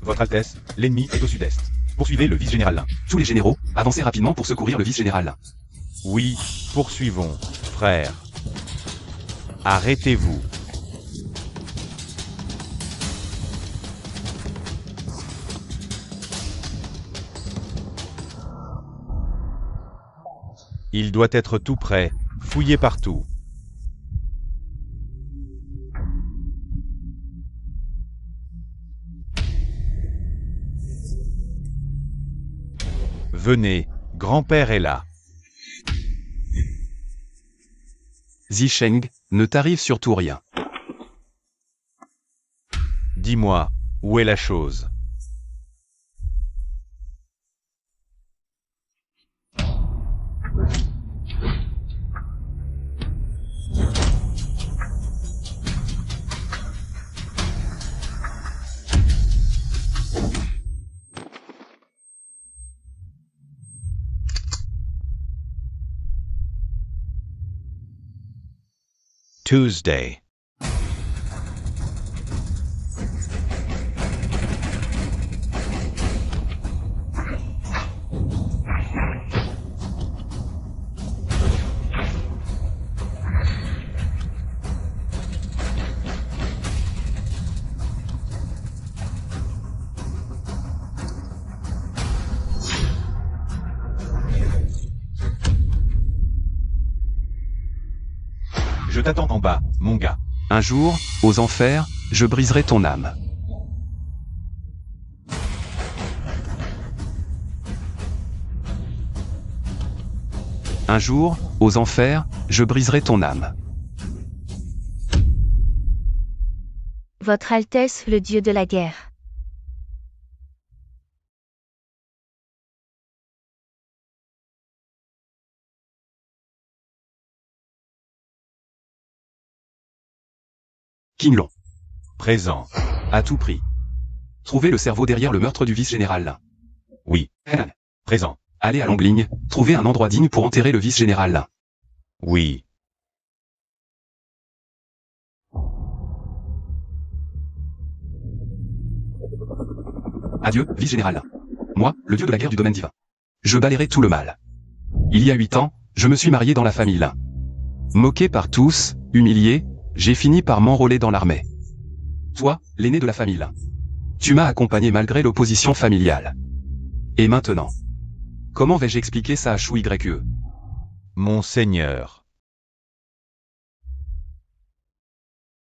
Votre Altesse, l'ennemi est au sud-est. Poursuivez le vice-général Lin. Tous les généraux, avancez rapidement pour secourir le vice-général Lin. Oui, poursuivons, frère. Arrêtez-vous. Il doit être tout prêt, fouillez partout. Venez, grand-père est là. Zisheng, ne t'arrive surtout rien. Dis-moi, où est la chose? Tuesday. Je t'attends en bas, mon gars. Un jour, aux enfers, je briserai ton âme. Un jour, aux enfers, je briserai ton âme. Votre Altesse le dieu de la guerre. Qinglong. Présent. À tout prix. Trouvez le cerveau derrière le meurtre du vice-général Lin. Oui. Présent. Allez à Longligne, trouvez un endroit digne pour enterrer le vice-général Lin. Oui. Adieu, vice-général Lin. Moi, le dieu de la guerre du domaine divin. Je balayerai tout le mal. Il y a 8 ans, je me suis marié dans la famille Lin. Moqué par tous, humilié, j'ai fini par m'enrôler dans l'armée. Toi, l'aîné de la famille Lin. Tu m'as accompagné malgré l'opposition familiale. Et maintenant, comment vais-je expliquer ça à Chou YE? Mon Seigneur.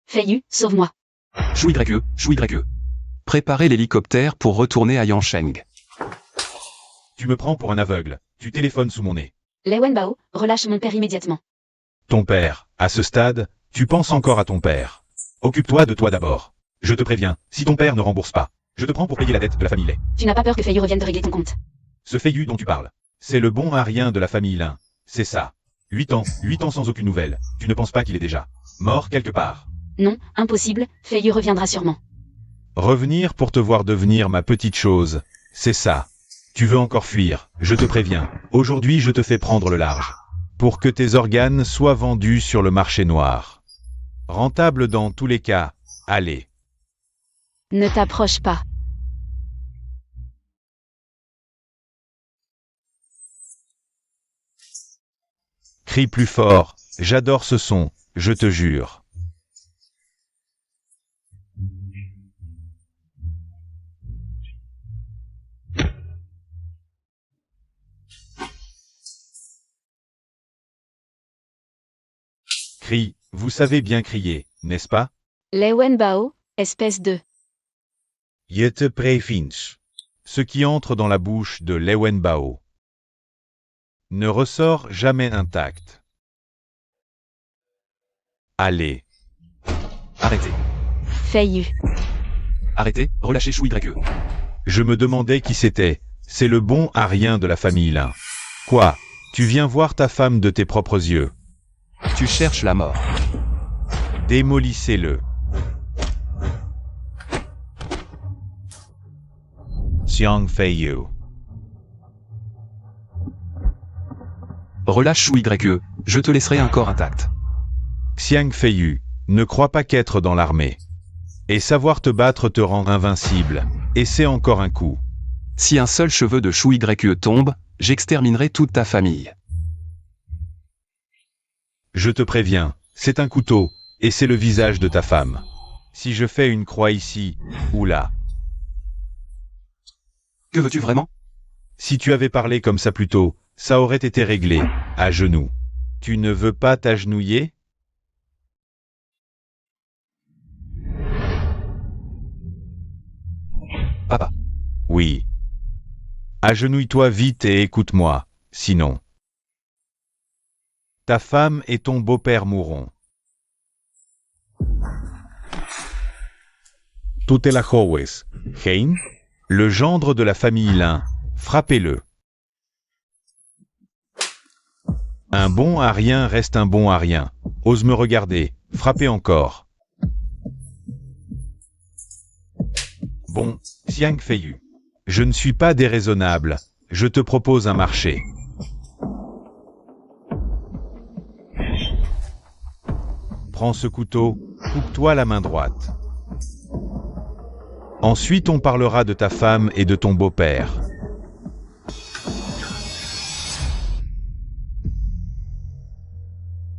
Feiyu, sauve-moi. Chou YE. Préparez l'hélicoptère pour retourner à Yansheng. Tu me prends pour un aveugle. Tu téléphones sous mon nez. Lei Wenbao, relâche mon père immédiatement. Ton père, à ce stade, tu penses encore à ton père. Occupe-toi de toi d'abord. Je te préviens, si ton père ne rembourse pas, je te prends pour payer la dette de la famille Lei. Tu n'as pas peur que Feiyu revienne te régler ton compte. Ce Feiyu dont tu parles, c'est le bon arien de la famille Lin. C'est ça. 8 ans sans aucune nouvelle. Tu ne penses pas qu'il est déjà mort quelque part? Non, impossible, Feiyu reviendra sûrement. Revenir pour te voir devenir ma petite chose, c'est ça. Tu veux encore fuir, je te préviens. Aujourd'hui je te fais prendre le large. Pour que tes organes soient vendus sur le marché noir. Rentable dans tous les cas, allez. Ne t'approche pas. Crie plus fort, j'adore ce son, je te jure. Crie, vous savez bien crier, n'est-ce pas? Lei Wenbao, espèce de... Je te préviens. Ce qui entre dans la bouche de Lei Wenbao ne ressort jamais intact. Allez. Arrêtez. Feiyu. Arrêtez, relâchez Chou YE. Je me demandais qui c'était. C'est le bon arien de la famille Lin. Quoi? Tu viens voir ta femme de tes propres yeux. Tu cherches la mort. Démolissez-le. Xiang Feiyu. Relâche Chou YE, je te laisserai un corps intact. Xiang Feiyu, ne crois pas qu'être dans l'armée et savoir te battre te rend invincible. Et c'est encore un coup. Si un seul cheveu de chou YE tombe, j'exterminerai toute ta famille. Je te préviens, c'est un couteau, et c'est le visage de ta femme. Si je fais une croix ici, ou là. Que veux-tu vraiment? Si tu avais parlé comme ça plus tôt, ça aurait été réglé, à genoux. Tu ne veux pas t'agenouiller? Papa. Oui. Agenouille-toi vite et écoute-moi, sinon. Ta femme et ton beau-père mourront. Tutelahoes, Hein? Le gendre de la famille Lin, frappez-le. Un bon à rien reste un bon à rien. Ose me regarder, frappez encore. Bon, Xiang Feiyu. Je ne suis pas déraisonnable, je te propose un marché. Prends ce couteau, coupe-toi la main droite. Ensuite on parlera de ta femme et de ton beau-père.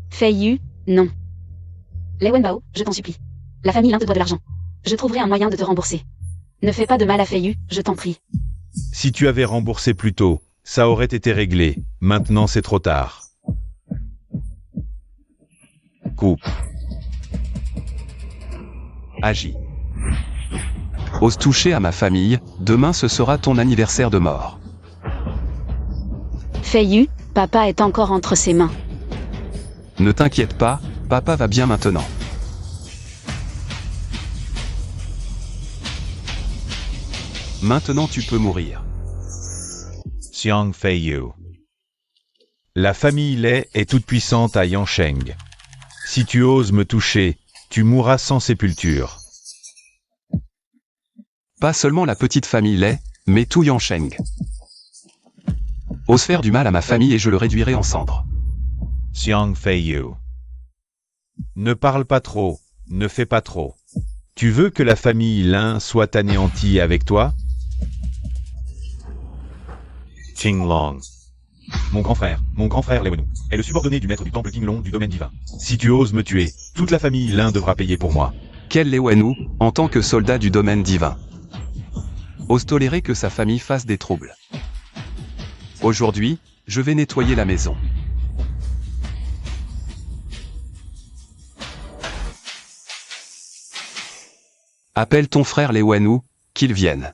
Feiyu, non. Lei Wenbao, je t'en supplie. La famille Lin te doit de l'argent. Je trouverai un moyen de te rembourser. Ne fais pas de mal à Feiyu, je t'en prie. Si tu avais remboursé plus tôt, ça aurait été réglé. Maintenant c'est trop tard. Coupe. Agis. Ose toucher à ma famille, demain ce sera ton anniversaire de mort. Feiyu, papa est encore entre ses mains. Ne t'inquiète pas, papa va bien maintenant. Maintenant tu peux mourir. Xiang Feiyu. La famille Lei est toute puissante à Yansheng. Si tu oses me toucher, tu mourras sans sépulture. Pas seulement la petite famille Lei, mais tout Yansheng. Ose faire du mal à ma famille et je le réduirai en cendres. Xiang Feiyu. Ne parle pas trop, ne fais pas trop. Tu veux que la famille Lin soit anéantie avec toi? Qinglong. Mon grand frère Lei Wenwu, est le subordonné du maître du temple Qinglong du domaine divin. Si tu oses me tuer, toute la famille Lin devra payer pour moi. Quel Lei Wenwu, en tant que soldat du domaine divin, ose tolérer que sa famille fasse des troubles. Aujourd'hui, je vais nettoyer la maison. Appelle ton frère Lei Wenwu, qu'il vienne.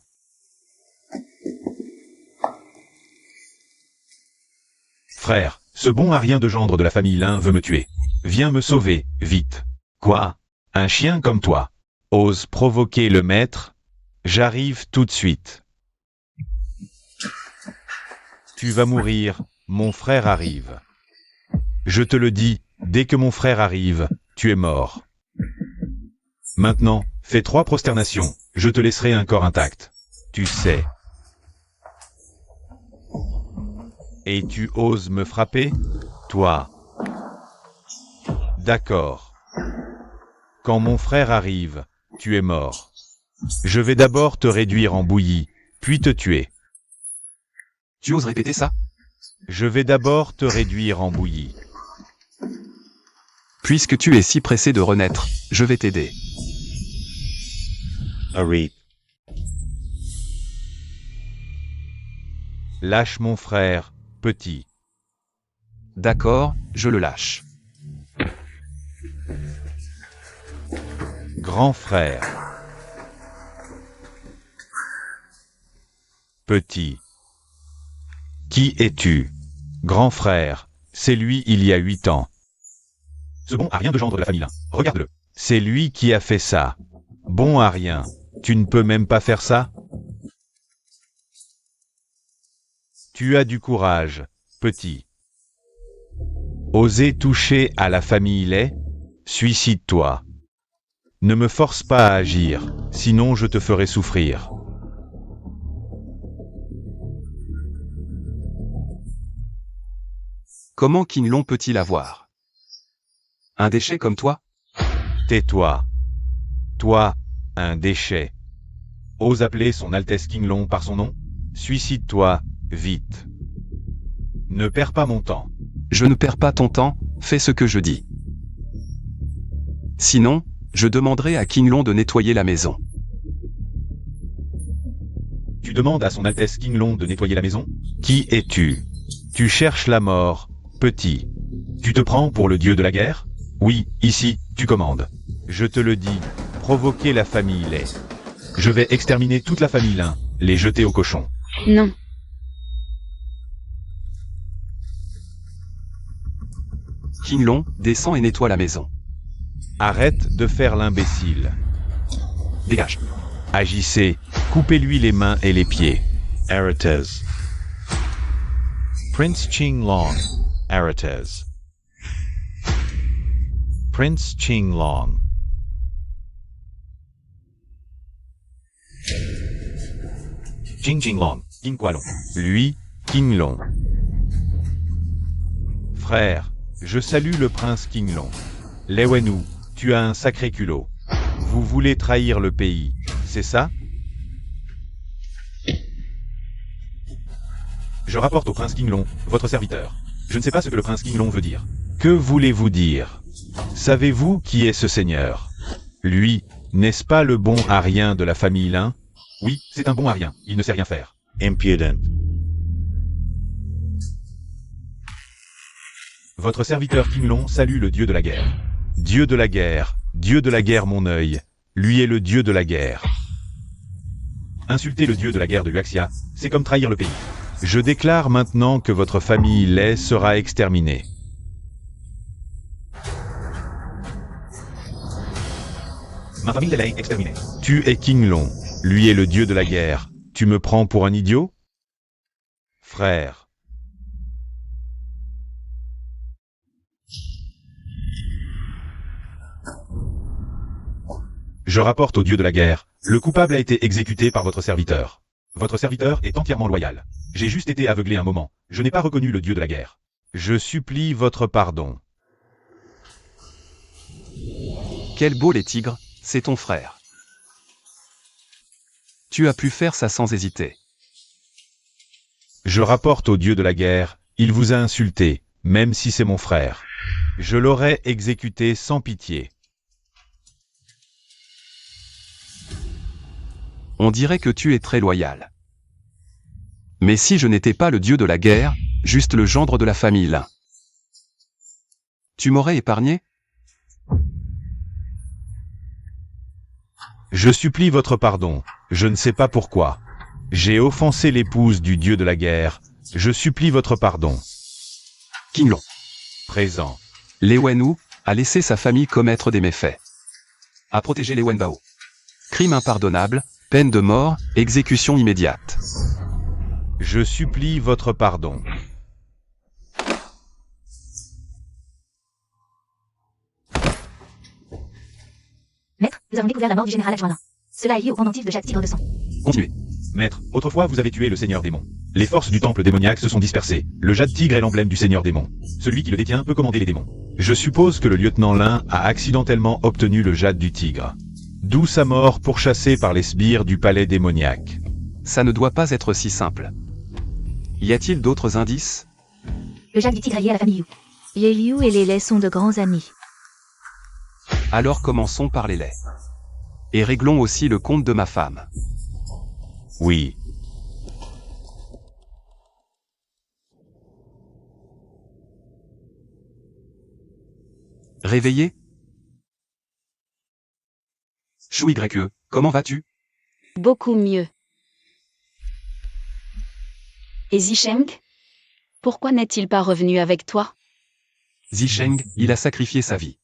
Frère, ce bon à rien de gendre de la famille Lin veut me tuer. Viens me sauver, vite. Quoi? Un chien comme toi ose provoquer le maître? J'arrive tout de suite. Tu vas mourir, mon frère arrive. Je te le dis, dès que mon frère arrive, tu es mort. Maintenant, fais 3 prosternations, je te laisserai un corps intact. Tu sais. Et tu oses me frapper? Toi. D'accord. Quand mon frère arrive, tu es mort. Je vais d'abord te réduire en bouillie, puis te tuer. Tu oses répéter ça? Je vais d'abord te réduire en bouillie. Puisque tu es si pressé de renaître, je vais t'aider. Arrête. Lâche mon frère, petit. D'accord, je le lâche. Grand frère. Petit. Qui es-tu? Grand frère, c'est lui il y a 8 ans. Ce bon à rien de gendre de la famille Lin, regarde-le. C'est lui qui a fait ça. Bon à rien, tu ne peux même pas faire ça? Tu as du courage, petit. Oser toucher à la famille Lei? Suicide-toi. Ne me force pas à agir, sinon je te ferai souffrir. Comment Qinglong peut-il avoir un déchet comme toi? Tais-toi. Toi, un déchet. ose appeler son Altesse Kinglong par son nom? Suicide-toi, vite. Ne perds pas mon temps. Je ne perds pas ton temps, fais ce que je dis. Sinon, je demanderai à Kinglong de nettoyer la maison. Tu demandes à son Altesse Kinglong de nettoyer la maison? Qui es-tu? Tu cherches la mort, petit. Tu te prends pour le dieu de la guerre? Oui, ici, tu commandes. Je te le dis, provoquez la famille Lei. Je vais exterminer toute la famille Lin, les jeter au cochon. Non. Kinglong, descends et nettoie la maison. Arrête de faire l'imbécile. Dégage. Agissez, coupez-lui les mains et les pieds. Aretez. Prince Qinglong, Aretez. Prince Qinglong. Qinglong, Qinglong. Lui, Kinglong. Frère, je salue le prince Kinglong. Lei Wenwu, tu as un sacré culot. Vous voulez trahir le pays, c'est ça? Je rapporte au prince Kinglong, votre serviteur. Je ne sais pas ce que le prince Kinglong veut dire. Que voulez-vous dire? Savez-vous qui est ce seigneur? Lui, n'est-ce pas le bon arien de la famille Lin? Oui, c'est un bon arien, il ne sait rien faire. Impudent. Votre serviteur Kinglong salue le dieu de la guerre. Dieu de la guerre mon œil. Lui est le dieu de la guerre. Insulter le dieu de la guerre de Luaxia, c'est comme trahir le pays. Je déclare maintenant que votre famille Lei sera exterminée. Ma famille Lei exterminée. Tu es Kinglong. Lui est le dieu de la guerre. Tu me prends pour un idiot? Frère. Je rapporte au dieu de la guerre, le coupable a été exécuté par votre serviteur. Votre serviteur est entièrement loyal. J'ai juste été aveuglé un moment, je n'ai pas reconnu le dieu de la guerre. Je supplie votre pardon. Quel beau les tigres, c'est ton frère. Tu as pu faire ça sans hésiter. Je rapporte au dieu de la guerre, il vous a insulté, même si c'est mon frère. Je l'aurais exécuté sans pitié. On dirait que tu es très loyal. Mais si je n'étais pas le dieu de la guerre, juste le gendre de la famille Lin, tu m'aurais épargné? Je supplie votre pardon, je ne sais pas pourquoi. J'ai offensé l'épouse du dieu de la guerre, je supplie votre pardon. Kinglong. Présent. Lei Wenwu a laissé sa famille commettre des méfaits. A protégé les Wenbao. Crime impardonnable, peine de mort, exécution immédiate. Je supplie votre pardon. Maître, nous avons découvert la mort du général adjoint Lin. Cela est lié au pendentif de Jade Tigre de Sang. Continuez. Maître, autrefois vous avez tué le seigneur démon. Les forces du temple démoniaque se sont dispersées. Le jade tigre est l'emblème du seigneur démon. Celui qui le détient peut commander les démons. Je suppose que le lieutenant Lin a accidentellement obtenu le jade du tigre. D'où sa mort pourchassée par les sbires du palais démoniaque. Ça ne doit pas être si simple. Y a-t-il d'autres indices? Le jade du tigre est lié à la famille Yu. Les Liu et les Lei sont de grands amis. Alors commençons par les Lei. Et réglons aussi le compte de ma femme. Oui. Réveillé? Chou YE, comment vas-tu? Beaucoup mieux. Et Zisheng? Pourquoi n'est-il pas revenu avec toi? Zisheng, il a sacrifié sa vie.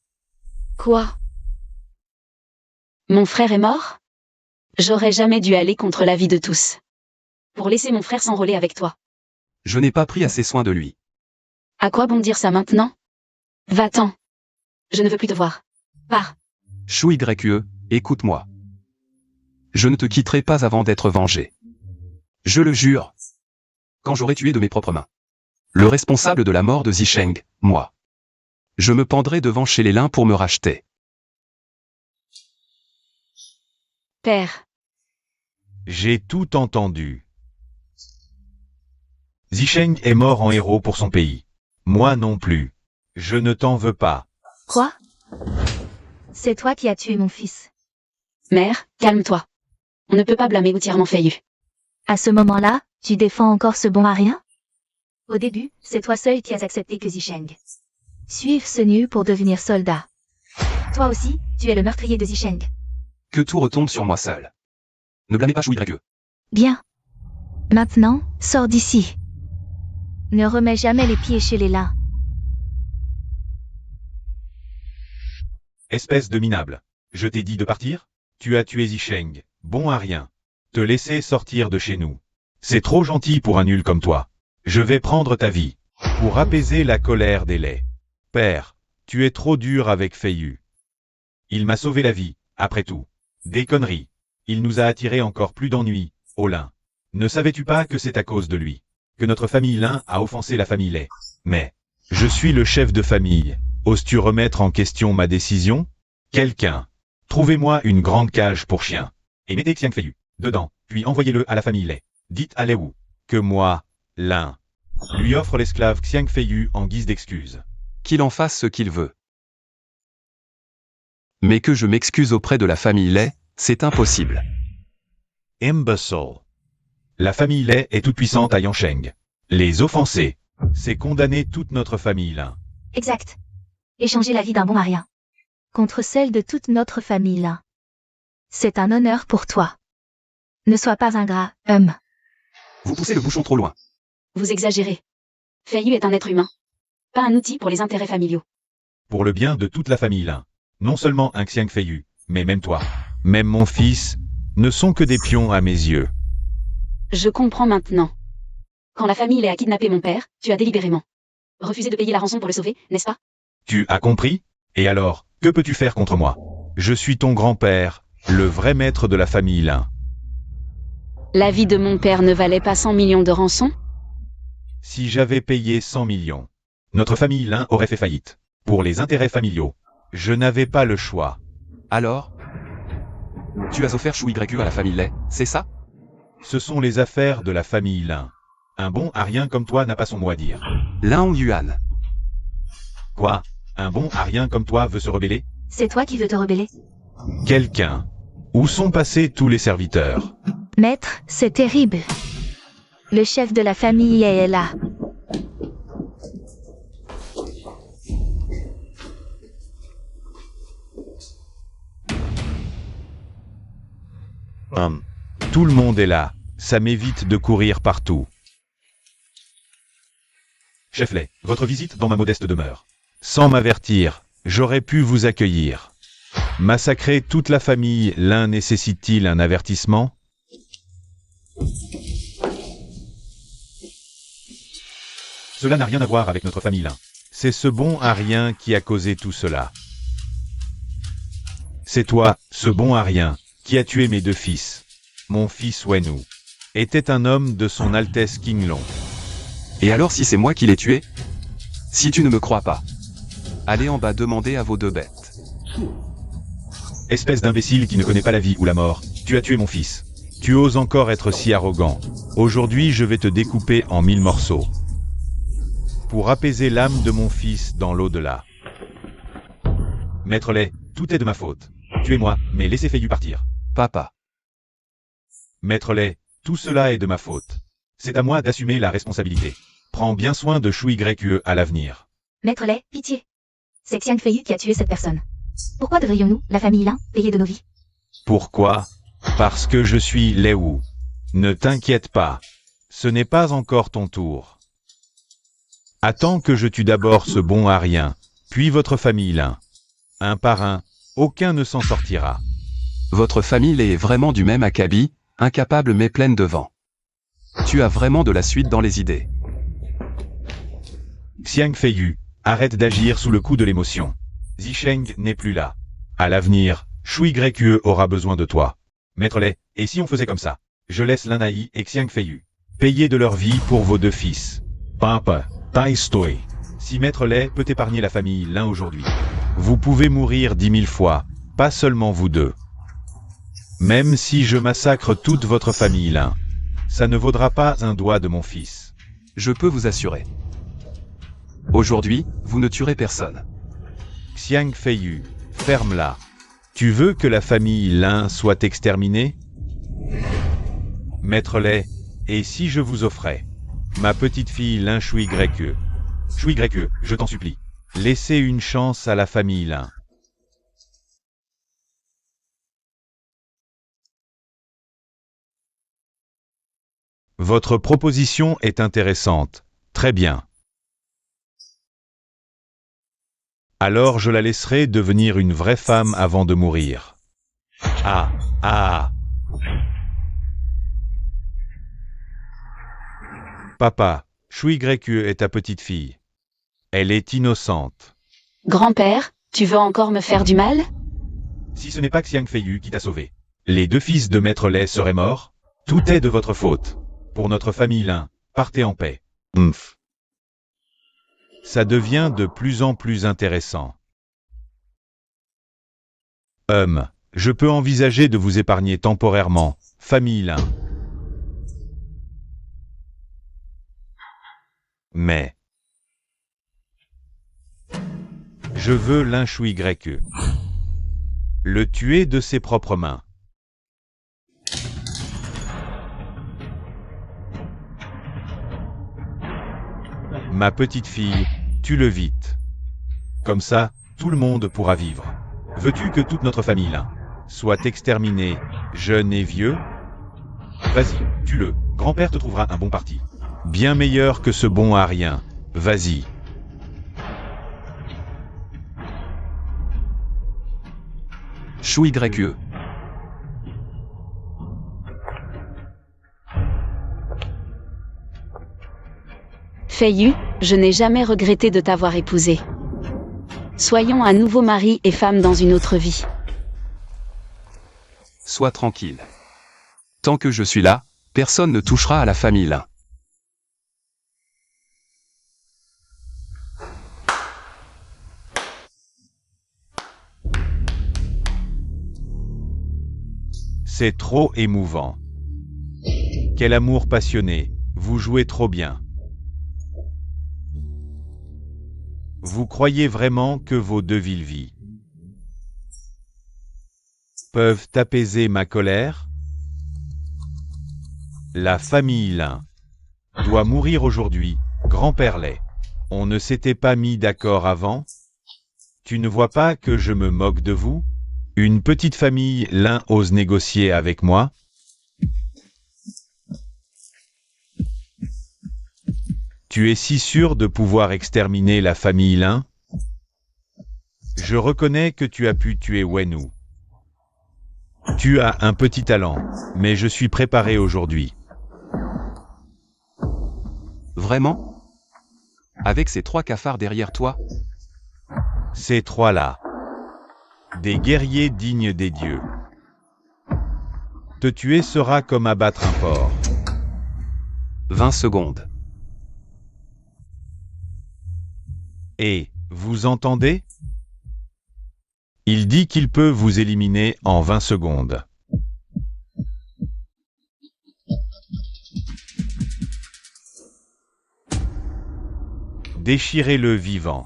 Quoi? Mon frère est mort? J'aurais jamais dû aller contre l'avis de tous. Pour laisser mon frère s'enrôler avec toi. Je n'ai pas pris assez soin de lui. À quoi bon dire ça maintenant? Va-t'en. Je ne veux plus te voir. Pars. Chou YE, écoute-moi. Je ne te quitterai pas avant d'être vengé. Je le jure. Quand j'aurai tué de mes propres mains le responsable de la mort de Zisheng, moi. Je me pendrai devant chez les Lin pour me racheter. Père. J'ai tout entendu. Zisheng est mort en héros pour son pays. Moi non plus. Je ne t'en veux pas. Quoi? C'est toi qui as tué mon fils. Mère, calme-toi. On ne peut pas blâmer entièrement Fei Yu. À ce moment-là, tu défends encore ce bon à rien? Au début, c'est toi seul qui as accepté que Zisheng suive ce nu pour devenir soldat. Toi aussi, tu es le meurtrier de Zisheng. Que tout retombe sur moi seul. Ne blâmez pas Shui Gregue. Bien. Maintenant, sors d'ici. Ne remets jamais les pieds chez les lins. Espèce de minable. Je t'ai dit de partir? Tu as tué Zisheng, bon à rien. Te laisser sortir de chez nous. C'est trop gentil pour un nul comme toi. Je vais prendre ta vie. Pour apaiser la colère des laits. Père, tu es trop dur avec Fei Yu. Il m'a sauvé la vie, après tout. Des conneries. Il nous a attiré encore plus d'ennuis, au lin. Ne savais-tu pas que c'est à cause de lui que notre famille Lin a offensé la famille Lei? Mais, Je suis le chef de famille. Oses-tu remettre en question ma décision? Quelqu'un. trouvez-moi une grande cage pour chien. Et mettez Xiang Fei Yu dedans, puis envoyez-le à la famille Lei. Dites à Lei Wu Que moi, l'un. lui offre l'esclave Xiang Fei Yu en guise d'excuse. Qu'il en fasse ce qu'il veut. Mais que je m'excuse auprès de la famille Lei, c'est impossible. Imbecile. La famille Lei est toute puissante à Yansheng. Les offenser, c'est condamner toute notre famille Lin. Exact. Échanger la vie d'un bon à rien contre celle de toute notre famille là. C'est un honneur pour toi. Ne sois pas ingrat, Vous poussez le bouchon trop loin. Vous exagérez. Fei Yu est un être humain. Pas un outil pour les intérêts familiaux. Pour le bien de toute la famille Lin. Non seulement un Xiang Fei Yu, mais même toi. Même mon fils, ne sont que des pions à mes yeux. Je comprends maintenant. Quand la famille Lei a kidnappé mon père, tu as délibérément refusé de payer la rançon pour le sauver, n'est-ce pas? Tu as compris? Et alors, que peux-tu faire contre moi? Je suis ton grand-père, le vrai maître de la famille Lin. La vie de mon père ne valait pas 100 millions de rançon? Si j'avais payé 100 millions, Notre famille Lin aurait fait faillite. Pour les intérêts familiaux. je n'avais pas le choix. Alors? Tu as offert Shui Gregue à la famille Lei, c'est ça? Ce sont les affaires de la famille Lin. Un bon à rien comme toi n'a pas son mot à dire. Lin Yuan. Quoi? Un bon à rien comme toi veut se rebeller? C'est toi qui veux te rebeller? Quelqu'un. Où sont passés tous les serviteurs? Maître, c'est terrible. Le chef de la famille est là. Tout le monde est là. Ça m'évite de courir partout. Chef Lei, votre visite dans ma modeste demeure. Sans m'avertir, j'aurais pu vous accueillir. Massacrer toute la famille, l'un nécessite-t-il un avertissement? Cela n'a rien à voir avec notre famille Lin. C'est ce bon à rien qui a causé tout cela. C'est toi, ce bon à rien, qui a tué mes deux fils. Mon fils Wenwu était un homme de son Altesse Qinglong. Et alors si c'est moi qui l'ai tué? Si tu ne me crois pas, allez en bas demander à vos deux bêtes. Espèce d'imbécile qui ne connaît pas la vie ou la mort, tu as tué mon fils. Tu oses encore être si arrogant. Aujourd'hui je vais te découper en 1000 morceaux. Pour apaiser l'âme de mon fils dans l'au-delà. Maître Lei, tout est de ma faute. Tuez-moi, mais laissez Fei Yu partir. Papa. Maître Lei, tout cela est de ma faute. C'est à moi d'assumer la responsabilité. Prends bien soin de Shui Gregue à l'avenir. Maître Lei, pitié. C'est Xiang Fei Yu qui a tué cette personne. Pourquoi devrions-nous, la famille Lin, payer de nos vies? Pourquoi? Parce que je suis Lei Wu. Ne t'inquiète pas. Ce n'est pas encore ton tour. Attends que je tue d'abord ce bon à rien, puis votre famille Lin. Un par un, aucun ne s'en sortira. Votre famille est vraiment du même acabit, incapable mais pleine de vent. Tu as vraiment de la suite dans les idées. Xiang Fei Yu, arrête d'agir sous le coup de l'émotion. Zisheng n'est plus là. À l'avenir, Shui Gregue aura besoin de toi. Maître Lei, et si on faisait comme ça? Je laisse Lin Ai et Xiang Fei Yu Payez de leur vie pour vos deux fils. Papa, tai stoi. Si Maître Lei peut épargner la famille Lin aujourd'hui. Vous pouvez mourir 10 000 fois, pas seulement vous deux. Même si je massacre toute votre famille Lin, ça ne vaudra pas un doigt de mon fils. Je peux vous assurer. Aujourd'hui, vous ne tuerez personne. Xiang Feiyu, ferme-la. Tu veux que la famille Lin soit exterminée? Maître Lei, et si je vous offrais ma petite fille Lin Shui Grekue? Shui Grekue, je t'en supplie. Laissez une chance à la famille Lin. Votre proposition est intéressante. Très bien. Alors je la laisserai devenir une vraie femme avant de mourir. Ah, ah. Papa, Shui Grekue est ta petite fille. Elle est innocente. Grand-père, tu veux encore me faire du mal? Si ce n'est pas Xiang Feiyu qui t'a sauvé, les deux fils de Maître Lei seraient morts. Tout est de votre faute. Pour notre famille Lin, partez en paix. Ça devient de plus en plus intéressant. Je peux envisager de vous épargner temporairement, famille Lin. Mais je veux Lin Shui Grekue. Le tuer de ses propres mains. Ma petite fille, tue-le vite. Comme ça, tout le monde pourra vivre. Veux-tu que toute notre famille Lin soit exterminée, jeune et vieux? Vas-y, tue-le. Grand-père te trouvera un bon parti. Bien meilleur que ce bon à rien. Vas-y. Shui Grekue. Feiyu, je n'ai jamais regretté de t'avoir épousé. Soyons un nouveau mari et femme dans une autre vie. Sois tranquille. Tant que je suis là, personne ne touchera à la famille Lin. C'est trop émouvant. Quel amour passionné, vous jouez trop bien. Vous croyez vraiment que vos deux vies peuvent apaiser ma colère? La famille Lin doit mourir aujourd'hui, grand-père Lei. On ne s'était pas mis d'accord avant? Tu ne vois pas que je me moque de vous? Une petite famille Lin ose négocier avec moi? Tu es si sûr de pouvoir exterminer la famille Lin? Je reconnais que tu as pu tuer Wenwu. Tu as un petit talent, mais je suis préparé aujourd'hui. Vraiment? Avec ces 3 cafards derrière toi? Ces trois-là. Des guerriers dignes des dieux. Te tuer sera comme abattre un porc. 20 secondes. Et, vous entendez? Il dit qu'il peut vous éliminer en 20 secondes. Déchirez-le vivant.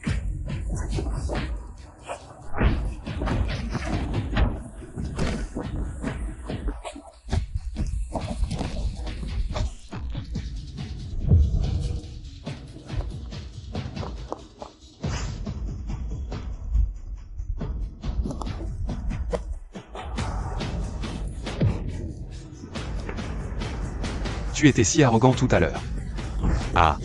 Tu étais si arrogant tout à l'heure. Ah.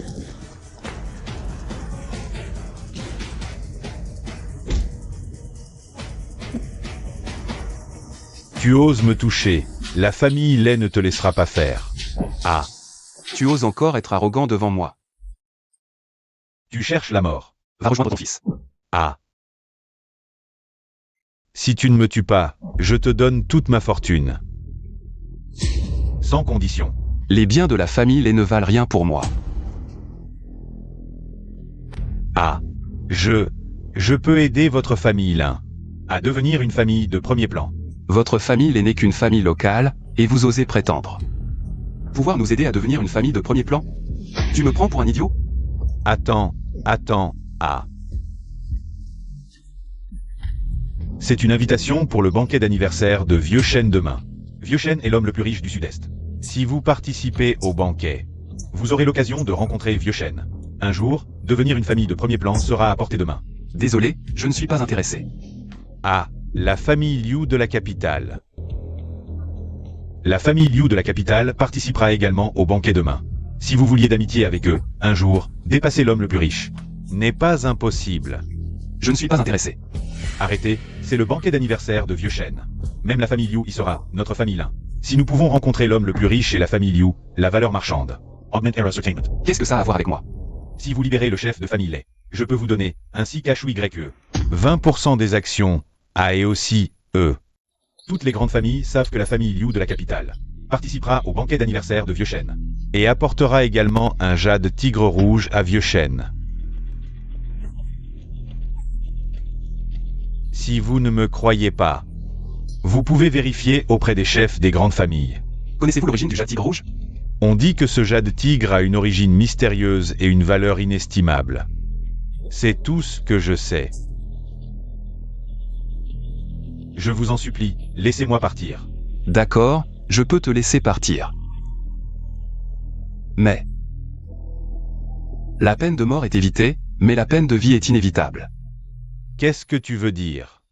Tu oses me toucher. La famille Lei ne te laissera pas faire. Ah. Tu oses encore être arrogant devant moi. Tu cherches la mort. Va rejoindre ton fils. Ah. Si tu ne me tues pas, je te donne toute ma fortune. Sans condition. Les biens de la famille Lei ne valent rien pour moi. Ah. Je peux aider votre famille Lin à devenir une famille de premier plan. Votre famille n'est qu'une famille locale, et vous osez prétendre pouvoir nous aider à devenir une famille de premier plan? Tu me prends pour un idiot? Attends, ah. C'est une invitation pour le banquet d'anniversaire de Vieux Chêne demain. Vieux Chêne est l'homme le plus riche du Sud-Est. Si vous participez au banquet, vous aurez l'occasion de rencontrer Vieux Chêne. Un jour, devenir une famille de premier plan sera à portée de main. Désolé, je ne suis pas intéressé. Ah, la famille Liu de la capitale. La famille Liu de la capitale participera également au banquet demain. Si vous vouliez d'amitié avec eux, un jour, dépasser l'homme le plus riche n'est pas impossible. Je ne suis pas intéressé. Arrêtez, c'est le banquet d'anniversaire de Vieux Chêne. Même la famille Liu y sera, notre famille Lin. Si nous pouvons rencontrer l'homme le plus riche et la famille Liu, la valeur marchande. Augment Error Ascertainment. Qu'est-ce que ça a à voir avec moi? Si vous libérez le chef de famille Lei, je peux vous donner, ainsi qu'H ou YE, 20% des actions, A et aussi E. Toutes les grandes familles savent que la famille Liu de la capitale participera au banquet d'anniversaire de Vieux Chêne. Et apportera également un jade tigre rouge à Vieux Chêne. Si vous ne me croyez pas, vous pouvez vérifier auprès des chefs des grandes familles. Connaissez-vous l'origine du jade tigre rouge? On dit que ce jade tigre a une origine mystérieuse et une valeur inestimable. C'est tout ce que je sais. Je vous en supplie, laissez-moi partir. D'accord, je peux te laisser partir. Mais la peine de mort est évitée, mais la peine de vie est inévitable. Qu'est-ce que tu veux dire?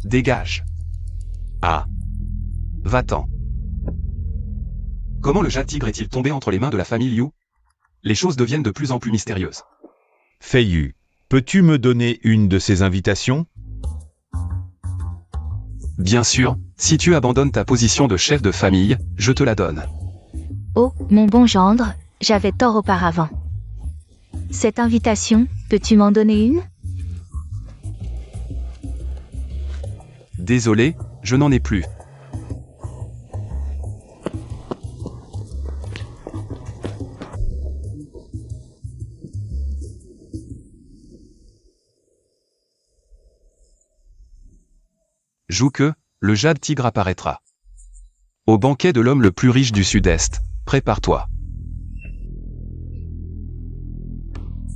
Dégage. Ah, Va-t'en. Comment le jade tigre est-il tombé entre les mains de la famille Liu? Les choses deviennent de plus en plus mystérieuses. Feiyu, peux-tu me donner une de ces invitations? Bien sûr, si tu abandonnes ta position de chef de famille, je te la donne. Oh, mon bon gendre, j'avais tort auparavant. Cette invitation, peux-tu m'en donner une? Désolé, je n'en ai plus. Joue que, le jade tigre apparaîtra. Au banquet de l'homme le plus riche du Sud-Est, prépare-toi.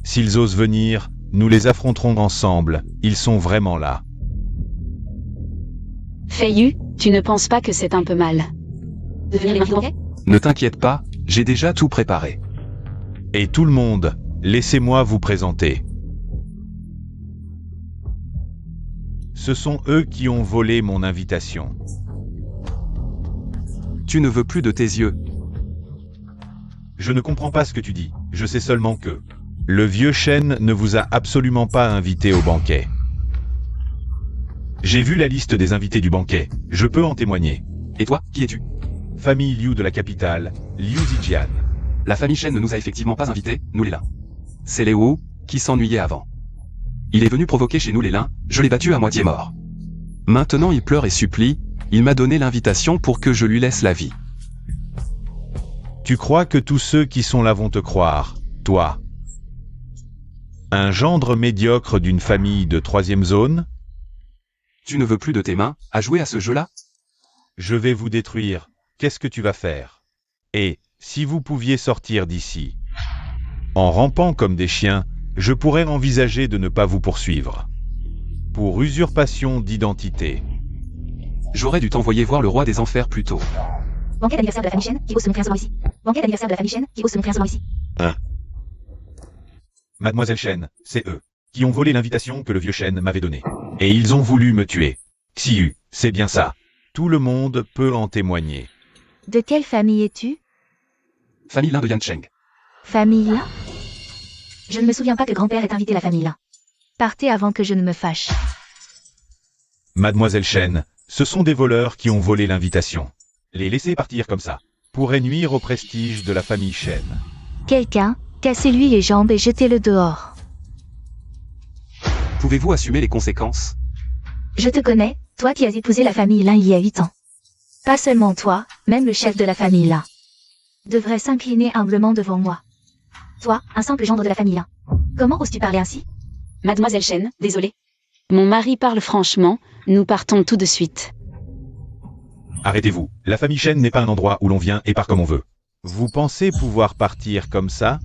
S'ils osent venir, nous les affronterons ensemble, ils sont vraiment là. Feiyu, tu ne penses pas que c'est un peu mal? Devenir les marques? Ne t'inquiète pas, j'ai déjà tout préparé. Et tout le monde, laissez-moi vous présenter. Ce sont eux qui ont volé mon invitation. Tu ne veux plus de tes yeux. Je ne comprends pas ce que tu dis, je sais seulement que le Vieux Chêne ne vous a absolument pas invité au banquet. J'ai vu la liste des invités du banquet, je peux en témoigner. Et toi, qui es-tu? Famille Liu de la capitale, Liu Zijian. La famille Shen ne nous a effectivement pas invités, nous les Lin. C'est les Wu, qui s'ennuyait avant. Il est venu provoquer chez nous les Lin, je l'ai battu à moitié mort. Maintenant il pleure et supplie, il m'a donné l'invitation pour que je lui laisse la vie. Tu crois que tous ceux qui sont là vont te croire, toi? Un gendre médiocre d'une famille de 3e zone? Tu ne veux plus de tes mains, à jouer à ce jeu-là? Je vais vous détruire, qu'est-ce que tu vas faire? Et, si vous pouviez sortir d'ici? En rampant comme des chiens, je pourrais envisager de ne pas vous poursuivre. Pour usurpation d'identité. J'aurais dû t'envoyer voir le roi des enfers plus tôt. Banquet d'anniversaire de la famille Shen, qui ose se montrer insolent ici. Banquet d'anniversaire de la famille Shen, qui ose se montrer insolent ici. Mademoiselle Shen, c'est eux qui ont volé l'invitation que le Vieux Chêne m'avait donnée. Et ils ont voulu me tuer. Xiu, c'est bien ça. Tout le monde peut en témoigner. De quelle famille es-tu? Famille Lin de Yancheng. Famille là? Je ne me souviens pas que grand-père ait invité la famille là. Partez avant que je ne me fâche. Mademoiselle Shen, ce sont des voleurs qui ont volé l'invitation. Les laisser partir comme ça pourrait nuire au prestige de la famille Shen. Quelqu'un, cassez-lui les jambes et jetez-le dehors. Pouvez-vous assumer les conséquences? Je te connais, toi qui as épousé la famille Lin il y a 8 ans. Pas seulement toi, même le chef de la famille Lin devrait s'incliner humblement devant moi. Toi, un simple gendre de la famille Lin. Comment oses-tu parler ainsi? Mademoiselle Shen, désolée. Mon mari parle franchement, nous partons tout de suite. Arrêtez-vous. La famille Shen n'est pas un endroit où l'on vient et part comme on veut. Vous pensez pouvoir partir comme ça?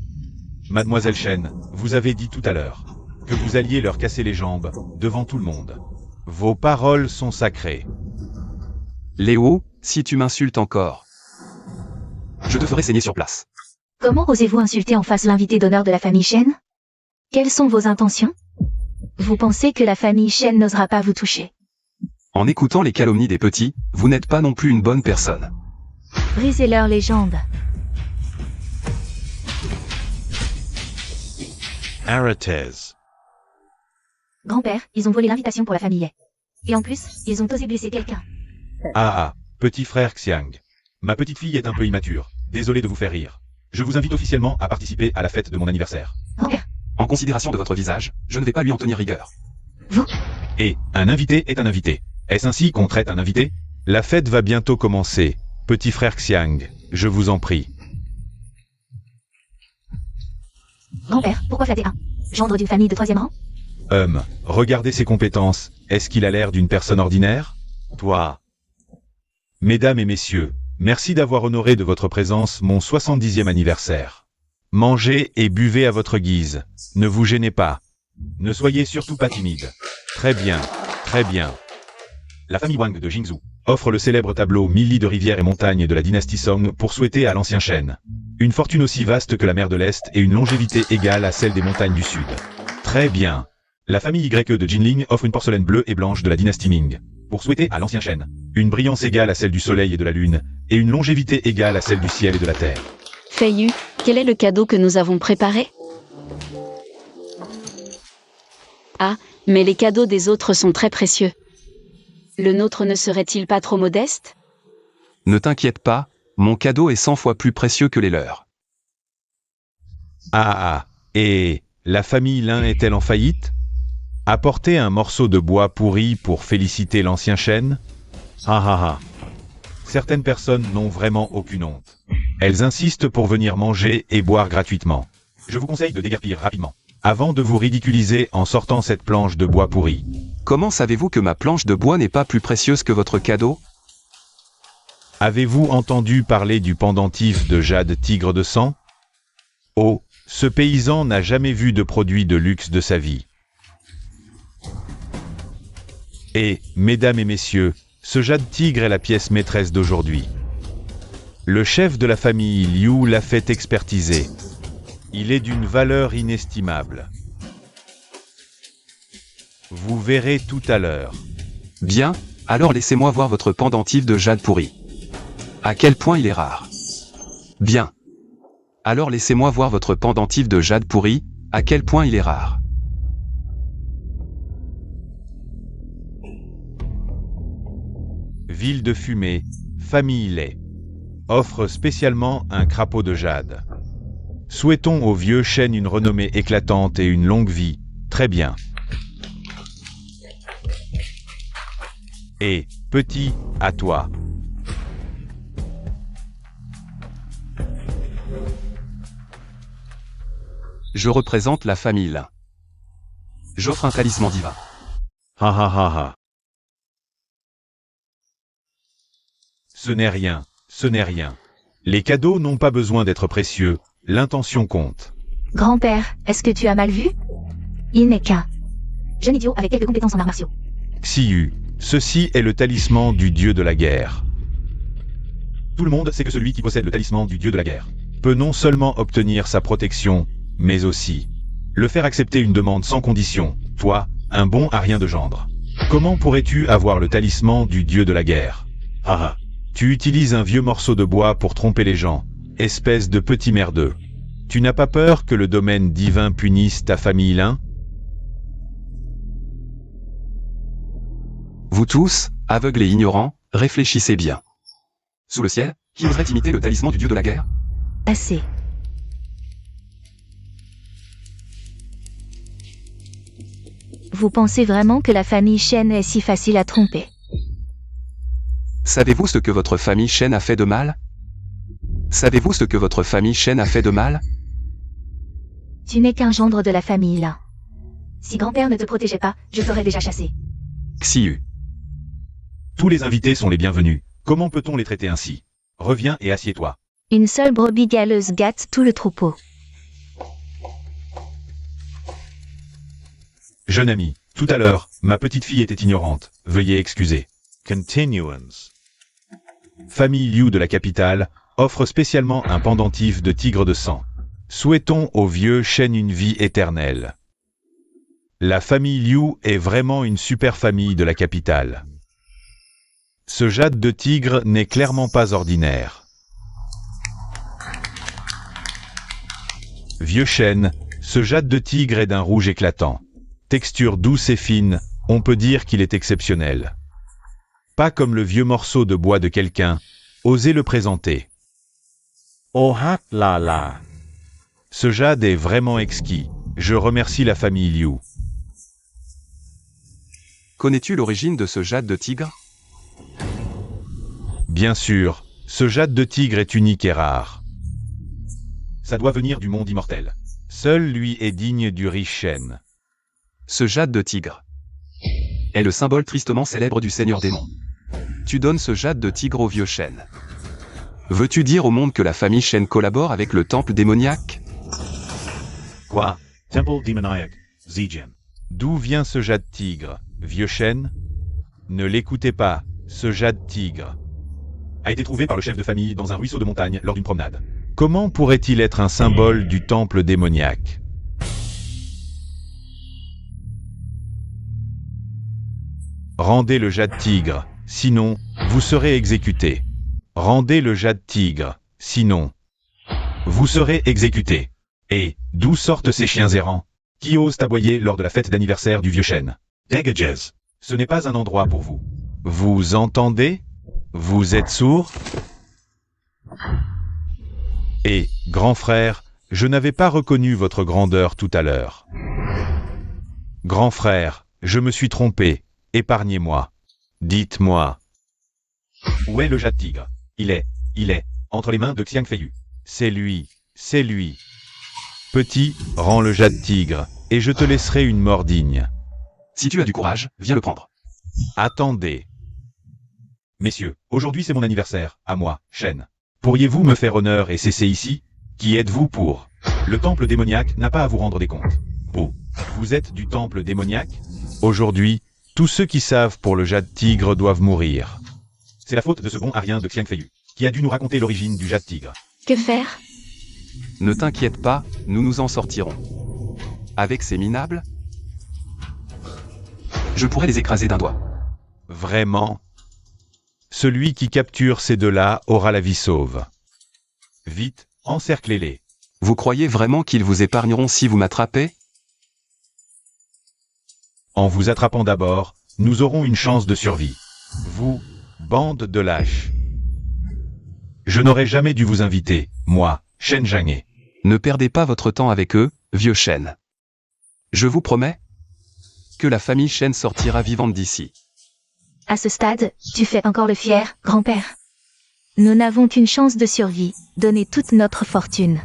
Mademoiselle Shen, vous avez dit tout à l'heure que vous alliez leur casser les jambes devant tout le monde. Vos paroles sont sacrées. Léo, si tu m'insultes encore, je te ferai saigner sur place. Comment osez-vous insulter en face l'invité d'honneur de la famille Shen? Quelles sont vos intentions? Vous pensez que la famille Shen n'osera pas vous toucher? En écoutant les calomnies des petits, vous n'êtes pas non plus une bonne personne. Brisez-leur les jambes. Arrêtez. Grand-père, ils ont volé l'invitation pour la famille. Et en plus, ils ont osé blesser quelqu'un. Petit frère Xiang. Ma petite fille est un peu immature. Désolé de vous faire rire. Je vous invite officiellement à participer à la fête de mon anniversaire. Grand-père, En considération de votre visage, je ne vais pas lui en tenir rigueur. Et un invité est un invité. Est-ce ainsi qu'on traite un invité? La fête va bientôt commencer. Petit frère Xiang, je vous en prie. grand-père, pourquoi flatter un gendre d'une famille de 3e rang? Regardez ses compétences. Est-ce qu'il a l'air d'une personne ordinaire? Toi. Mesdames et messieurs, merci d'avoir honoré de votre présence mon 70e anniversaire. Mangez et buvez à votre guise. Ne vous gênez pas. Ne soyez surtout pas timide. Très bien, très bien. La famille Wang de Jingzhou offre le célèbre tableau 1000 lits de rivières et montagnes de la dynastie Song pour souhaiter à l'ancien Shen une fortune aussi vaste que la mer de l'Est et une longévité égale à celle des montagnes du Sud. Très bien. La famille Y de Jinling offre une porcelaine bleue et blanche de la dynastie Ming pour souhaiter à l'ancien Shen une brillance égale à celle du soleil et de la lune et une longévité égale à celle du ciel et de la terre. Fei Yu, quel est le cadeau que nous avons préparé? Ah, mais les cadeaux des autres sont très précieux. Le nôtre ne serait-il pas trop modeste? Ne t'inquiète pas, mon cadeau est 100 fois plus précieux que les leurs. Et la famille Lin est-elle en faillite? Apportez un morceau de bois pourri pour féliciter l'ancien Shen? Certaines personnes n'ont vraiment aucune honte. Elles insistent pour venir manger et boire gratuitement. Je vous conseille de déguerpir rapidement, avant de vous ridiculiser en sortant cette planche de bois pourri. Comment savez-vous que ma planche de bois n'est pas plus précieuse que votre cadeau? Avez-vous entendu parler du pendentif de jade tigre de sang? Oh, ce paysan n'a jamais vu de produit de luxe de sa vie. Et, mesdames et messieurs, ce jade tigre est la pièce maîtresse d'aujourd'hui. Le chef de la famille Liu l'a fait expertiser. Il est d'une valeur inestimable. Vous verrez tout à l'heure. Bien, alors laissez-moi voir votre pendentif de jade pourri. À quel point il est rare. Bien. Alors laissez-moi voir votre pendentif de jade pourri, à quel point il est rare. Ville de fumée, famille lait. Offre spécialement un crapaud de jade. Souhaitons au vieux Shen une renommée éclatante et une longue vie. Très bien. Et, petit, à toi. Je représente la famille Lin. J'offre un talisman divin. Ce n'est rien, ce n'est rien. Les cadeaux n'ont pas besoin d'être précieux, l'intention compte. Grand-père, est-ce que tu as mal vu? Il n'est qu'un jeune idiot avec quelques compétences en arts martiaux. Xiyu, ceci est le talisman du dieu de la guerre. Tout le monde sait que celui qui possède le talisman du dieu de la guerre Peut non seulement obtenir sa protection, mais aussi le faire accepter une demande sans condition. Toi, un bon à rien de gendre. Comment pourrais-tu avoir le talisman du dieu de la guerre? Tu utilises un vieux morceau de bois pour tromper les gens, espèce de petit merdeux. Tu n'as pas peur que le domaine divin punisse ta famille Lin? Vous tous, aveugles et ignorants, réfléchissez bien. Sous le ciel, qui oserait imiter le talisman du dieu de la guerre? Assez. Vous pensez vraiment que la famille Shen est si facile à tromper? Savez-vous ce que votre famille Shen a fait de mal? Savez-vous ce que votre famille Shen a fait de mal? Tu n'es qu'un gendre de la famille Lin. Si grand-père ne te protégeait pas, je t'aurais déjà chassé. Xiu. Tous les invités sont les bienvenus. Comment peut-on les traiter ainsi? Reviens et assieds-toi. Une seule brebis galeuse gâte tout le troupeau. Jeune ami, tout à l'heure, ma petite fille était ignorante. Veuillez excuser. Continuance. Famille Liu de la capitale offre spécialement un pendentif de tigre de sang. Souhaitons au vieux Shen une vie éternelle. La famille Liu est vraiment une super famille de la capitale. Ce jade de tigre n'est clairement pas ordinaire. Vieux Shen, ce jade de tigre est d'un rouge éclatant. Texture douce et fine, on peut dire qu'il est exceptionnel. Pas comme le vieux morceau de bois de quelqu'un, osez le présenter. Oh hat la la. Ce jade est vraiment exquis, je remercie la famille Liu. Connais-tu l'origine de ce jade de tigre? Bien sûr, ce jade de tigre est unique et rare. Ça doit venir du monde immortel. Seul lui est digne du riche Shen. Ce jade de tigre est le symbole tristement célèbre du Seigneur démon. Tu donnes ce jade de tigre au vieux Shen. Veux-tu dire au monde que la famille Shen collabore avec le temple démoniaque? Quoi? Temple Demoniac. Zijian. D'où vient ce jade tigre, vieux Shen? Ne l'écoutez pas, ce jade tigre a été trouvé par le chef de famille dans un ruisseau de montagne lors d'une promenade. Comment pourrait-il être un symbole du temple démoniaque? Rendez le jade tigre, sinon, vous serez exécuté. Rendez le jade tigre, sinon, vous serez exécuté. Et, d'où sortent ces chiens errants? Qui osent aboyer lors de la fête d'anniversaire du vieux Shen? Dagages. Ce n'est pas un endroit pour vous. Vous entendez? Vous êtes sourd? Et, grand frère, je n'avais pas reconnu votre grandeur tout à l'heure. Grand frère, je me suis trompé, épargnez-moi. Dites-moi. Où est le jade tigre? Il est, entre les mains de Xiang Feiyu. C'est lui. Petit, rends le jade tigre, et je te laisserai une mort digne. Si tu as du courage, viens le prendre. Attendez. Messieurs, aujourd'hui c'est mon anniversaire, à moi, Shen. Pourriez-vous me faire honneur et cesser ici? Qui êtes-vous pour? Le temple démoniaque n'a pas à vous rendre des comptes. Vous êtes du temple démoniaque? Aujourd'hui, tous ceux qui savent pour le jade tigre doivent mourir. C'est la faute de ce bon arien de Xiang Feiyu, qui a dû nous raconter l'origine du jade tigre. Que faire? Ne t'inquiète pas, nous nous en sortirons. Avec ces minables, je pourrais les écraser d'un doigt. Vraiment? Celui qui capture ces deux-là aura la vie sauve. Vite, encerclez-les. Vous croyez vraiment qu'ils vous épargneront si vous m'attrapez? En vous attrapant d'abord, nous aurons une chance de survie. Vous, bande de lâches. Je n'aurais jamais dû vous inviter, moi, Shen Zhanghe. Ne perdez pas votre temps avec eux, vieux Shen. Je vous promets que la famille Shen sortira vivante d'ici. À ce stade, tu fais encore le fier, grand-père. Nous n'avons qu'une chance de survie, donner toute notre fortune.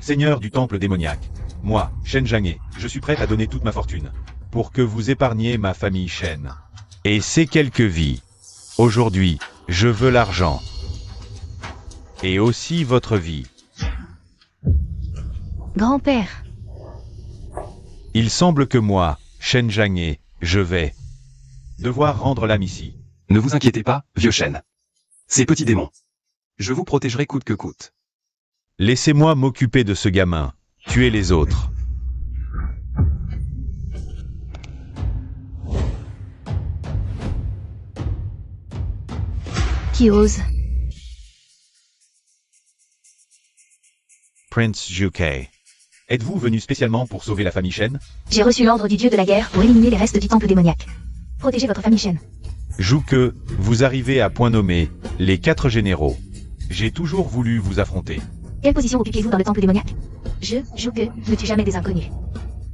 Seigneur du temple démoniaque, moi, Shen Zhanghe, je suis prêt à donner toute ma fortune, pour que vous épargniez ma famille Shen. Et ces quelques vies. Aujourd'hui, je veux l'argent. Et aussi votre vie. Grand-père, Il semble que moi, Shen Zhanghe, je vais devoir rendre l'âme ici. Ne vous inquiétez pas, vieux Shen. Ces petits démons. Je vous protégerai coûte que coûte. Laissez-moi m'occuper de ce gamin. Tuez les autres. qui ose? Prince Zhuke. Êtes-vous venu spécialement pour sauver la famille Shen? J'ai reçu l'ordre du dieu de la guerre pour éliminer les restes du temple démoniaque. Protégez votre famille Shen. Zhuke, vous arrivez à point nommé, les 4 généraux. J'ai toujours voulu vous affronter. Quelle position occupiez-vous dans le temple démoniaque? Je, Zhuke, ne tue jamais des inconnus.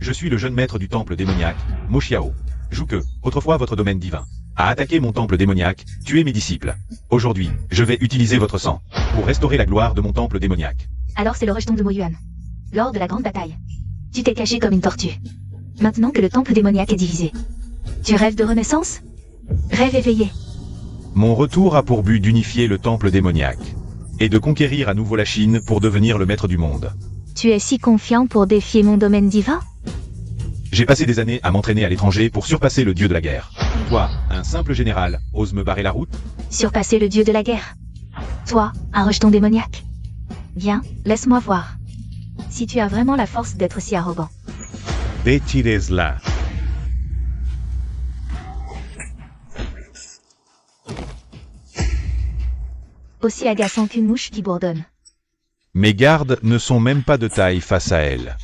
Je suis le jeune maître du temple démoniaque, Mo Xiao. Zhuke, autrefois votre domaine divin, a attaqué mon temple démoniaque, tué mes disciples. Aujourd'hui, je vais utiliser votre sang pour restaurer la gloire de mon temple démoniaque. Alors c'est le rejeton de Mo Yuan. lors de la grande bataille. Tu t'es caché comme une tortue. Maintenant que le temple démoniaque est divisé. Tu rêves de renaissance? Rêve éveillé. Mon retour a pour but d'unifier le temple démoniaque. Et de conquérir à nouveau la Chine pour devenir le maître du monde. Tu es si confiant pour défier mon domaine divin? J'ai passé des années à m'entraîner à l'étranger pour surpasser le dieu de la guerre. Toi, un simple général, oses me barrer la route? Surpasser le dieu de la guerre. Toi, un rejeton démoniaque. Viens, laisse-moi voir. Si tu as vraiment la force d'être si arrogant. Retirez-la. Aussi agaçant qu'une mouche qui bourdonne. Mes gardes ne sont même pas de taille face à elle.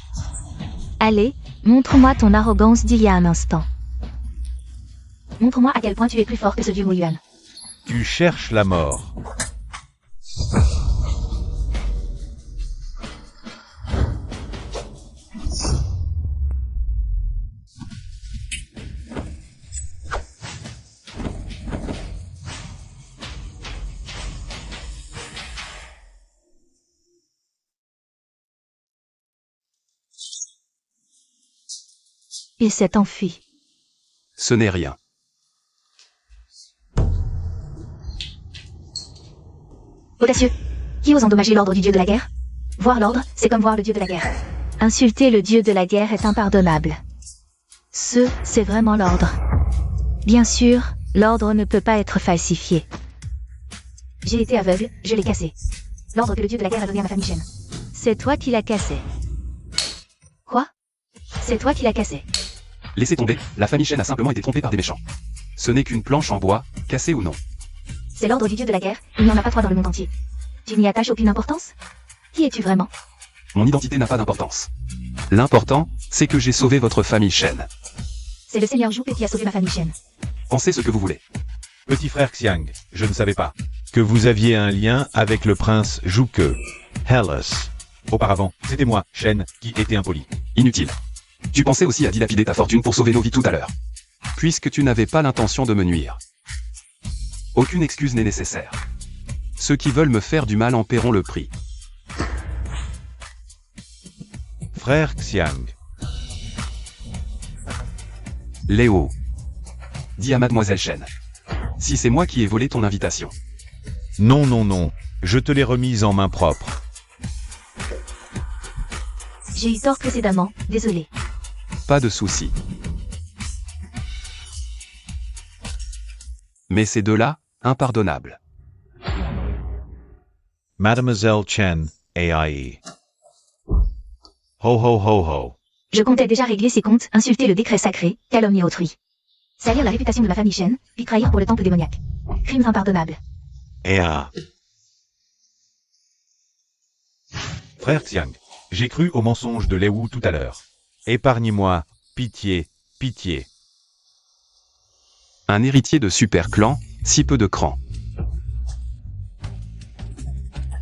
Allez, montre-moi ton arrogance d'il y a un instant. Montre-moi à quel point tu es plus fort que ce vieux Mouyuan. Tu cherches la mort. Il s'est enfui. Ce n'est rien. Audacieux. Qui ose endommager l'ordre du dieu de la guerre? Voir l'ordre, c'est comme voir le dieu de la guerre. Insulter le dieu de la guerre est impardonnable. C'est vraiment l'ordre. Bien sûr, l'ordre ne peut pas être falsifié. J'ai été aveugle, je l'ai cassé. L'ordre que le dieu de la guerre a donné à ma famille Shen. C'est toi qui l'as cassé. Quoi? C'est toi qui l'as cassé. Laissez tomber, la famille Shen a simplement été trompée par des méchants. Ce n'est qu'une planche en bois, cassée ou non. C'est l'ordre du dieu de la guerre, il n'y en a pas trois dans le monde entier. Tu n'y attaches aucune importance? Qui es-tu vraiment? Mon identité n'a pas d'importance. L'important, c'est que j'ai sauvé votre famille Shen. C'est le seigneur Zhuge qui a sauvé ma famille Shen. Pensez ce que vous voulez. Petit frère Xiang, je ne savais pas. Que vous aviez un lien avec le prince Zhuge. Hellas. Auparavant, c'était moi, Shen, qui était impoli. Inutile. Tu pensais aussi à dilapider ta fortune pour sauver nos vies tout à l'heure. Puisque tu n'avais pas l'intention de me nuire. Aucune excuse n'est nécessaire. Ceux qui veulent me faire du mal en paieront le prix. Frère Xiang. Léo. Dis à mademoiselle Shen. Si c'est moi qui ai volé ton invitation. Non, non, non. Je te l'ai remise en main propre. J'ai eu tort précédemment, désolé. Pas de souci. Mais ces deux-là, impardonnables. Mademoiselle Chen, AIE. Ho ho ho ho. Je comptais déjà régler ses comptes, insulter le décret sacré, calomnier autrui. Salir la réputation de ma famille Shen, puis trahir pour le temple démoniaque. Crimes impardonnables. Ea. Frère Xiang, j'ai cru au mensonge de Lei Wu tout à l'heure. Épargne-moi. Pitié, pitié. Un héritier de super clan, si peu de cran.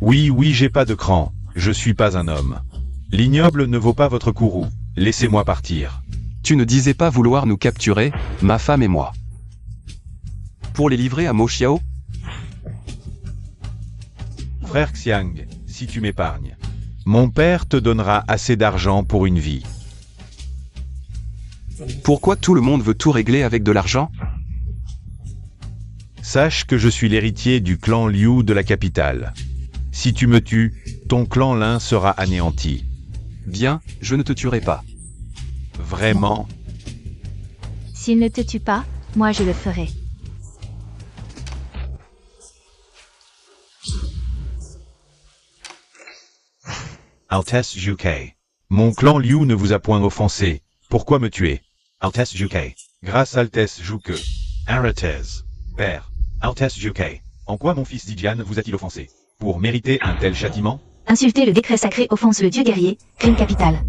Oui, oui, j'ai pas de cran. Je suis pas un homme. L'ignoble ne vaut pas votre courroux. Laissez-moi partir. Tu ne disais pas vouloir nous capturer, ma femme et moi. Pour les livrer à Mo Xiao? Frère Xiang, si tu m'épargnes. Mon père te donnera assez d'argent pour une vie. Pourquoi tout le monde veut tout régler avec de l'argent? Sache que je suis l'héritier du clan Liu de la capitale. Si tu me tues, ton clan Lin sera anéanti. Bien, je ne te tuerai pas. Vraiment? S'il ne te tue pas, moi je le ferai. Altesse Zhuge. Mon clan Liu ne vous a point offensé. Pourquoi me tuer? Altesse Zhuge. Grâce Altesse Zhuge. Arrêtez. Père. Altesse Zhuge. En quoi mon fils Zijian vous a-t-il offensé? Pour mériter un tel châtiment? Insulter le décret sacré offense le dieu guerrier, crime capital.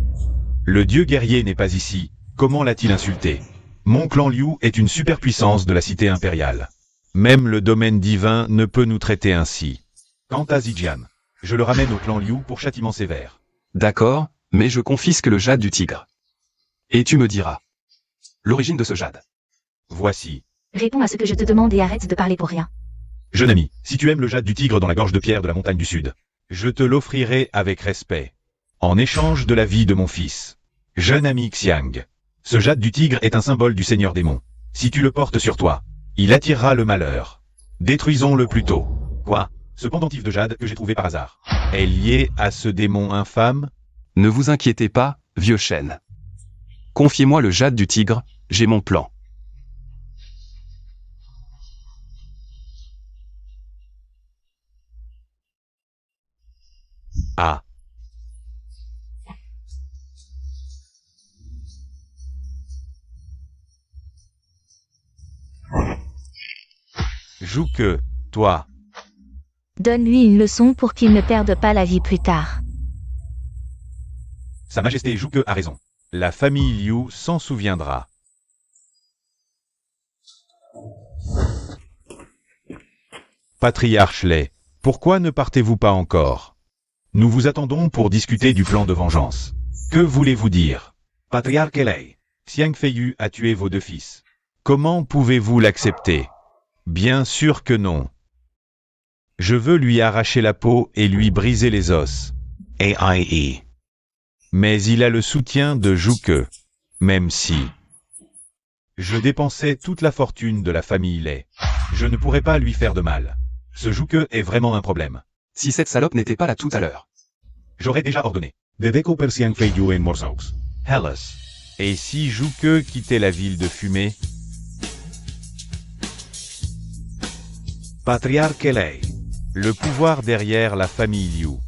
Le dieu guerrier n'est pas ici. Comment l'a-t-il insulté? Mon clan Liu est une superpuissance de la cité impériale. Même le domaine divin ne peut nous traiter ainsi. Quant à Zijian, je le ramène au clan Liu pour châtiment sévère. D'accord, mais je confisque le jade du tigre. Et tu me diras l'origine de ce jade. Voici. Réponds à ce que je te demande et arrête de parler pour rien. Jeune ami, si tu aimes le jade du tigre dans la gorge de pierre de la montagne du sud, Je te l'offrirai avec respect. En échange de la vie de mon fils. Jeune ami Xiang. Ce jade du tigre est un symbole du Seigneur démon. Si tu le portes sur toi, il attirera le malheur. Détruisons-le plus tôt. Quoi? Ce pendentif de jade que j'ai trouvé par hasard est lié à ce démon infâme? Ne vous inquiétez pas, vieux chêne. Confiez-moi le jade du tigre, j'ai mon plan. Ah. Joue que, toi. Donne-lui une leçon pour qu'il ne perde pas la vie plus tard. Sa Majesté Jouke a raison. La famille Liu s'en souviendra. Patriarche Lei, pourquoi ne partez-vous pas encore? Nous vous attendons pour discuter du plan de vengeance. Que voulez-vous dire? Patriarche Lei, Xiang Feiyu a tué vos deux fils. Comment pouvez-vous l'accepter? Bien sûr que non. Je veux lui arracher la peau et lui briser les os. AIE. Mais il a le soutien de Jouke. Même si je dépensais toute la fortune de la famille Lei, je ne pourrais pas lui faire de mal. Ce Jouke est vraiment un problème. Si cette salope n'était pas là tout à l'heure. J'aurais déjà ordonné de découper Xiang Feiyu en morceaux. Hellas. Et si Jouke quittait la ville de fumée? Patriarche Lei. Le pouvoir derrière la famille Liu.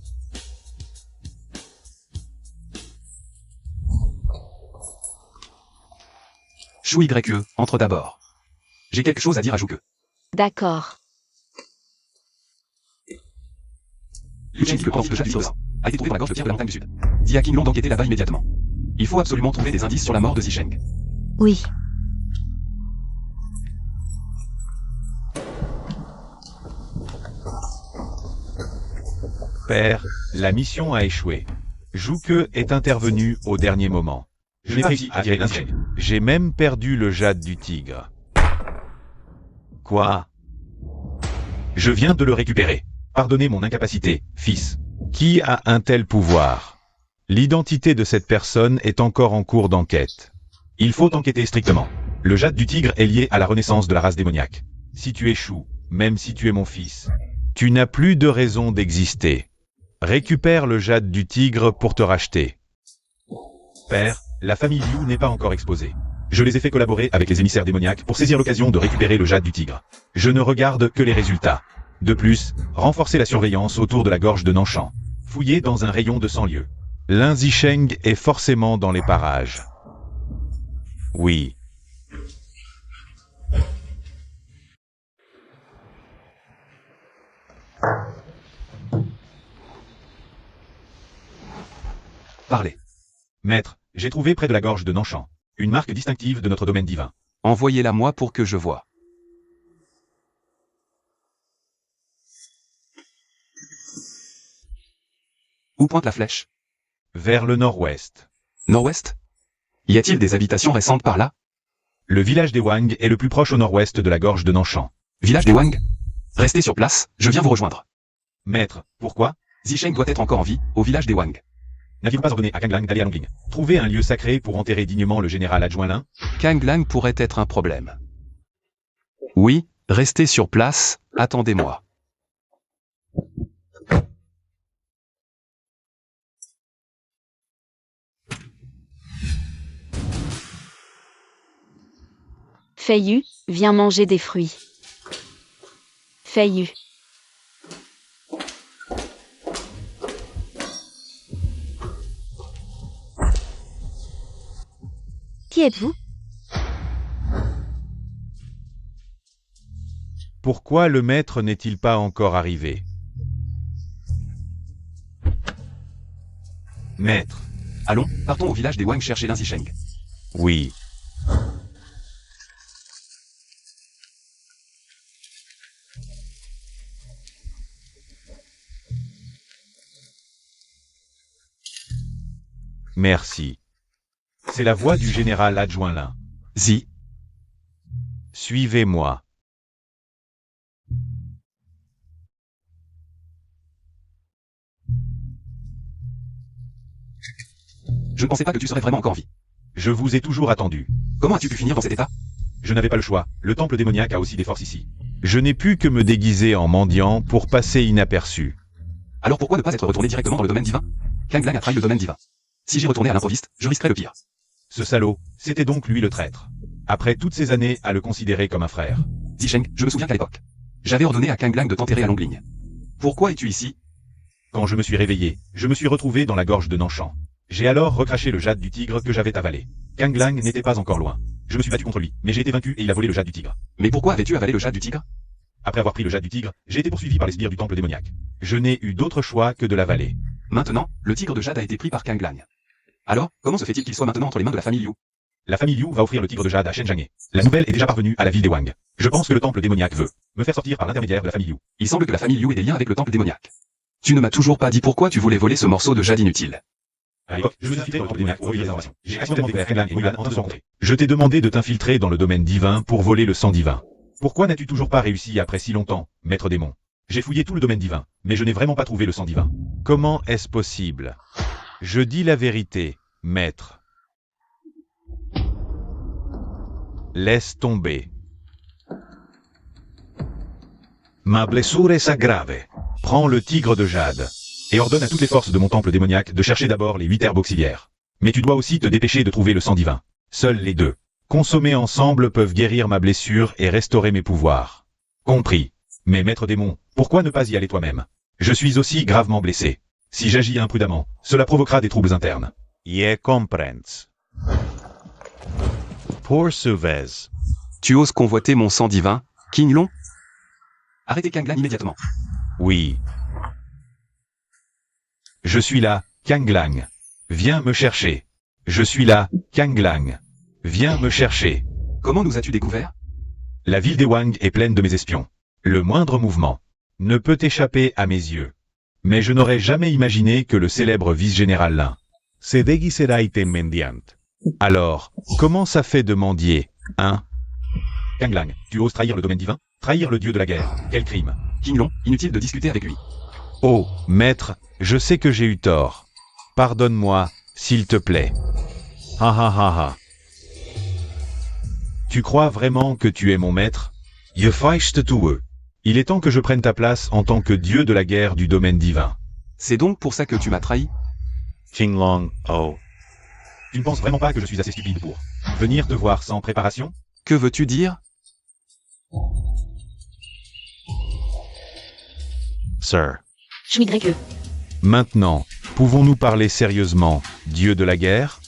Chou YE, entre d'abord. J'ai quelque chose à dire à Jouke. D'accord. Liu Chen dit que pense que le jade du Tigre a été trouvé dans la gorge de pierre de la montagne du Sud. Dis à King Long d'enquêter là-bas immédiatement. Il faut absolument trouver des indices sur la mort de Zisheng. Oui. Père, la mission a échoué. Jouke est intervenu au dernier moment. Je n'ai pas réussi à tirer l'insecte. J'ai même perdu le jade du tigre. Quoi? Je viens de le récupérer. Pardonnez mon incapacité, fils. Qui a un tel pouvoir? L'identité de cette personne est encore en cours d'enquête. Il faut enquêter strictement. Le jade du tigre est lié à la renaissance de la race démoniaque. Si tu échoues, même si tu es mon fils, tu n'as plus de raison d'exister. Récupère le jade du tigre pour te racheter. Père, la famille Liu n'est pas encore exposée. Je les ai fait collaborer avec les émissaires démoniaques pour saisir l'occasion de récupérer le jade du tigre. Je ne regarde que les résultats. De plus, renforcer la surveillance autour de la gorge de Nanshan. Fouiller dans un rayon de 100 lieues. Lin Zisheng est forcément dans les parages. Oui. Parlez. Maître, j'ai trouvé près de la gorge de Nanshan une marque distinctive de notre domaine divin. Envoyez-la moi pour que je voie. Où pointe la flèche? Vers le nord-ouest. Nord-ouest? Y a-t-il des habitations récentes par là? Le village des Wang est le plus proche au nord-ouest de la gorge de Nanshan. Village des Wang? Restez sur place, je viens vous rejoindre. Maître, pourquoi? Zisheng doit être encore en vie, au village des Wang. N'aviez-vous pas ordonné à Kang Lang d'aller à Longling? Trouver un lieu sacré pour enterrer dignement le général adjoint Lin? Kang Lang pourrait être un problème. Oui, restez sur place, attendez-moi. Feiyu, viens manger des fruits. Feiyu. Qui êtes-vous? Pourquoi le maître n'est-il pas encore arrivé? Maître. Allons, partons au village des Wang chercher Lin Zisheng. Oui. Merci. C'est la voix du général adjoint Lin. Zi. Suivez-moi. Je ne pensais pas que tu serais vraiment encore en vie. Je vous ai toujours attendu. Comment as-tu pu finir dans cet état? Je n'avais pas le choix, le temple démoniaque a aussi des forces ici. Je n'ai pu que me déguiser en mendiant pour passer inaperçu. Alors pourquoi ne pas être retourné directement dans le domaine divin? Kang Lang a trahi le domaine divin. Si j'y retournais à l'improviste, je risquerais le pire. Ce salaud, c'était donc lui le traître. Après toutes ces années à le considérer comme un frère. Zisheng, je me souviens qu'à l'époque, j'avais ordonné à Kang Lang de t'enterrer à longue ligne. Pourquoi es-tu ici? Quand je me suis réveillé, je me suis retrouvé dans la gorge de Nanshan. J'ai alors recraché le jade du tigre que j'avais avalé. Kang Lang n'était pas encore loin. Je me suis battu contre lui, mais j'ai été vaincu et il a volé le jade du tigre. Mais pourquoi avais-tu avalé le jade du tigre? Après avoir pris le jade du tigre, j'ai été poursuivi par les sbires du temple démoniaque. Je n'ai eu d'autre choix que de l'avaler. Maintenant, le tigre de jade a été pris par Kang Lang. Alors, comment se fait-il qu'il soit maintenant entre les mains de la famille Liu? La famille Liu va offrir le tigre de jade à Shen Zhanghe. La nouvelle est déjà parvenue à la ville des Wang. Je pense que le temple démoniaque veut me faire sortir par l'intermédiaire de la famille Liu. Il semble que la famille Liu ait des liens avec le temple démoniaque. Tu ne m'as toujours pas dit pourquoi tu voulais voler ce morceau de jade inutile. À l'époque, je vous ai invité dans le temple démoniaque pour recueillir les informations. J'ai accidentellement découvert Kang Lang et Mulan en train de se rencontrer. Je t'ai demandé de t'infiltrer dans le domaine divin pour voler le sang divin. Pourquoi n'as-tu toujours pas réussi après si longtemps, maître démon? J'ai fouillé tout le domaine divin, mais je n'ai vraiment pas trouvé le sang divin. Comment est-ce possible? Je dis la vérité, maître. Laisse tomber. Ma blessure est grave. Prends le tigre de jade et ordonne à toutes les forces de mon temple démoniaque de chercher d'abord les 8 herbes auxiliaires. Mais tu dois aussi te dépêcher de trouver le sang divin. Seuls les deux, consommés ensemble, peuvent guérir ma blessure et restaurer mes pouvoirs. Compris. Mais maître démon, pourquoi ne pas y aller toi-même? Je suis aussi gravement blessé. Si j'agis imprudemment, cela provoquera des troubles internes. Je comprends. Pour Sauvez. Tu oses convoiter mon sang divin, King Long? Arrêtez Kang Lang immédiatement. Oui. Je suis là, Kang Lang. Viens me chercher. Je suis là, Kang Lang. Viens me chercher. Comment nous as-tu découvert? La ville des Wang est pleine de mes espions. Le moindre mouvement ne peut échapper à mes yeux. Mais je n'aurais jamais imaginé que le célèbre vice-général Lin Se déguiseraite mendiant. Alors, comment ça fait de mendier, hein? Kang Lang, tu oses trahir le domaine divin? Trahir le dieu de la guerre, quel crime? King Long, inutile de discuter avec lui. Oh, maître, je sais que j'ai eu tort. Pardonne-moi, s'il te plaît. Ha ha ha ha. Tu crois vraiment que tu es mon maître? Je feiste tout. Il est temps que je prenne ta place en tant que dieu de la guerre du domaine divin. C'est donc pour ça que tu m'as trahi? King Long, oh. Tu ne penses vraiment pas que je suis assez stupide pour venir te voir sans préparation? Que veux-tu dire? Sir. Chui Greke. Maintenant, pouvons-nous parler sérieusement, dieu de la guerre?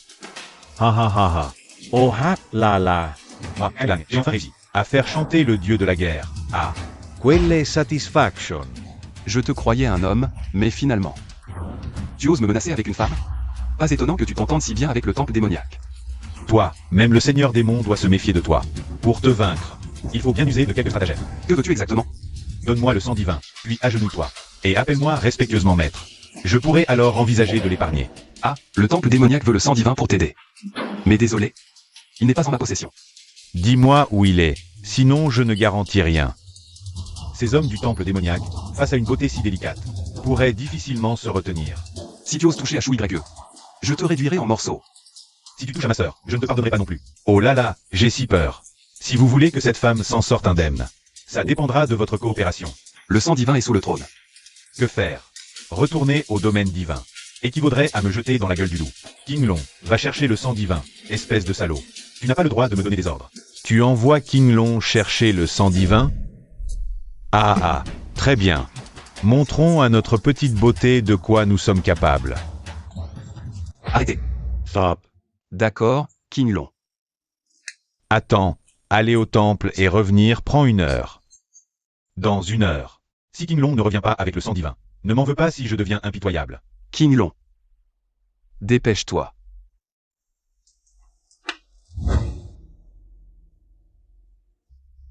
Ha ha ha ha. Oh ha la la. Moi, Kang Lang, j'ai enfin réussi à faire chanter le dieu de la guerre. Ah, Quelle satisfaction. Je te croyais un homme, mais finalement. Tu oses me menacer avec une femme? Pas étonnant que tu t'entendes si bien avec le temple démoniaque. toi, même le seigneur démon doit se méfier de toi. Pour te vaincre, il faut bien user de quelques stratagèmes. Que veux-tu exactement? Donne-moi le sang divin, puis agenouille-toi, et appelle-moi respectueusement maître. Je pourrais alors envisager de l'épargner. Ah, le temple démoniaque veut le sang divin pour t'aider. Mais désolé, il n'est pas en ma possession. Dis-moi où il est, sinon je ne garantis rien. Ces hommes du temple démoniaque, face à une beauté si délicate, pourraient difficilement se retenir. Si tu oses toucher à Chou YE, je te réduirai en morceaux. Si tu touches à ma sœur, je ne te pardonnerai pas non plus. Oh là là, j'ai si peur. Si vous voulez que cette femme s'en sorte indemne, ça dépendra de votre coopération. Le sang divin est sous le trône. Que faire? Retourner au domaine divin équivaudrait à me jeter dans la gueule du loup. King Long, va chercher le sang divin, espèce de salaud. Tu n'as pas le droit de me donner des ordres. Tu envoies King Long chercher le sang divin? Ah ah, très bien. Montrons à notre petite beauté de quoi nous sommes capables. Arrêtez. Stop. D'accord, King Long. Attends, aller au temple et revenir prend 1 heure. Dans 1 heure. Si King Long ne revient pas avec le sang divin, ne m'en veux pas si je deviens impitoyable. King Long. Dépêche-toi.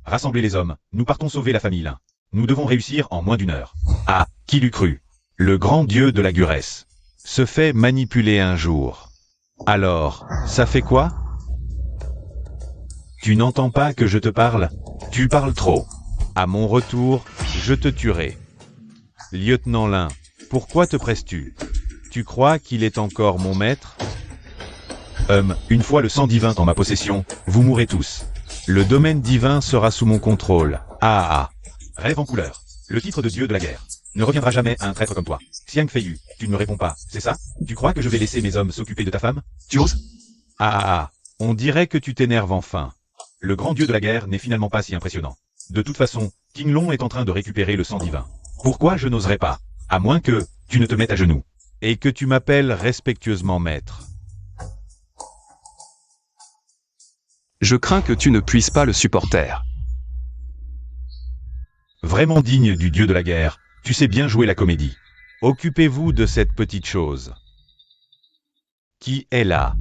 Rassemblez les hommes, nous partons sauver la famille Lin. Nous devons réussir en moins d'1 heure. Ah, qui l'eût cru? Le grand dieu de la Guresse Se fait manipuler un jour. Alors, ça fait quoi? Tu n'entends pas que je te parle? Tu parles trop. À mon retour, je te tuerai. Lieutenant Lin, pourquoi te presses-tu? Tu crois qu'il est encore mon maître? Une fois le sang divin en ma possession, vous mourrez tous. Le domaine divin sera sous mon contrôle. Rêve en couleur. Le titre de dieu de la guerre. Ne reviendra jamais à un traître comme toi. Xiang Feiyu, tu ne me réponds pas, c'est ça? Tu crois que je vais laisser mes hommes s'occuper de ta femme? Tu oses? On dirait que tu t'énerves enfin. Le grand dieu de la guerre n'est finalement pas si impressionnant. De toute façon, King Long est en train de récupérer le sang divin. Pourquoi je n'oserais pas? À moins que tu ne te mettes à genoux. Et que tu m'appelles respectueusement maître. Je crains que tu ne puisses pas le supporter. Vraiment digne du dieu de la guerre, tu sais bien jouer la comédie. Occupez-vous de cette petite chose. Qui est là?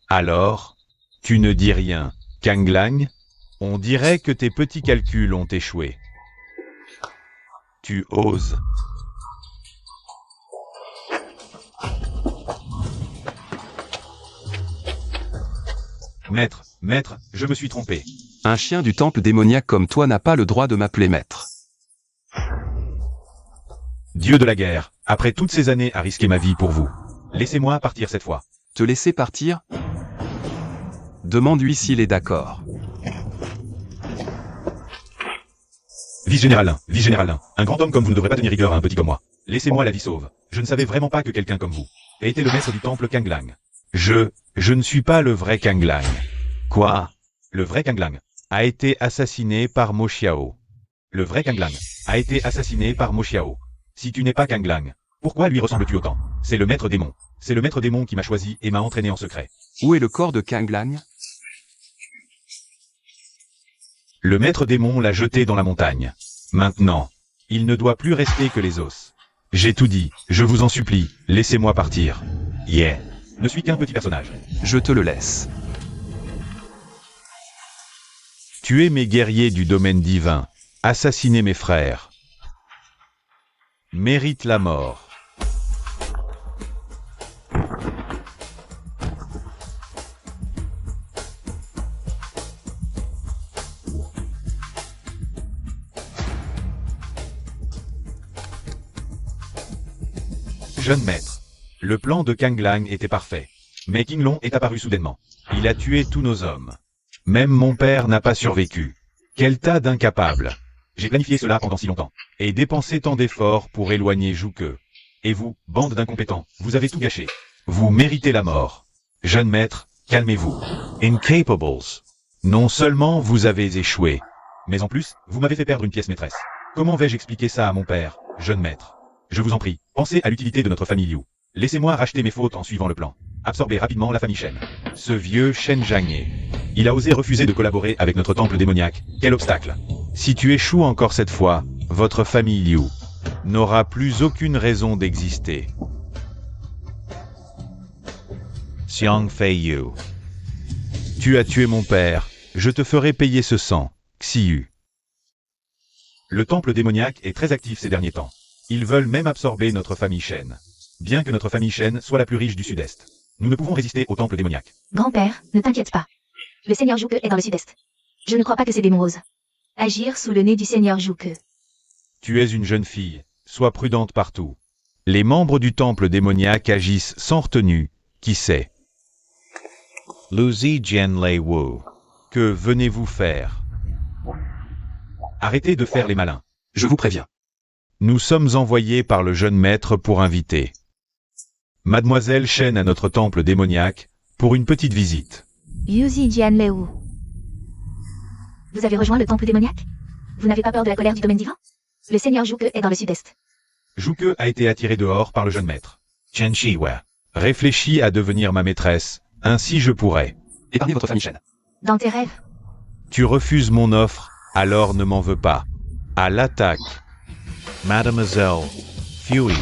Alors? Tu ne dis rien, Kang Lang? On dirait que tes petits calculs ont échoué. Tu oses. Maître, je me suis trompé. Un chien du temple démoniaque comme toi n'a pas le droit de m'appeler maître. Dieu de la guerre, après toutes ces années à risquer ma vie pour vous, laissez-moi partir cette fois. Te laisser partir? Demande-lui s'il est d'accord. Vice-général 1, un grand homme comme vous ne devrait pas tenir rigueur à un petit comme moi. Laissez-moi la vie sauve. Je ne savais vraiment pas que quelqu'un comme vous était le maître du temple Kang Lang. Je ne suis pas le vrai Kang Lang. Quoi? Le vrai Kang Lang A été assassiné par Mo Xiao. Le vrai Kang Lang a été assassiné par Mo Xiao. Si tu n'es pas Kang Lang, pourquoi lui ressembles-tu autant? C'est le maître démon. C'est le maître démon qui m'a choisi et m'a entraîné en secret. Où est le corps de Kang Lang? Le maître démon l'a jeté dans la montagne. Maintenant, il ne doit plus rester que les os. J'ai tout dit, je vous en supplie, laissez-moi partir. Ne suis qu'un petit personnage. Je te le laisse. Tuez mes guerriers du domaine divin. Assassinez mes frères. Mérite la mort. Jeune maître. Le plan de Kang Lang était parfait. Mais King Long est apparu soudainement. Il a tué tous nos hommes. Même mon père n'a pas survécu. Quel tas d'incapables. J'ai planifié cela pendant si longtemps. Et dépensé tant d'efforts pour éloigner Zhuge. Et vous, bande d'incompétents, vous avez tout gâché. Vous méritez la mort. Jeune maître, calmez-vous. Incapables. Non seulement vous avez échoué, mais en plus, vous m'avez fait perdre une pièce maîtresse. Comment vais-je expliquer ça à mon père, jeune maître? Je vous en prie, pensez à l'utilité de notre famille Liu. Laissez-moi racheter mes fautes en suivant le plan. Absorbez rapidement la famille Shen. Ce vieux Shen Zhangye. Il a osé refuser de collaborer avec notre temple démoniaque. Quel obstacle! Si tu échoues encore cette fois, votre famille Liu n'aura plus aucune raison d'exister. Xiang Feiyu. Tu as tué mon père, je te ferai payer ce sang, Xiyu. Le temple démoniaque est très actif ces derniers temps. Ils veulent même absorber notre famille Shen. Bien que notre famille Shen soit la plus riche du sud-est, nous ne pouvons résister au temple démoniaque. Grand-père, ne t'inquiète pas. Le seigneur Zhuge est dans le sud-est. Je ne crois pas que ces démons osent agir sous le nez du seigneur Zhuge. Tu es une jeune fille, sois prudente partout. Les membres du temple démoniaque agissent sans retenue, qui sait? Luzi Jianlei Wu. Que venez-vous faire? Arrêtez de faire les malins. Je vous préviens. Nous sommes envoyés par le jeune maître pour inviter Mademoiselle Shen à notre temple démoniaque, pour une petite visite. Yuzi Jianlei. Vous avez rejoint le temple démoniaque? Vous n'avez pas peur de la colère du domaine divin? Le seigneur Zhuge est dans le sud-est. Zhuge a été attiré dehors par le jeune maître. Chen Shiwei. Réfléchis à devenir ma maîtresse, ainsi je pourrai. Épargnez votre famille Shen. Dans tes rêves. Tu refuses mon offre, alors ne m'en veux pas. À l'attaque. Mademoiselle Furies.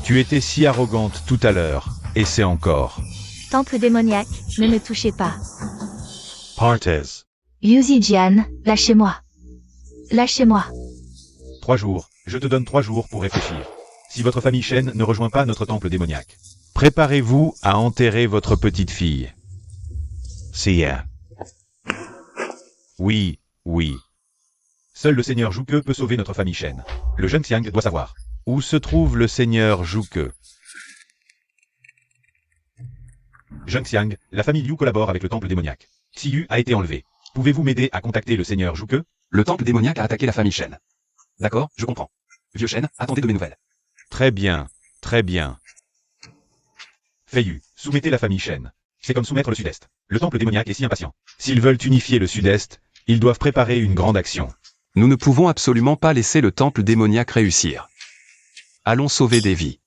Tu étais si arrogante tout à l'heure, et c'est encore. Temple démoniaque, ne me touchez pas. Partes. Yuzi Jian, lâchez-moi. Lâchez-moi. 3 jours, je te donne 3 jours pour réfléchir. Si votre famille Shen ne rejoint pas notre temple démoniaque. Préparez-vous à enterrer votre petite fille. Sia. Oui, oui. Seul le seigneur Zhuge peut sauver notre famille Shen. Le jeune Xiang doit savoir. Où se trouve le seigneur Zhuge? Jeune Xiang, la famille Liu collabore avec le temple démoniaque. Xiyu a été enlevé. Pouvez-vous m'aider à contacter le seigneur Zhuge? Le temple démoniaque a attaqué la famille Shen. D'accord, je comprends. Vieux Shen, attendez de mes nouvelles. Très bien, très bien. Feiyu, soumettez la famille Shen. C'est comme soumettre le sud-est. Le temple démoniaque est si impatient. S'ils veulent unifier le sud-est, ils doivent préparer une grande action. Nous ne pouvons absolument pas laisser le temple démoniaque réussir. Allons sauver des vies.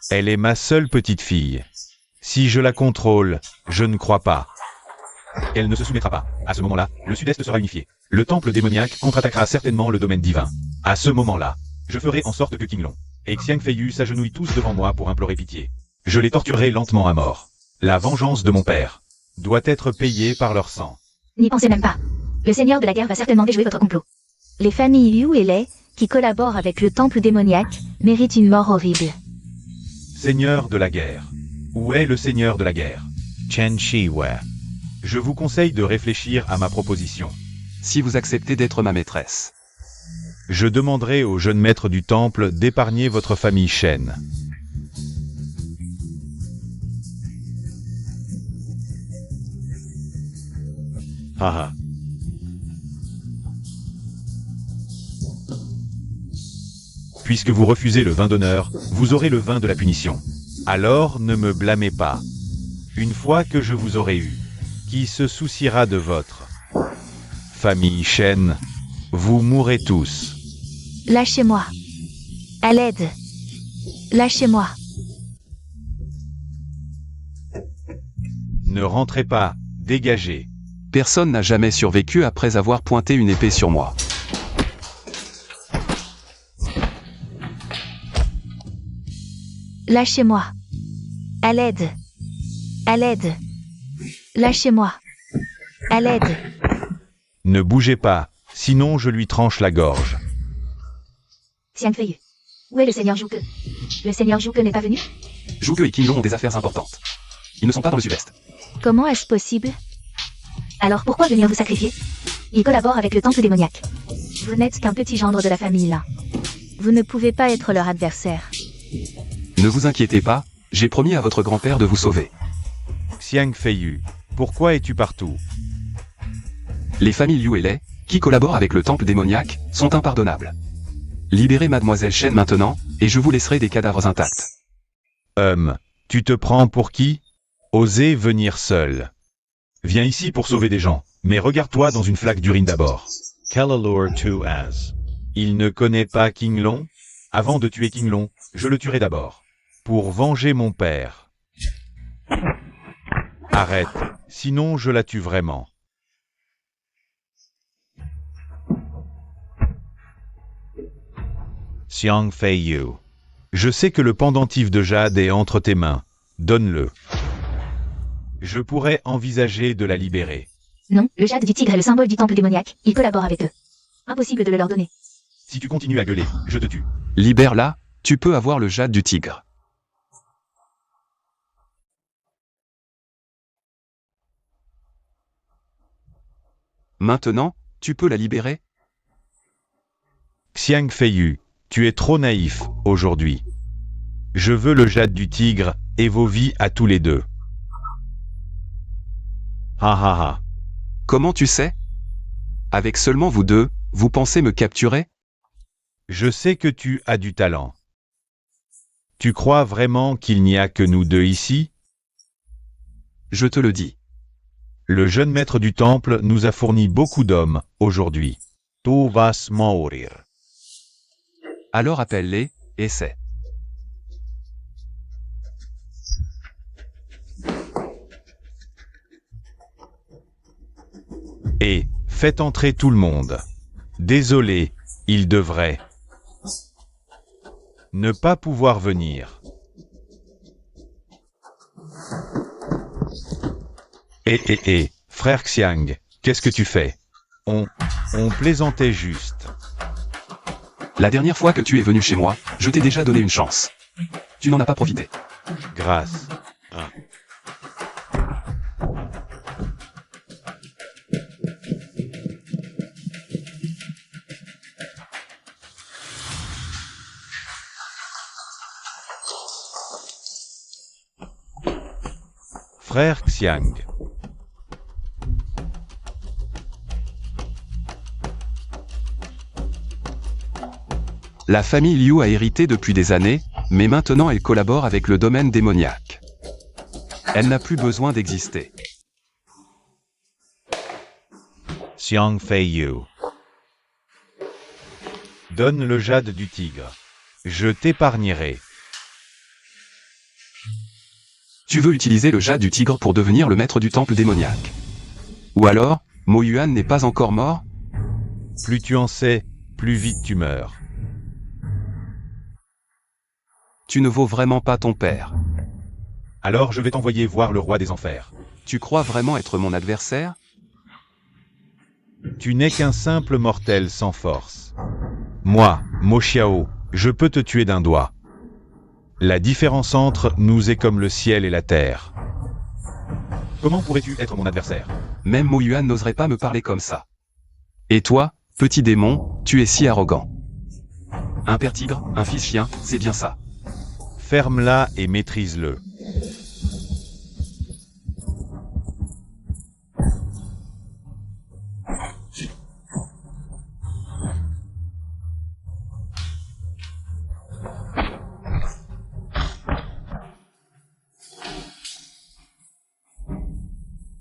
Elle est ma seule petite fille. Si je la contrôle, je ne crois pas. Elle ne se soumettra pas. À ce moment-là, le sud-est sera unifié. Le temple démoniaque contre-attaquera certainement le domaine divin. À ce moment-là, je ferai en sorte que King Long et Xiang Feiyu s'agenouillent tous devant moi pour implorer pitié. Je les torturerai lentement à mort. La vengeance de mon père doit être payée par leur sang. N'y pensez même pas. Le seigneur de la guerre va certainement déjouer votre complot. Les familles Liu et Lei, qui collaborent avec le temple démoniaque, méritent une mort horrible. Seigneur de la guerre. Où est le seigneur de la guerre? Chen Shiwei. Je vous conseille de réfléchir à ma proposition. Si vous acceptez d'être ma maîtresse. Je demanderai au jeune maître du temple d'épargner votre famille Shen. Haha. Puisque vous refusez le vin d'honneur, vous aurez le vin de la punition. Alors ne me blâmez pas. Une fois que je vous aurai eu, qui se souciera de votre famille Shen? Vous mourrez tous. Lâchez-moi. À l'aide. Lâchez-moi. Ne rentrez pas, dégagez. Personne n'a jamais survécu après avoir pointé une épée sur moi. Lâchez-moi. À l'aide. À l'aide. Lâchez-moi. À l'aide. Ne bougez pas, sinon je lui tranche la gorge. Xiang Feiyu. Où est le seigneur Zhuge? Le seigneur Zhuge n'est pas venu? Zhuge et King Long ont des affaires importantes. Ils ne sont pas dans le sud-est. Comment est-ce possible? Alors pourquoi venir vous sacrifier? Il collabore avec le temple démoniaque. Vous n'êtes qu'un petit gendre de la famille là. Vous ne pouvez pas être leur adversaire. Ne vous inquiétez pas, j'ai promis à votre grand-père de vous sauver. Xiang Feiyu, pourquoi es-tu partout? Les familles Liu et Lei, qui collaborent avec le temple démoniaque, sont impardonnables. Libérez mademoiselle Shen maintenant, et je vous laisserai des cadavres intacts. Tu te prends pour qui? Osez venir seul. Viens ici pour sauver des gens, mais regarde-toi dans une flaque d'urine d'abord. Kalalor Tuaz. Il ne connaît pas King Long? Avant de tuer King Long, je le tuerai d'abord. Pour venger mon père. Arrête, sinon je la tue vraiment. Xiang Feiyu. Je sais que le pendentif de jade est entre tes mains. Donne-le. Je pourrais envisager de la libérer. Non, le jade du tigre est le symbole du temple démoniaque. Il collabore avec eux. Impossible de le leur donner. Si tu continues à gueuler, je te tue. Libère-la, tu peux avoir le jade du tigre. Maintenant, tu peux la libérer? Xiang Feiyu, tu es trop naïf, aujourd'hui. Je veux le jade du tigre, et vos vies à tous les deux. Ha ha ha. Comment tu sais? Avec seulement vous deux, vous pensez me capturer? Je sais que tu as du talent. Tu crois vraiment qu'il n'y a que nous deux ici? Je te le dis. Le jeune maître du temple nous a fourni beaucoup d'hommes, aujourd'hui. Tu vas mourir. Alors appelle-les, et c'est. Et, faites entrer tout le monde. Désolé, il devrait ne pas pouvoir venir. Frère Xiang, qu'est-ce que tu fais? On plaisantait juste. La dernière fois que tu es venu chez moi, je t'ai déjà donné une chance. Tu n'en as pas profité. Grâce. frère Xiang. La famille Liu a hérité depuis des années, mais maintenant elle collabore avec le domaine démoniaque. Elle n'a plus besoin d'exister. Xiang Feiyu. Donne le jade du tigre. Je t'épargnerai. Tu veux utiliser le jade du tigre pour devenir le maître du temple démoniaque. Ou alors, Mo Yuan n'est pas encore mort? Plus tu en sais, plus vite tu meurs. Tu ne vaux vraiment pas ton père. Alors je vais t'envoyer voir le roi des enfers. Tu crois vraiment être mon adversaire? Tu n'es qu'un simple mortel sans force. Moi, Mo Xiao, je peux te tuer d'un doigt. La différence entre nous est comme le ciel et la terre. Comment pourrais-tu être mon adversaire? Même Mo Yuan n'oserait pas me parler comme ça. Et toi, petit démon, tu es si arrogant. Un père tigre, un fils chien, c'est bien ça. Ferme-la et maîtrise-le.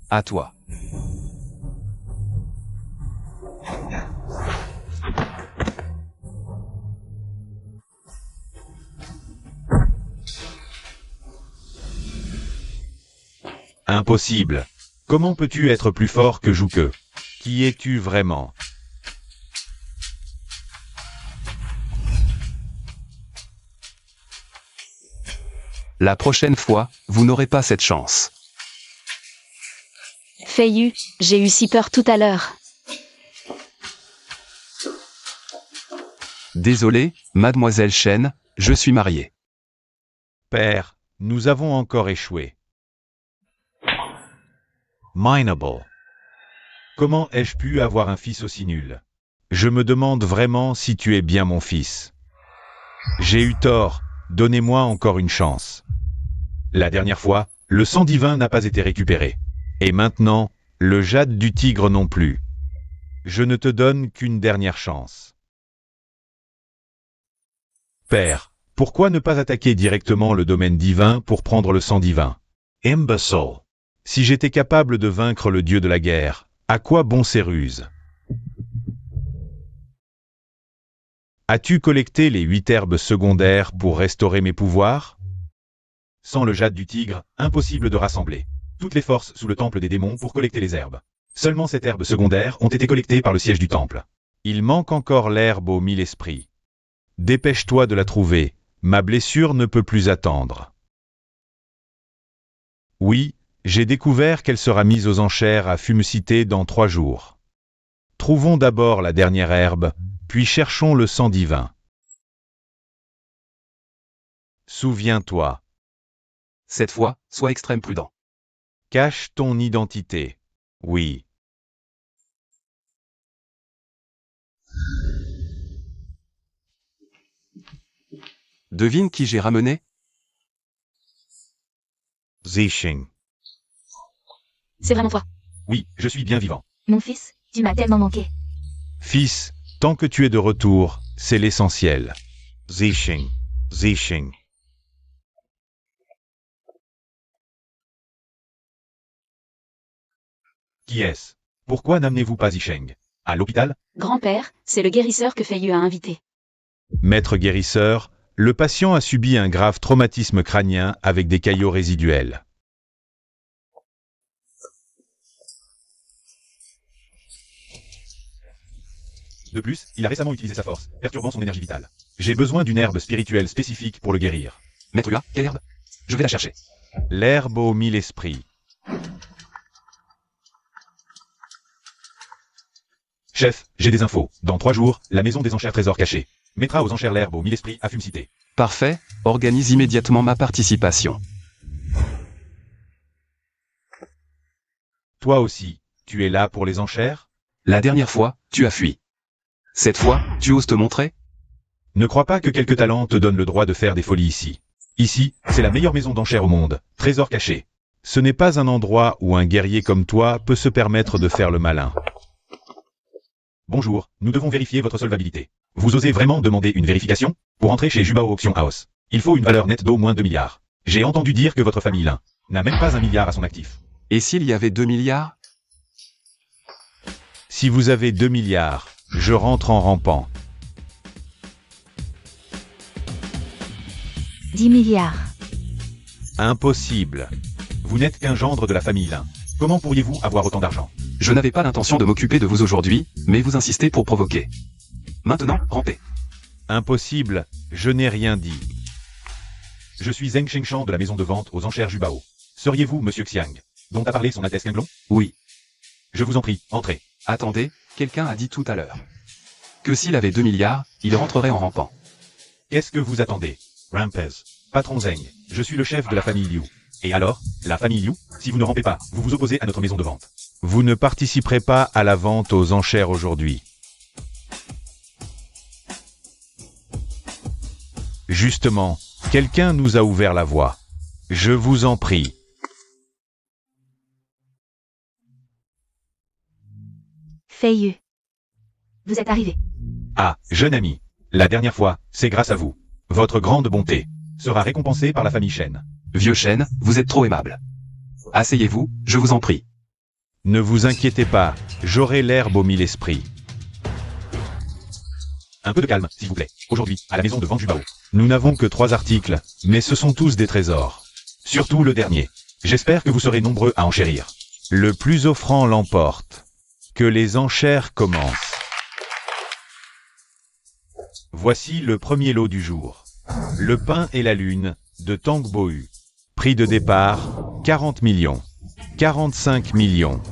À toi. Impossible. Comment peux-tu être plus fort que Zhuge? Qui es-tu vraiment? La prochaine fois, vous n'aurez pas cette chance. Feiyu, j'ai eu si peur tout à l'heure. Désolé, mademoiselle Shen, je suis marié. Père, nous avons encore échoué. Mineable. Comment ai-je pu avoir un fils aussi nul? Je me demande vraiment si tu es bien mon fils. J'ai eu tort, donnez-moi encore une chance. La dernière fois, le sang divin n'a pas été récupéré. Et maintenant, le jade du tigre non plus. Je ne te donne qu'une dernière chance. Père, pourquoi ne pas attaquer directement le domaine divin pour prendre le sang divin? Imbecile. Si j'étais capable de vaincre le dieu de la guerre, à quoi bon ces ruses? As-tu collecté les 8 herbes secondaires pour restaurer mes pouvoirs? Sans le jade du tigre, impossible de rassembler toutes les forces sous le temple des démons pour collecter les herbes. Seulement 7 herbes secondaires ont été collectées par le siège du temple. Il manque encore l'herbe aux 1000 esprits. Dépêche-toi de la trouver, ma blessure ne peut plus attendre. Oui, j'ai découvert qu'elle sera mise aux enchères à Fumcité dans 3 jours. Trouvons d'abord la dernière herbe, puis cherchons le sang divin. Souviens-toi. Cette fois, sois extrême prudent. Cache ton identité. Oui. Devine qui j'ai ramené? Zixing. C'est vraiment toi. Oui, je suis bien vivant. Mon fils, tu m'as tellement manqué. Fils, tant que tu es de retour, c'est l'essentiel. Zixing. Zixing. Qui est-ce? Pourquoi n'amenez-vous pas Yisheng? À l'hôpital? Grand-père, c'est le guérisseur que Feiyu a invité. Maître guérisseur, le patient a subi un grave traumatisme crânien avec des caillots résiduels. De plus, il a récemment utilisé sa force, perturbant son énergie vitale. J'ai besoin d'une herbe spirituelle spécifique pour le guérir. Maître Hua, quelle herbe? Je vais la chercher. L'herbe aux 1000 esprits. Chef, j'ai des infos. Dans 3 jours, la maison des enchères trésors cachés mettra aux enchères l'herbe aux 1000 esprits à Fumcité. Parfait, organise immédiatement ma participation. Toi aussi, tu es là pour les enchères? La dernière fois, tu as fui. Cette fois, tu oses te montrer? Ne crois pas que quelques talents te donnent le droit de faire des folies ici. Ici, c'est la meilleure maison d'enchères au monde, trésor caché. Ce n'est pas un endroit où un guerrier comme toi peut se permettre de faire le malin. Bonjour, nous devons vérifier votre solvabilité. Vous osez vraiment demander une vérification? Pour entrer chez Jubao Auction House, il faut une valeur nette d'au moins 2 milliards. J'ai entendu dire que votre famille Lin n'a même pas 1 milliard à son actif. Et s'il y avait 2 milliards? Si vous avez 2 milliards, je rentre en rampant. 10 milliards. Impossible. Vous n'êtes qu'un gendre de la famille Lin. Comment pourriez-vous avoir autant d'argent? Je n'avais pas l'intention de m'occuper de vous aujourd'hui, mais vous insistez pour provoquer. Maintenant, rampez. Impossible, je n'ai rien dit. Je suis Zheng Shengshan de la maison de vente aux enchères Jubao. Seriez-vous Monsieur Xiang, dont a parlé son Altesse Kinglong? Oui. Je vous en prie, entrez. Attendez, quelqu'un a dit tout à l'heure que s'il avait 2 milliards, il rentrerait en rampant. Qu'est-ce que vous attendez? Rampez. Patron Zheng, je suis le chef de la famille Liu. Et alors, la famille Liu, si vous ne rampez pas, vous vous opposez à notre maison de vente. Vous ne participerez pas à la vente aux enchères aujourd'hui. Justement, quelqu'un nous a ouvert la voie. Je vous en prie. Fei Yu. Vous êtes arrivé. Ah, jeune ami, la dernière fois, c'est grâce à vous. Votre grande bonté sera récompensée par la famille Shen. Vieux chêne, vous êtes trop aimable. Asseyez-vous, je vous en prie. Ne vous inquiétez pas, j'aurai l'herbe aux 1000 esprits. Un peu de calme, s'il vous plaît. Aujourd'hui, à la maison de vente Jubao. Nous n'avons que 3 articles, mais ce sont tous des trésors. Surtout le dernier. J'espère que vous serez nombreux à enchérir. Le plus offrant l'emporte. Que les enchères commencent. Voici le premier lot du jour. Le pain et la lune, de Tang Bohu. Prix de départ, 40 millions. 45 millions.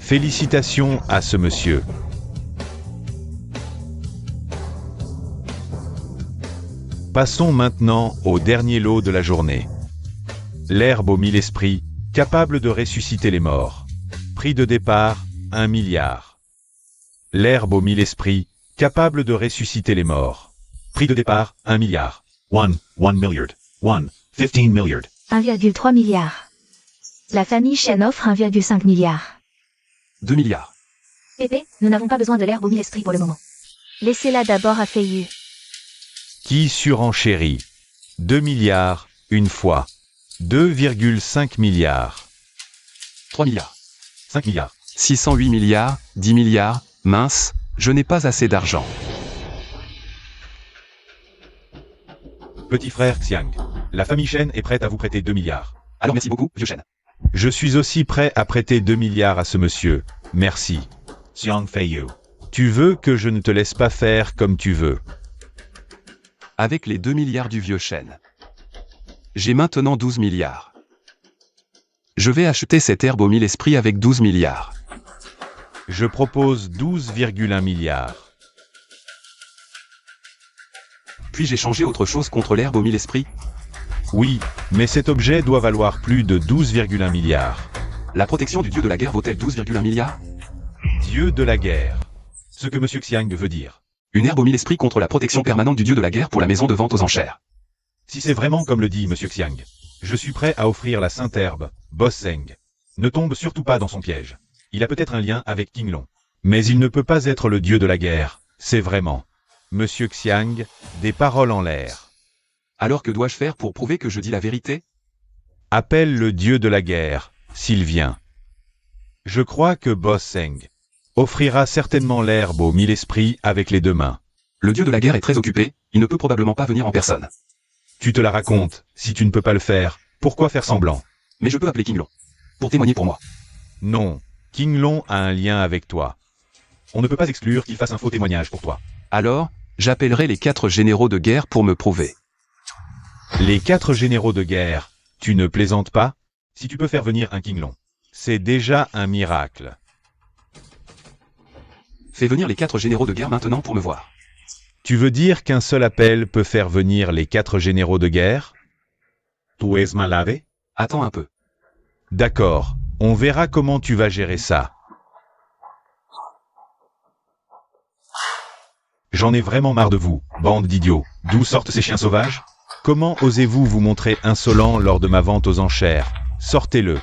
Félicitations à ce monsieur. Passons maintenant au dernier lot de la journée. L'herbe aux 1000 esprits, capable de ressusciter les morts. Prix de départ, 1 milliard. L'herbe aux 1000 esprits, capable de ressusciter les morts. Prix de départ, 1 milliard. 1 milliard. 15 milliard. 1,3 milliard. La famille Shen offre 1,5 milliard. 2 milliards. Pépé, nous n'avons pas besoin de l'herbe aux 1000 esprits pour le moment. Laissez-la d'abord à Fei Yu. Qui surenchérit? 2 milliards, une fois. 2,5 milliards. 3 milliards. 5 milliards. 608 milliards, 10 milliards, mince, je n'ai pas assez d'argent. Petit frère Xiang, la famille Shen est prête à vous prêter 2 milliards. Alors merci beaucoup, vieux chêne. Je suis aussi prêt à prêter 2 milliards à ce monsieur. Merci. Xiang Fei Yu. Tu veux que je ne te laisse pas faire comme tu veux. Avec les 2 milliards du vieux chêne. J'ai maintenant 12 milliards. Je vais acheter cette herbe aux 1000 esprits avec 12 milliards. Je propose 12,1 milliards. Puis-je échanger autre chose contre l'herbe aux 1000 esprits? Oui, mais cet objet doit valoir plus de 12,1 milliards. La protection du dieu de la guerre vaut-elle 12,1 milliards? Dieu de la guerre. Ce que Monsieur Xiang veut dire. Une herbe aux 1000 esprits contre la protection permanente du dieu de la guerre pour la maison de vente aux enchères. Si c'est vraiment comme le dit Monsieur Xiang, je suis prêt à offrir la sainte herbe, Boss Zheng. Ne tombe surtout pas dans son piège. Il a peut-être un lien avec Kinglong. Mais il ne peut pas être le dieu de la guerre, c'est vraiment. Monsieur Xiang, des paroles en l'air. Alors que dois-je faire pour prouver que je dis la vérité? Appelle le dieu de la guerre, s'il vient. Je crois que Boss Zheng offrira certainement l'herbe aux 1000 esprits avec les 2 mains. Le dieu de la guerre est très occupé, il ne peut probablement pas venir en personne. Tu te la racontes, si tu ne peux pas le faire, pourquoi faire semblant? Mais je peux appeler Kinglong. Pour témoigner pour moi. Non, Kinglong a un lien avec toi. On ne peut pas exclure qu'il fasse un faux témoignage pour toi. Alors, j'appellerai les 4 généraux de guerre pour me prouver. Les 4 généraux de guerre, tu ne plaisantes pas? Si tu peux faire venir un Kinglong. C'est déjà un miracle. Fais venir les 4 généraux de guerre maintenant pour me voir. Tu veux dire qu'un seul appel peut faire venir les 4 généraux de guerre? Tu es malade? Attends un peu. D'accord, on verra comment tu vas gérer ça. J'en ai vraiment marre de vous, bande d'idiots. D'où sortent ces chiens sauvages? Comment osez-vous vous montrer insolent lors de ma vente aux enchères? Sortez-le.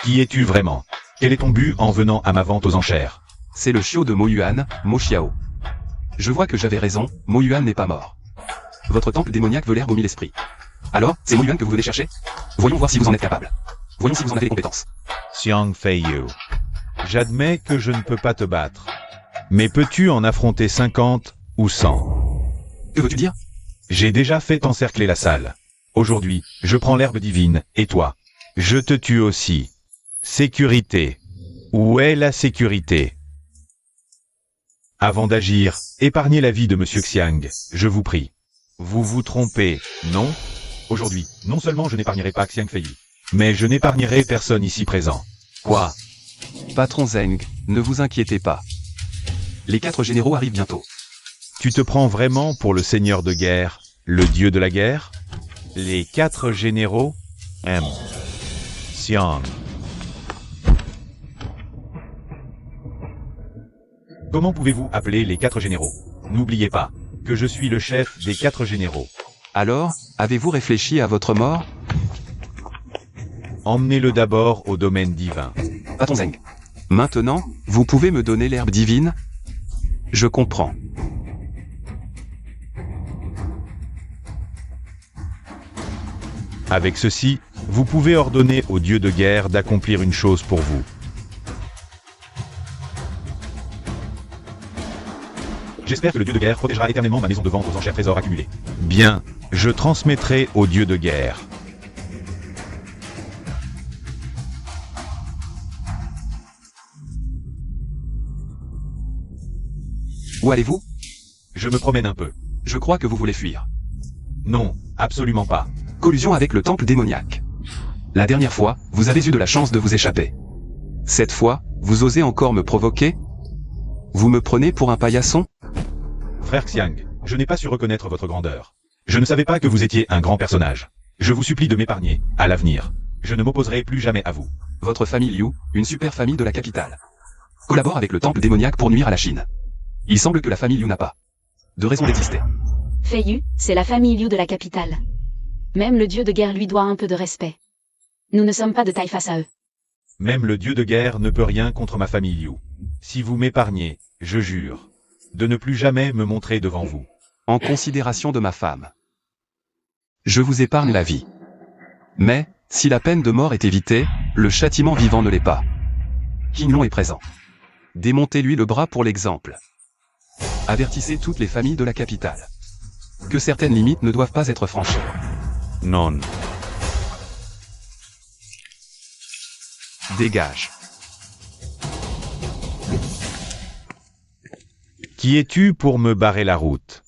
Qui es-tu vraiment? Quel est ton but en venant à ma vente aux enchères? C'est le chiot de Mo Yuan, Mo Xiao. Je vois que j'avais raison, Mo Yuan n'est pas mort. Votre temple démoniaque veut l'herbe au mille esprits. Alors, c'est Mo Yuan que vous venez chercher? Voyons voir si vous en êtes capable. Voyons si vous en avez les compétences. Xiang Feiyu. J'admets que je ne peux pas te battre. Mais peux-tu en affronter 50 ou 100? Que veux-tu dire? J'ai déjà fait encercler la salle. Aujourd'hui, je prends l'herbe divine, et toi? Je te tue aussi. Sécurité. Où est la sécurité? Avant d'agir, épargnez la vie de Monsieur Xiang, je vous prie. Vous vous trompez, non? Aujourd'hui, non seulement je n'épargnerai pas Xiang Feiyu, mais je n'épargnerai personne ici présent. Quoi? Patron Zeng, ne vous inquiétez pas. Les 4 généraux arrivent bientôt. Tu te prends vraiment pour le seigneur de guerre, le dieu de la guerre? Les 4 généraux? Xiang. Comment pouvez-vous appeler les 4 généraux? N'oubliez pas que je suis le chef des 4 généraux. Alors, avez-vous réfléchi à votre mort? Emmenez-le d'abord au domaine divin. Patron Zeng. Maintenant, vous pouvez me donner l'herbe divine? Je comprends. Avec ceci, vous pouvez ordonner au dieu de guerre d'accomplir une chose pour vous. J'espère que le dieu de guerre protégera éternellement ma maison de vente aux enchères trésors accumulés. Bien, je transmettrai au dieu de guerre. Où allez-vous? Je me promène un peu. Je crois que vous voulez fuir. Non, absolument pas. Collusion avec le temple démoniaque. La dernière fois, vous avez eu de la chance de vous échapper. Cette fois, vous osez encore me provoquer? Vous me prenez pour un paillasson? Frère Xiang, je n'ai pas su reconnaître votre grandeur. Je ne savais pas que vous étiez un grand personnage. Je vous supplie de m'épargner, à l'avenir. Je ne m'opposerai plus jamais à vous. Votre famille Liu, une super famille de la capitale, collabore avec le temple démoniaque pour nuire à la Chine. Il semble que la famille Liu n'a pas de raison d'exister. Feiyu, c'est la famille Liu de la capitale. Même le dieu de guerre lui doit un peu de respect. Nous ne sommes pas de taille face à eux. Même le dieu de guerre ne peut rien contre ma famille Liu. Si vous m'épargnez, je jure de ne plus jamais me montrer devant vous. En considération de ma femme, je vous épargne la vie. Mais, si la peine de mort est évitée, le châtiment vivant ne l'est pas. Qinglong est présent. Démontez-lui le bras pour l'exemple. Avertissez toutes les familles de la capitale que certaines limites ne doivent pas être franchies. Non. Dégage. Qui es-tu pour me barrer la route?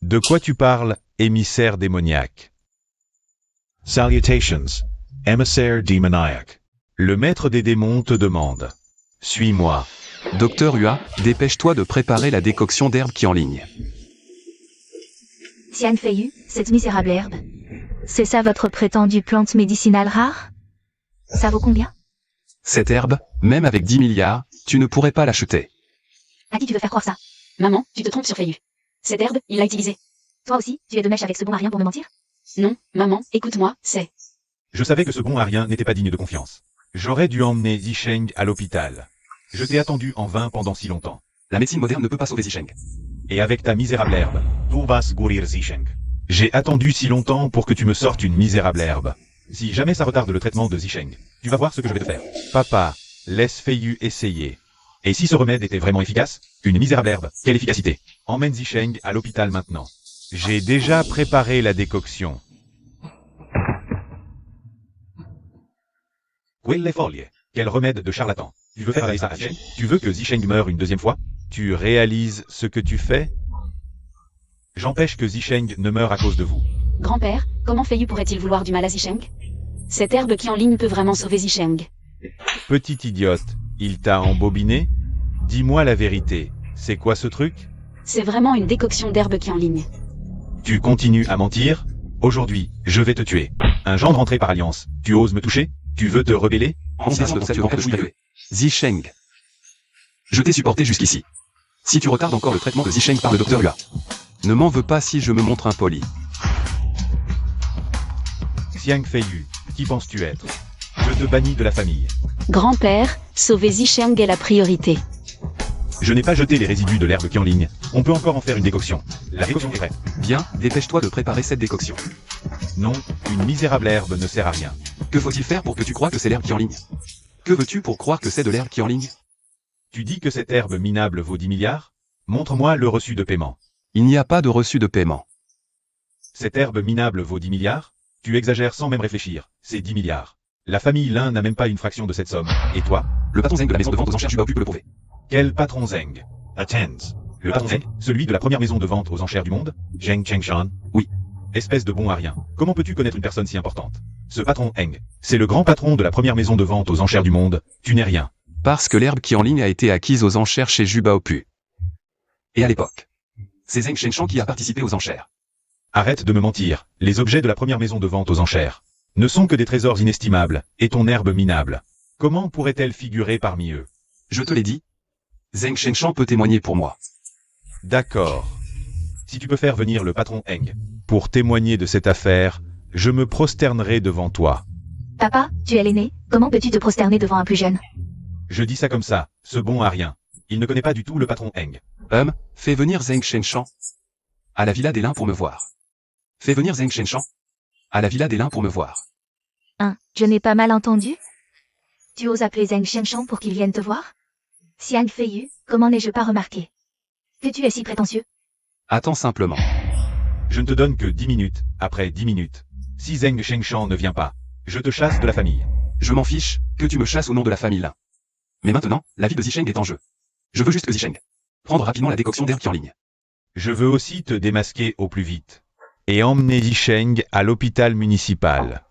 De quoi tu parles, émissaire démoniaque? Salutations, émissaire démoniaque. Le maître des démons te demande. Suis-moi. Docteur Hua, dépêche-toi de préparer la décoction d'herbe qui enligne. Xiang Feiyu, cette misérable herbe. C'est ça votre prétendue plante médicinale rare? Ça vaut combien? Cette herbe, même avec 10 milliards, tu ne pourrais pas l'acheter. À qui tu veux faire croire ça? Maman, tu te trompes sur Feiyu. Cette herbe, il l'a utilisée. Toi aussi, tu es de mèche avec ce bon arien pour me mentir? Non, maman, écoute-moi, c'est... Je savais que ce bon arien n'était pas digne de confiance. J'aurais dû emmener Zisheng à l'hôpital. Je t'ai attendu en vain pendant si longtemps. La médecine moderne ne peut pas sauver Zisheng. Et avec ta misérable herbe, tu vas guérir Zisheng. J'ai attendu si longtemps pour que tu me sortes une misérable herbe. Si jamais ça retarde le traitement de Zisheng, tu vas voir ce que je vais te faire. Papa, laisse Feiyu essayer. Et si ce remède était vraiment efficace? Une misérable herbe, quelle efficacité? Emmène Zisheng à l'hôpital maintenant. J'ai déjà préparé la décoction. Quelle folie! Quel remède de charlatan! Tu veux faire aller ça à Zisheng? Tu veux que Zisheng meure une deuxième fois? Tu réalises ce que tu fais? J'empêche que Zisheng ne meure à cause de vous. Grand-père, comment Feiyu pourrait-il vouloir du mal à Zisheng? Cette herbe qui enligne peut vraiment sauver Zisheng. Petit idiote, il t'a embobiné? Dis-moi la vérité, c'est quoi ce truc? C'est vraiment une décoction d'herbe qui enligne. Tu continues à mentir? Aujourd'hui, je vais te tuer. Un gendre rentré par alliance, tu oses me toucher? Tu veux te rebeller? Zisheng. Je t'ai supporté jusqu'ici. Si tu retardes encore le traitement de Zisheng par le docteur Hua, ne m'en veux pas si je me montre impoli. Xiang Feiyu, qui penses-tu être? Je te bannis de la famille. Grand-père, sauver Zisheng est la priorité. Je n'ai pas jeté les résidus de l'herbe Qianling. On peut encore en faire une décoction. La décoction est prête. Bien, dépêche-toi de préparer cette décoction. Non, une misérable herbe ne sert à rien. Que faut-il faire pour que tu crois que c'est l'herbe qui en ligne? Que veux-tu pour croire que c'est de l'herbe qui en ligne? Tu dis que cette herbe minable vaut 10 milliards? Montre-moi le reçu de paiement. Il n'y a pas de reçu de paiement. Cette herbe minable vaut 10 milliards? Tu exagères sans même réfléchir. C'est 10 milliards. La famille Lin n'a même pas une fraction de cette somme. Et toi? Le patron Zeng de la maison de vente aux enchères Jubaopu peut le prouver. Quel patron Zeng? Attends. Le patron Zeng? Celui de la première maison de vente aux enchères du monde? Zheng Chengshan? Oui. Espèce de bon à rien. Comment peux-tu connaître une personne si importante? Ce patron Heng, c'est le grand patron de la première maison de vente aux enchères du monde. Tu n'es rien. Parce que l'herbe qui en ligne a été acquise aux enchères chez Jubaopu. Et à l'époque, c'est Zeng Shengshan qui a participé aux enchères. Arrête de me mentir. Les objets de la première maison de vente aux enchères ne sont que des trésors inestimables, et ton herbe minable. Comment pourrait-elle figurer parmi eux? Je te l'ai dit. Zeng Shengshan peut témoigner pour moi. D'accord. Si tu peux faire venir le patron Heng pour témoigner de cette affaire, je me prosternerai devant toi. Papa, tu es l'aîné, comment peux-tu te prosterner devant un plus jeune? Je dis ça comme ça, ce bon à rien. Il ne connaît pas du tout le patron Heng. Fais venir Zeng Shengshan à la villa des Lins pour me voir. Fais venir Zeng Shengshan à la villa des Lins pour me voir. Je n'ai pas mal entendu? Tu oses appeler Zeng Shengshan pour qu'il vienne te voir? Xiang Feiyu, comment n'ai-je pas remarqué? Que tu es si prétentieux? Attends simplement. Je ne te donne que 10 minutes, après 10 minutes. Si Zeng Shengshan ne vient pas, je te chasse de la famille. Je m'en fiche, que tu me chasses au nom de la famille Lin. Mais maintenant, la vie de Zisheng est en jeu. Je veux juste que Zisheng prendre rapidement la décoction d'herbe qui en ligne. Je veux aussi te démasquer au plus vite. Et emmener Zisheng à l'hôpital municipal.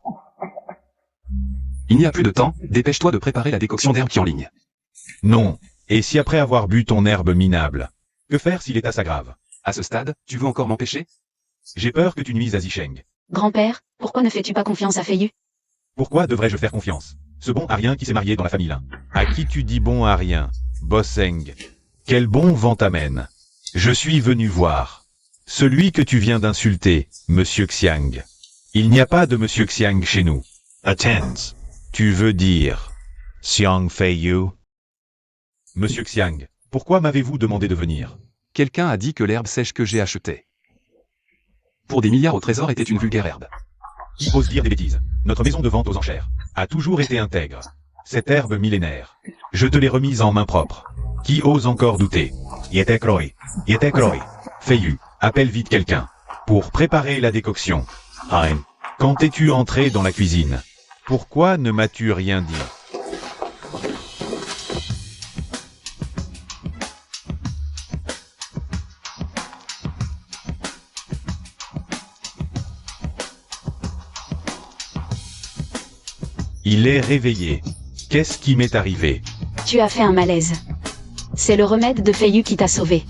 Il n'y a plus de temps, dépêche-toi de préparer la décoction d'herbe qui en ligne. Non. Et si après avoir bu ton herbe minable? Que faire si l'état s'aggrave? À ce stade, tu veux encore m'empêcher? J'ai peur que tu nuises à Zisheng. Grand-père, pourquoi ne fais-tu pas confiance à Feiyu? Pourquoi devrais-je faire confiance? Ce bon à rien qui s'est marié dans la famille Lin. À qui tu dis bon à rien? Bosseng. Quel bon vent t'amène? Je suis venu voir. Celui que tu viens d'insulter, Monsieur Xiang. Il n'y a pas de Monsieur Xiang chez nous. Attends. Tu veux dire Xiang Feiyu? Monsieur Xiang, pourquoi m'avez-vous demandé de venir? Quelqu'un a dit que l'herbe sèche que j'ai achetée pour des milliards au trésor était une vulgaire herbe. Qui ose dire des bêtises? Notre maison de vente aux enchères a toujours été intègre. Cette herbe millénaire, je te l'ai remise en main propre. Qui ose encore douter? Yetekroi. Feiyu, appelle vite quelqu'un pour préparer la décoction. Hein. Quand es-tu entré dans la cuisine? Pourquoi ne m'as-tu rien dit? Il est réveillé. Qu'est-ce qui m'est arrivé? Tu as fait un malaise. C'est le remède de Feiyu qui t'a sauvé.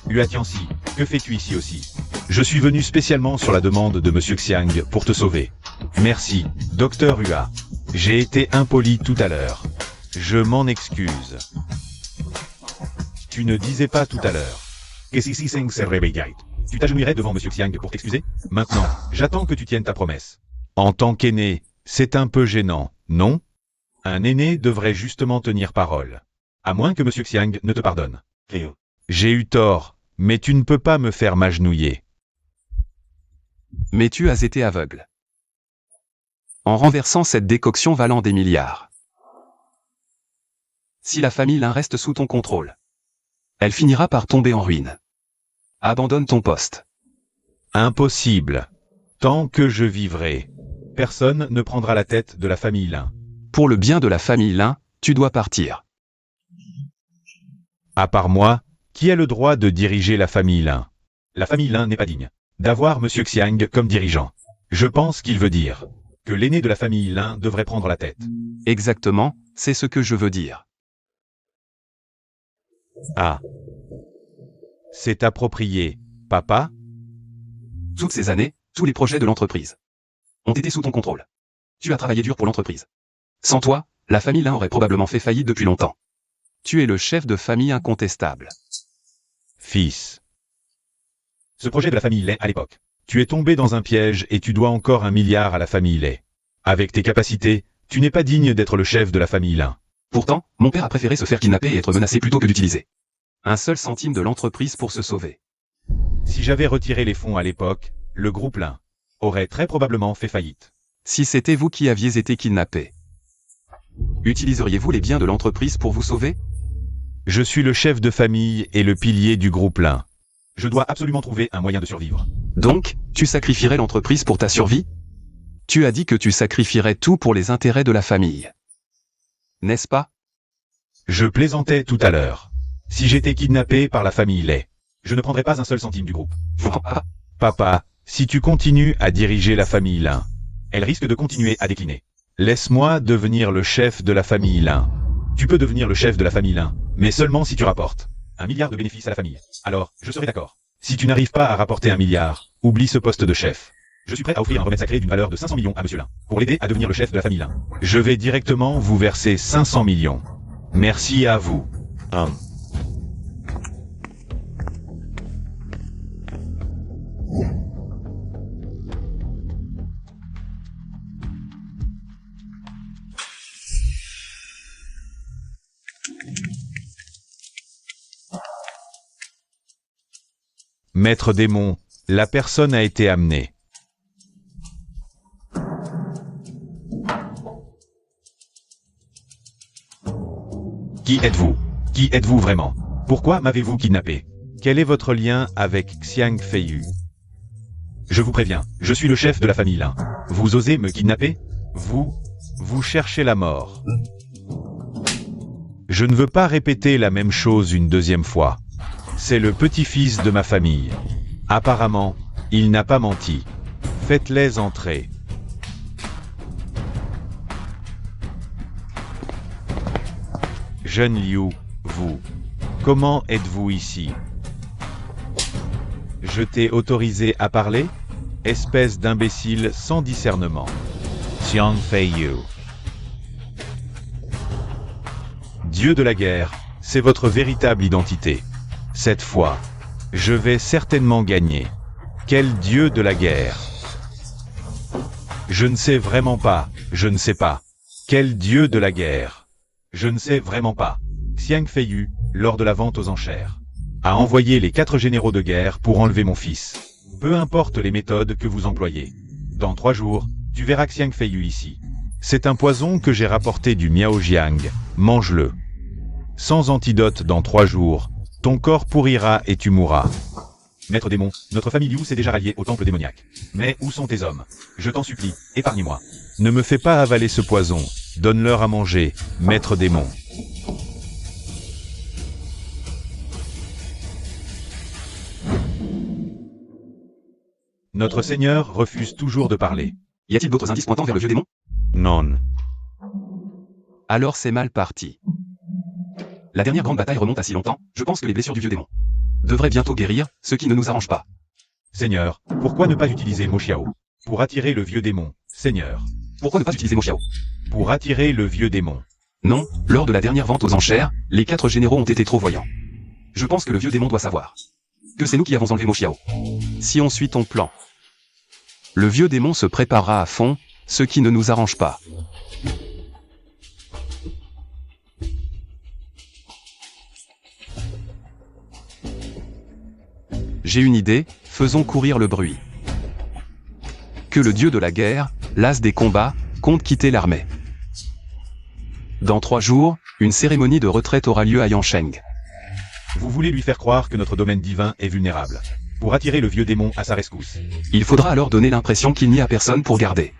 Huatiansi, que fais-tu ici aussi? Je suis venu spécialement sur la demande de Monsieur Xiang pour te sauver. Merci, Docteur Hua. J'ai été impoli tout à l'heure. Je m'en excuse. Tu ne disais pas tout à l'heure. Que si Seng se réveille. Tu t'agenouillerais devant Monsieur Xiang pour t'excuser? Maintenant, j'attends que tu tiennes ta promesse. En tant qu'aîné, c'est un peu gênant, non? Un aîné devrait justement tenir parole. À moins que Monsieur Xiang ne te pardonne. J'ai eu tort, mais tu ne peux pas me faire m'agenouiller. Mais tu as été aveugle. En renversant cette décoction valant des milliards. Si la famille Lin reste sous ton contrôle, elle finira par tomber en ruine. Abandonne ton poste. Impossible. Tant que je vivrai, personne ne prendra la tête de la famille Lin. Pour le bien de la famille Lin, tu dois partir. À part moi, qui a le droit de diriger la famille Lin? La famille Lin n'est pas digne d'avoir Monsieur Xiang comme dirigeant. Je pense qu'il veut dire que l'aîné de la famille Lin devrait prendre la tête. Exactement, c'est ce que je veux dire. Ah. C'est approprié, papa? Toutes ces années, tous les projets de l'entreprise ont été sous ton contrôle. Tu as travaillé dur pour l'entreprise. Sans toi, la famille Lin aurait probablement fait faillite depuis longtemps. Tu es le chef de famille incontestable. Fils. Ce projet de la famille Lin à l'époque, Tu es tombé dans un piège et tu dois encore 1 milliard à la famille Lay. Avec tes capacités, tu n'es pas digne d'être le chef de la famille Lin. Pourtant, mon père a préféré se faire kidnapper et être menacé plutôt que d'utiliser un seul centime de l'entreprise pour se sauver. Si j'avais retiré les fonds à l'époque, le groupe Lin aurait très probablement fait faillite. Si c'était vous qui aviez été kidnappé, utiliseriez-vous les biens de l'entreprise pour vous sauver? Je suis le chef de famille et le pilier du groupe Lin. Je dois absolument trouver un moyen de survivre. Donc, tu sacrifierais l'entreprise pour ta survie? Tu as dit que tu sacrifierais tout pour les intérêts de la famille. N'est-ce pas? Je plaisantais tout à l'heure. Si j'étais kidnappé par la famille Lay, je ne prendrais pas un seul centime du groupe. Papa, si tu continues à diriger la famille Lin, elle risque de continuer à décliner. Laisse-moi devenir le chef de la famille Lin. Tu peux devenir le chef de la famille Lin, mais seulement si tu rapportes 1 milliard de bénéfices à la famille. Alors, je serai d'accord. Si tu n'arrives pas à rapporter 1 milliard, oublie ce poste de chef. Je suis prêt à offrir un remède sacré d'une valeur de 500 millions à Monsieur Lin, pour l'aider à devenir le chef de la famille Lin. Je vais directement vous verser 500 millions. Merci à vous. Maître démon, la personne a été amenée. Qui êtes-vous? Qui êtes-vous vraiment? Pourquoi m'avez-vous kidnappé? Quel est votre lien avec Xiang Feiyu? Je vous préviens, je suis le chef de la famille Lin. Vous osez me kidnapper? Vous cherchez la mort. Je ne veux pas répéter la même chose une deuxième fois. C'est le petit-fils de ma famille. Apparemment, il n'a pas menti. Faites-les entrer. Jeune Liu, vous. Comment êtes-vous ici? Je t'ai autorisé à parler? Espèce d'imbécile sans discernement. Xiang Feiyu. Dieu de la guerre, c'est votre véritable identité. Cette fois, je vais certainement gagner. Quel dieu de la guerre? Je ne sais vraiment pas, je ne sais pas. Quel dieu de la guerre? Je ne sais vraiment pas. Xiang Feiyu, lors de la vente aux enchères, a envoyé les 4 généraux de guerre pour enlever mon fils. Peu importe les méthodes que vous employez. Dans 3 jours, tu verras Xiang Feiyu ici. C'est un poison que j'ai rapporté du Miaojiang. Mange-le. Sans antidote dans 3 jours, ton corps pourrira et tu mourras. Maître démon, notre famille Liu s'est déjà ralliée au temple démoniaque. Mais où sont tes hommes? Je t'en supplie, épargne-moi. Ne me fais pas avaler ce poison. Donne-leur à manger, maître démon. Notre Seigneur refuse toujours de parler. Y a-t-il d'autres indices pointant vers le vieux démon? Non. Alors c'est mal parti. La dernière grande bataille remonte à si longtemps, je pense que les blessures du vieux démon devraient bientôt guérir, ce qui ne nous arrange pas. Seigneur, pourquoi ne pas utiliser Mo Xiao pour attirer le vieux démon? Seigneur. Pourquoi ne pas utiliser Mo Xiao? Pour attirer le vieux démon. Non, lors de la dernière vente aux enchères, les 4 généraux ont été trop voyants. Je pense que le vieux démon doit savoir que c'est nous qui avons enlevé Mo Xiao. Si on suit ton plan, le vieux démon se préparera à fond, ce qui ne nous arrange pas. J'ai une idée, faisons courir le bruit. Que le dieu de la guerre, l'as des combats, compte quitter l'armée. Dans 3 jours, une cérémonie de retraite aura lieu à Yansheng. Vous voulez lui faire croire que notre domaine divin est vulnérable, pour attirer le vieux démon à sa rescousse. Il faudra alors donner l'impression qu'il n'y a personne pour garder.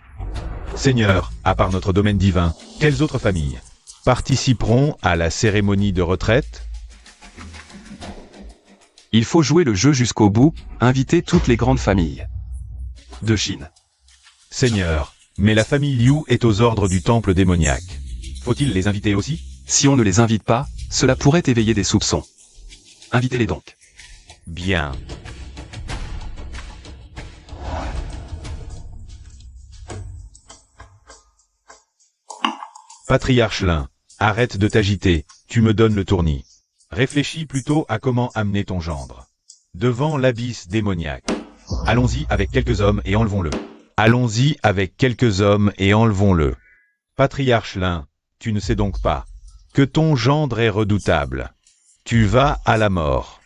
Seigneur, à part notre domaine divin, quelles autres familles participeront à la cérémonie de retraite? Il faut jouer le jeu jusqu'au bout, inviter toutes les grandes familles de Chine. Seigneur, mais la famille Liu est aux ordres du temple démoniaque. Faut-il les inviter aussi? Si on ne les invite pas, cela pourrait éveiller des soupçons. Invitez-les donc. Bien. Patriarche Lin, arrête de t'agiter, tu me donnes le tournis. Réfléchis plutôt à comment amener ton gendre devant l'abysse démoniaque. Allons-y avec quelques hommes et enlevons-le. Allons-y avec quelques hommes et enlevons-le. Patriarche Lin, tu ne sais donc pas que ton gendre est redoutable. Tu vas à la mort.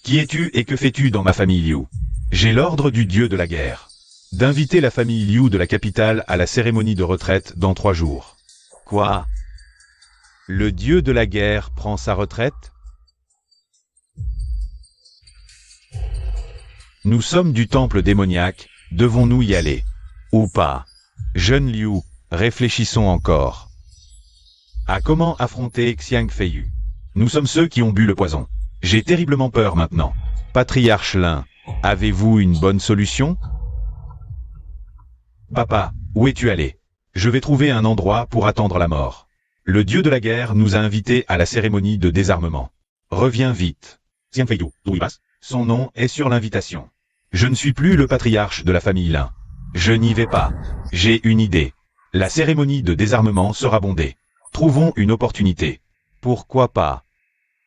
Qui es-tu et que fais-tu dans ma famille Liu? J'ai l'ordre du dieu de la guerre d'inviter la famille Liu de la capitale à la cérémonie de retraite dans 3 jours. Quoi? Le dieu de la guerre prend sa retraite? Nous sommes du temple démoniaque, devons-nous y aller? Ou pas? Jeune Liu, réfléchissons encore. À comment affronter Xiang Feiyu? Nous sommes ceux qui ont bu le poison. J'ai terriblement peur maintenant. Patriarche Lin, avez-vous une bonne solution? Papa, où es-tu allé? Je vais trouver un endroit pour attendre la mort. Le dieu de la guerre nous a invités à la cérémonie de désarmement. Reviens vite. Xiang Feiyu, d'où il passe? Son nom est sur l'invitation. Je ne suis plus le patriarche de la famille Lin. Je n'y vais pas. J'ai une idée. La cérémonie de désarmement sera bondée. Trouvons une opportunité. Pourquoi pas?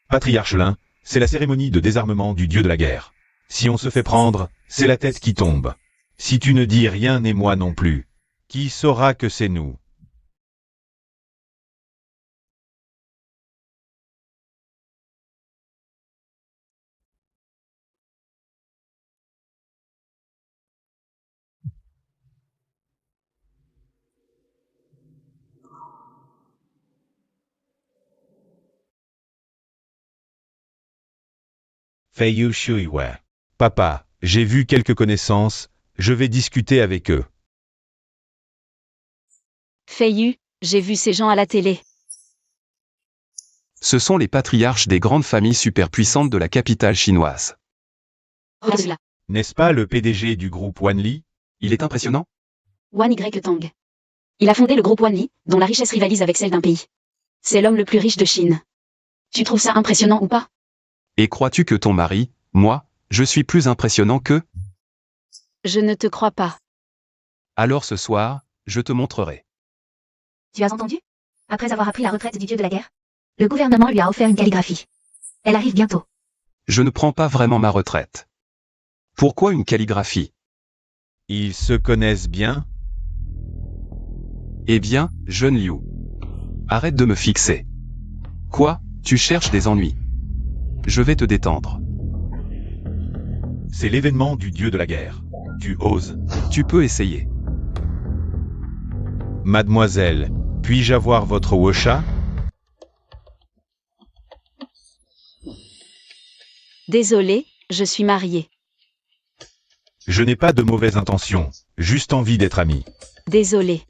Patriarche Lin, c'est la cérémonie de désarmement du dieu de la guerre. Si on se fait prendre, c'est la tête qui tombe. Si tu ne dis rien et moi non plus, qui saura que c'est nous? Feiyu Shuiwei. Papa, j'ai vu quelques connaissances, je vais discuter avec eux. Feiyu, j'ai vu ces gens à la télé. Ce sont les patriarches des grandes familles superpuissantes de la capitale chinoise. Regarde cela. N'est-ce pas le PDG du groupe Wanli? Il est impressionnant? Wan Y Tang. Il a fondé le groupe Wanli, dont la richesse rivalise avec celle d'un pays. C'est l'homme le plus riche de Chine. Tu trouves ça impressionnant ou pas? Et crois-tu que ton mari, moi, je suis plus impressionnant que? Je ne te crois pas. Alors ce soir, je te montrerai. Tu as entendu? Après avoir appris la retraite du dieu de la guerre, le gouvernement lui a offert une calligraphie. Elle arrive bientôt. Je ne prends pas vraiment ma retraite. Pourquoi une calligraphie? Ils se connaissent bien? Eh bien, jeune Liu. Arrête de me fixer. Quoi, tu cherches des ennuis? Je vais te détendre. C'est l'événement du dieu de la guerre. Tu oses. Tu peux essayer. Mademoiselle, puis-je avoir votre wuxia? Désolé, je suis mariée. Je n'ai pas de mauvaises intentions, juste envie d'être ami. Désolé.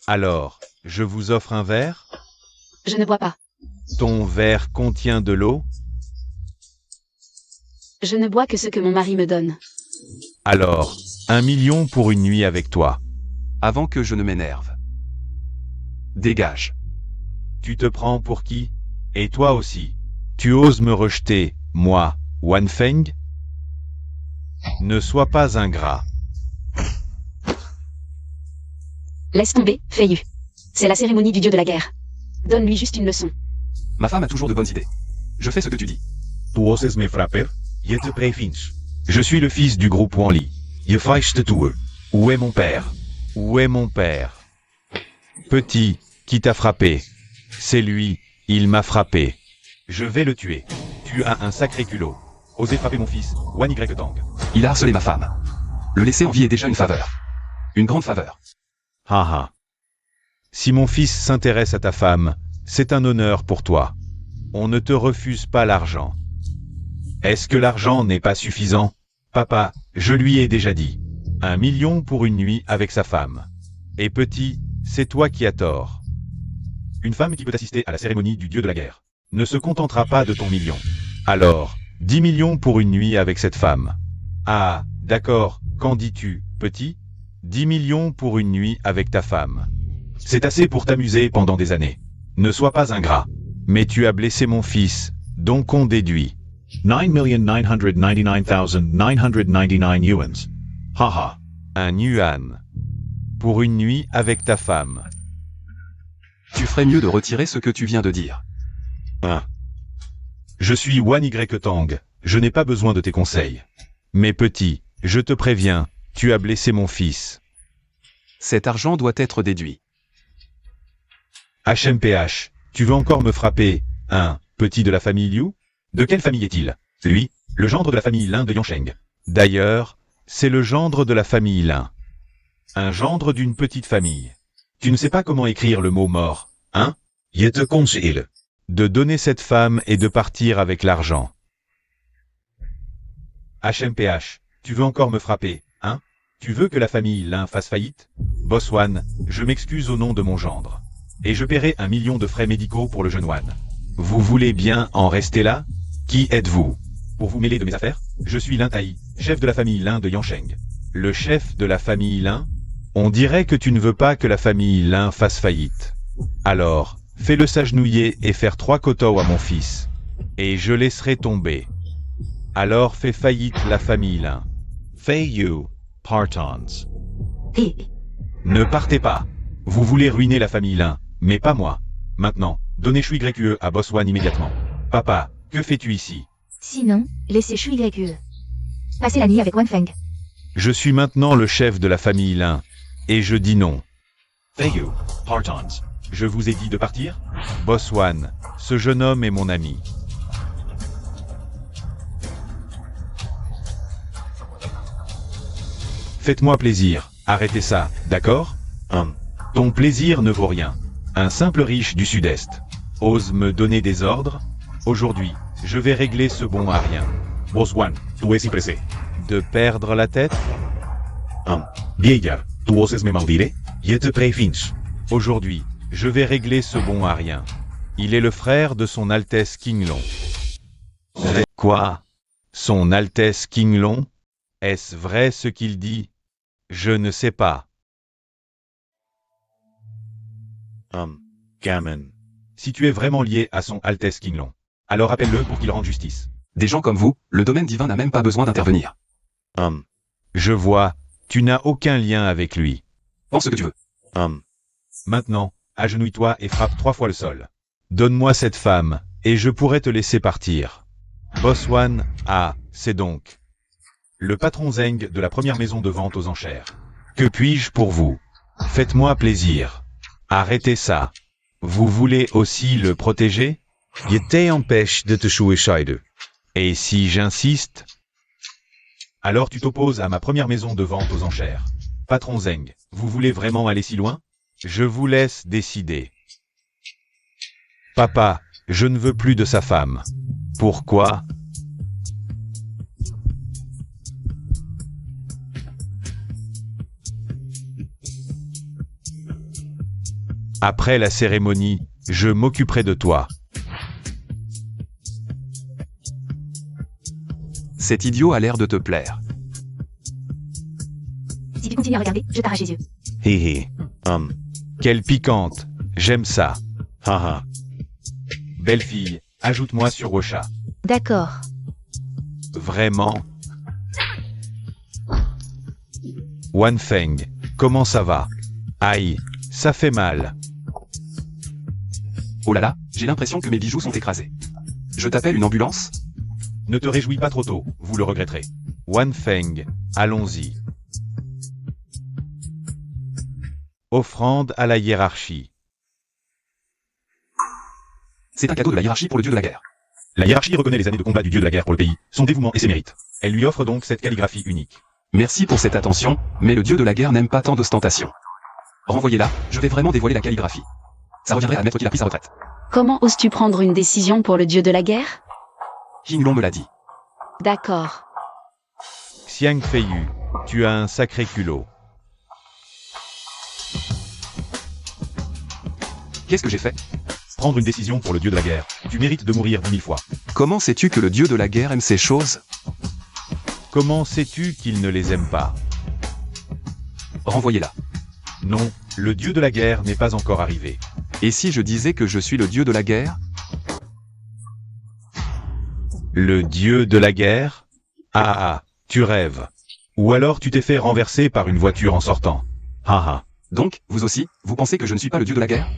Alors, je vous offre un verre? Je ne bois pas. Ton verre contient de l'eau? Je ne bois que ce que mon mari me donne. Alors, 1 million pour une nuit avec toi. Avant que je ne m'énerve. Dégage. Tu te prends pour qui? Et toi aussi. Tu oses me rejeter, moi, Wan Feng? Ne sois pas ingrat. Laisse tomber, Feiyu. C'est la cérémonie du dieu de la guerre. Donne-lui juste une leçon. Ma femme a toujours de bonnes idées. Je fais ce que tu dis. Tu oses me frapper? Je te prévins. Je suis le fils du groupe Wanli. Je fais te tuer. Où est mon père? Où est mon père? Petit, qui t'a frappé? C'est lui, il m'a frappé. Je vais le tuer. Tu as un sacré culot. Osez frapper mon fils, Wan Y Tang. Il a harcelé ma femme. Le laisser en vie est déjà une faveur. Une grande faveur. Haha. Si mon fils s'intéresse à ta femme, c'est un honneur pour toi. On ne te refuse pas l'argent. Est-ce que l'argent n'est pas suffisant? Papa, je lui ai déjà dit. 1 million pour une nuit avec sa femme. Et petit, c'est toi qui as tort. Une femme qui peut assister à la cérémonie du dieu de la guerre ne se contentera pas de ton million. Alors, 10 millions pour une nuit avec cette femme. Ah, d'accord, qu'en dis-tu, petit? 10 millions pour une nuit avec ta femme. C'est assez pour t'amuser pendant des années. Ne sois pas ingrat. Mais tu as blessé mon fils, donc on déduit. 9,999,999 yuans. Haha. Un yuan. Pour une nuit avec ta femme. Tu ferais mieux de retirer ce que tu viens de dire. Je suis Wan Y Tang, je n'ai pas besoin de tes conseils. Mais petit, je te préviens, tu as blessé mon fils. Cet argent doit être déduit. HMPH, tu veux encore me frapper, hein, petit de la famille Liu? De quelle famille est-il? Lui, le gendre de la famille Lin de Yangsheng. D'ailleurs, c'est le gendre de la famille Lin. Un gendre d'une petite famille. Tu ne sais pas comment écrire le mot mort, hein? Je te conseille de donner cette femme et de partir avec l'argent. HMPH, tu veux encore me frapper, hein? Tu veux que la famille Lin fasse faillite? Boss Wan, je m'excuse au nom de mon gendre. Et je paierai 1 million de frais médicaux pour le jeune Wan. Vous voulez bien en rester là? Qui êtes-vous? Pour vous mêler de mes affaires? Je suis Lin Tai, chef de la famille Lin de Yangsheng. Le chef de la famille Lin? On dirait que tu ne veux pas que la famille Lin fasse faillite. Alors, fais-le s'agenouiller et faire 3 kotos à mon fils. Et je laisserai tomber. Alors fais faillite la famille Lin. Fei you, partons. Et Ne partez pas. Vous voulez ruiner la famille Lin, mais pas moi. Maintenant, donnez Shui YQE à Boss Wan immédiatement. Papa, que fais-tu ici? sinon, laissez Shui YQE. Passez la nuit avec Wan Feng. Je suis maintenant le chef de la famille Lin, et je dis non. Fei you, partons. Je vous ai dit de partir? Boss Wan, ce jeune homme est mon ami. Faites-moi plaisir, arrêtez ça, d'accord? Ton plaisir ne vaut rien. Un simple riche du Sud-Est ose me donner des ordres? Aujourd'hui, je vais régler ce bon à rien. Boss Wan, tu es si pressé de perdre la tête? Vieillard, tu oses me maldire? Je te préviens. Aujourd'hui, je vais régler ce bon à rien. Il est le frère de son Altesse King Long. Quoi? Son Altesse King Long? Est-ce vrai ce qu'il dit? Je ne sais pas. Gammon. Si tu es vraiment lié à son Altesse King Long, alors appelle-le pour qu'il rende justice. Des gens comme vous, le domaine divin n'a même pas besoin d'intervenir. Je vois, tu n'as aucun lien avec lui. Pense ce que tu veux. Maintenant, agenouille-toi et frappe 3 fois le sol. Donne-moi cette femme, et je pourrai te laisser partir. Boss Wan, ah, c'est donc le patron Zeng de la première maison de vente aux enchères. Que puis-je pour vous? Faites-moi plaisir. Arrêtez ça. Vous voulez aussi le protéger? Je t'empêche de te suicider. Et si j'insiste? Alors tu t'opposes à ma première maison de vente aux enchères. Patron Zeng, vous voulez vraiment aller si loin? Je vous laisse décider. Papa, je ne veux plus de sa femme. Pourquoi? Après la cérémonie, je m'occuperai de toi. Cet idiot a l'air de te plaire. Si tu continues à regarder, je t'arrache les yeux. Hé hé. Quelle piquante. J'aime ça. Haha. Belle fille, ajoute-moi sur Rocha. D'accord. Vraiment? Wan Feng, comment ça va? Aïe, ça fait mal. Oh là là, j'ai l'impression que mes bijoux sont écrasés. Je t'appelle une ambulance? Ne te réjouis pas trop tôt, vous le regretterez. Wan Feng, allons-y. Offrande à la hiérarchie. C'est un cadeau de la hiérarchie pour le dieu de la guerre. La hiérarchie reconnaît les années de combat du dieu de la guerre pour le pays, son dévouement et ses mérites. Elle lui offre donc cette calligraphie unique. Merci pour cette attention, mais le dieu de la guerre n'aime pas tant d'ostentation. Renvoyez-la, je vais vraiment dévoiler la calligraphie. Ça reviendrait à admettre qu'il a pris sa retraite. Comment oses-tu prendre une décision pour le dieu de la guerre? Hinglong me l'a dit. D'accord. Xiang Feiyu, tu as un sacré culot. Qu'est-ce que j'ai fait? Prendre une décision pour le dieu de la guerre. Tu mérites de mourir 10 000 fois. Comment sais-tu que le dieu de la guerre aime ces choses? Comment sais-tu qu'il ne les aime pas? Renvoyez-la. Non, le dieu de la guerre n'est pas encore arrivé. Et si je disais que je suis le dieu de la guerre? Le dieu de la guerre? Ah, tu rêves. Ou alors tu t'es fait renverser par une voiture en sortant. Haha. Donc, vous aussi, vous pensez que je ne suis pas le dieu de la guerre?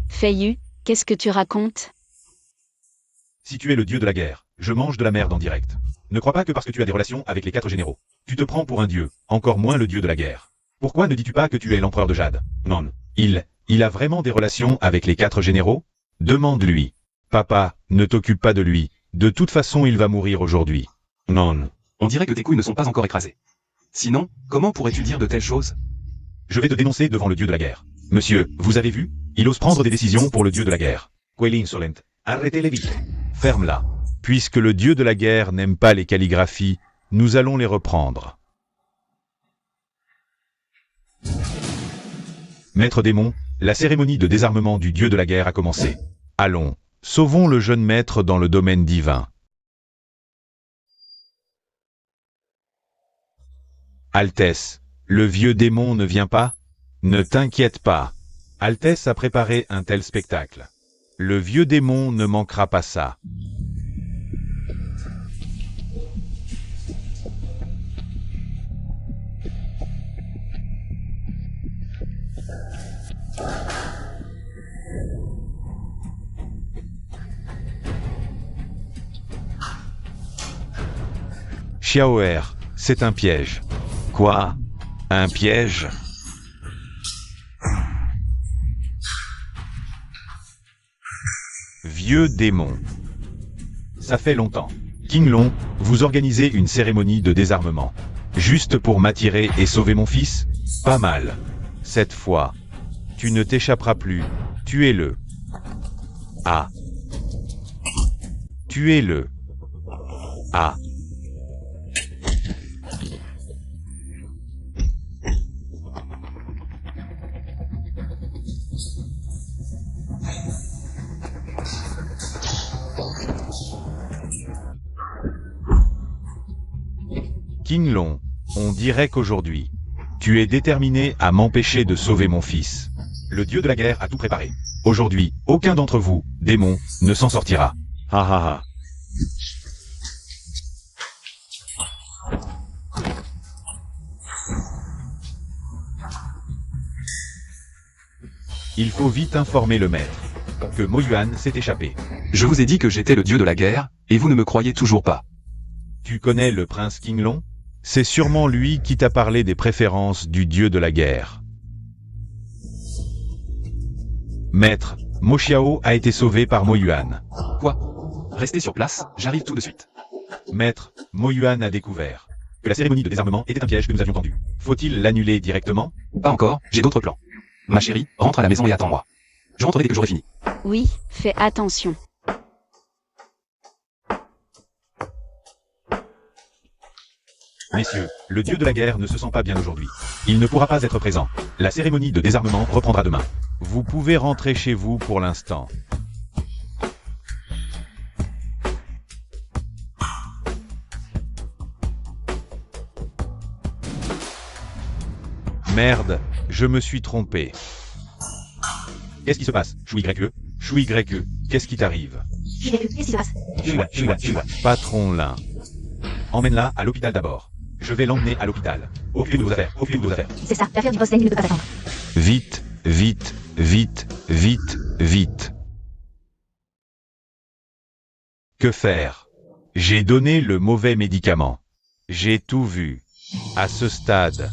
Feiyu, qu'est-ce que tu racontes? Si tu es le dieu de la guerre, je mange de la merde en direct. Ne crois pas que parce que tu as des relations avec les 4 généraux, tu te prends pour un dieu, encore moins le dieu de la guerre. Pourquoi ne dis-tu pas que tu es l'empereur de Jade? Non. Il a vraiment des relations avec les 4 généraux? Demande-lui. Papa, ne t'occupe pas de lui. De toute façon, il va mourir aujourd'hui. Non. On dirait que tes couilles ne sont pas encore écrasées. Sinon, comment pourrais-tu dire de telles choses? Je vais te dénoncer devant le dieu de la guerre. Monsieur, vous avez vu? Il ose prendre des décisions pour le dieu de la guerre. Quelli insolent. Arrêtez-les vite. Ferme-la. Puisque le dieu de la guerre n'aime pas les calligraphies, nous allons les reprendre. Maître démon, la cérémonie de désarmement du dieu de la guerre a commencé. Allons, sauvons le jeune maître dans le domaine divin. Altesse, le vieux démon ne vient pas? Ne t'inquiète pas. Altesse a préparé un tel spectacle. Le vieux démon ne manquera pas ça. Xiaoer, c'est un piège. Quoi? Un piège? Vieux démon. Ça fait longtemps. King Long, vous organisez une cérémonie de désarmement. Juste pour m'attirer et sauver mon fils? Pas mal. Cette fois, tu ne t'échapperas plus. Tuez-le. Ah. Tuez-le. Ah. King Long, on dirait qu'aujourd'hui, tu es déterminé à m'empêcher de sauver mon fils. Le dieu de la guerre a tout préparé. Aujourd'hui, aucun d'entre vous, démons, ne s'en sortira. Ha ha ha. Il faut vite informer le maître que Mo Yuan s'est échappé. Je vous ai dit que j'étais le dieu de la guerre, et vous ne me croyez toujours pas. Tu connais le prince King Long? C'est sûrement lui qui t'a parlé des préférences du dieu de la guerre. Maître, Mo Xiao a été sauvé par Mo Yuan. Quoi? Restez sur place, j'arrive tout de suite. Maître, Mo Yuan a découvert que la cérémonie de désarmement était un piège que nous avions tendu. Faut-il l'annuler directement? Pas encore, j'ai d'autres plans. Ma chérie, rentre à la maison et attends-moi. Je rentrerai dès que j'aurai fini. Oui, fais attention. Messieurs, le dieu de la guerre ne se sent pas bien aujourd'hui. Il ne pourra pas être présent. La cérémonie de désarmement reprendra demain. Vous pouvez rentrer chez vous pour l'instant. Merde, je me suis trompé. Qu'est-ce qui se passe? Chou YE? Chou YE, qu'est-ce qui t'arrive? Qu'est-ce qui se passe? Patron Lin. Emmène-la à l'hôpital d'abord. Je vais l'emmener à l'hôpital. Occupez de vos affaires, occupez de vos affaires. C'est ça, l'affaire du boss Zen ne peut pas attendre. Vite, vite, vite, vite, vite. Que faire? J'ai donné le mauvais médicament. J'ai tout vu. À ce stade,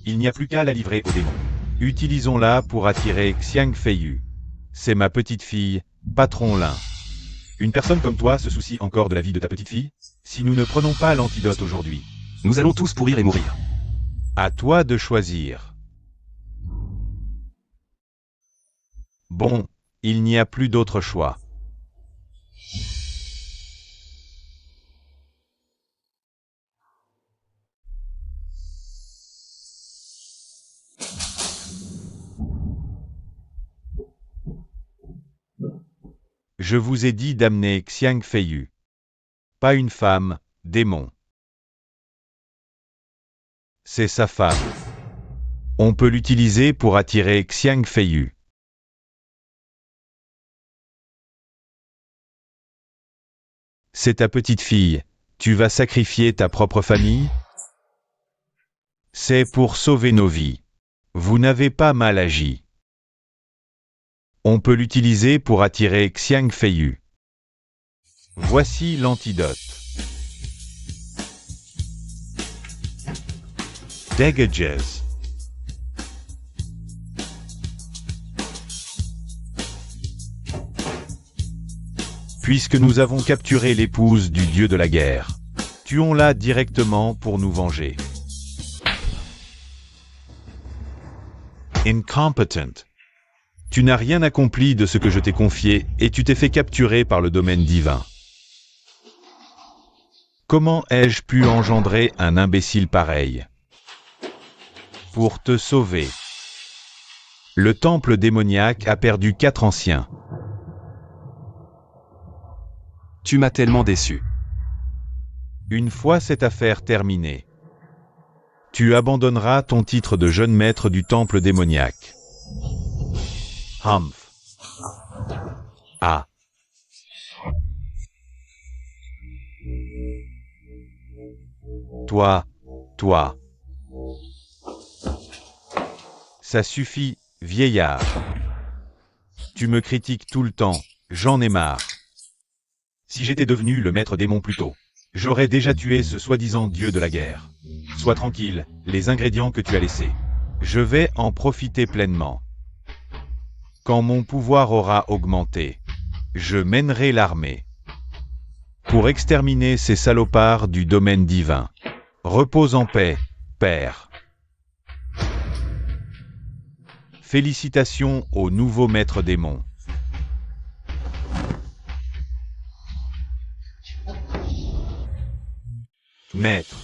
Il n'y a plus qu'à la livrer au démon. utilisons-la pour attirer Xiang Feiyu. C'est ma petite fille, Patron Lin. Une personne comme toi se soucie encore de la vie de ta petite fille? Si nous ne prenons pas l'antidote aujourd'hui, Nous allons tous pourrir et mourir. À toi de choisir. Bon, il n'y a plus d'autre choix. Je vous ai dit d'amener Xiang Feiyu. Pas une femme, démon. C'est sa femme. On peut l'utiliser pour attirer Xiang Feiyu. C'est ta petite fille. Tu vas sacrifier ta propre famille? C'est pour sauver nos vies. Vous n'avez pas mal agi. On peut l'utiliser pour attirer Xiang Feiyu. Voici l'antidote. Dagages. Puisque nous avons capturé l'épouse du dieu de la guerre, tuons-la directement pour nous venger. Incompetent. Tu n'as rien accompli de ce que je t'ai confié et tu t'es fait capturer par le domaine divin. Comment ai-je pu engendrer un imbécile pareil? Pour te sauver. Le temple démoniaque a perdu 4 anciens. Tu m'as tellement déçu. Une fois cette affaire terminée, tu abandonneras ton titre de jeune maître du temple démoniaque. Humph. Ah. Toi. Ça suffit, vieillard. Tu me critiques tout le temps, j'en ai marre. Si j'étais devenu le maître démon plus tôt, j'aurais déjà tué ce soi-disant dieu de la guerre. Sois tranquille, les ingrédients que tu as laissés. Je vais en profiter pleinement. Quand mon pouvoir aura augmenté, je mènerai l'armée pour exterminer ces salopards du domaine divin. Repose en paix, Père. Félicitations au nouveau maître démon. Maître.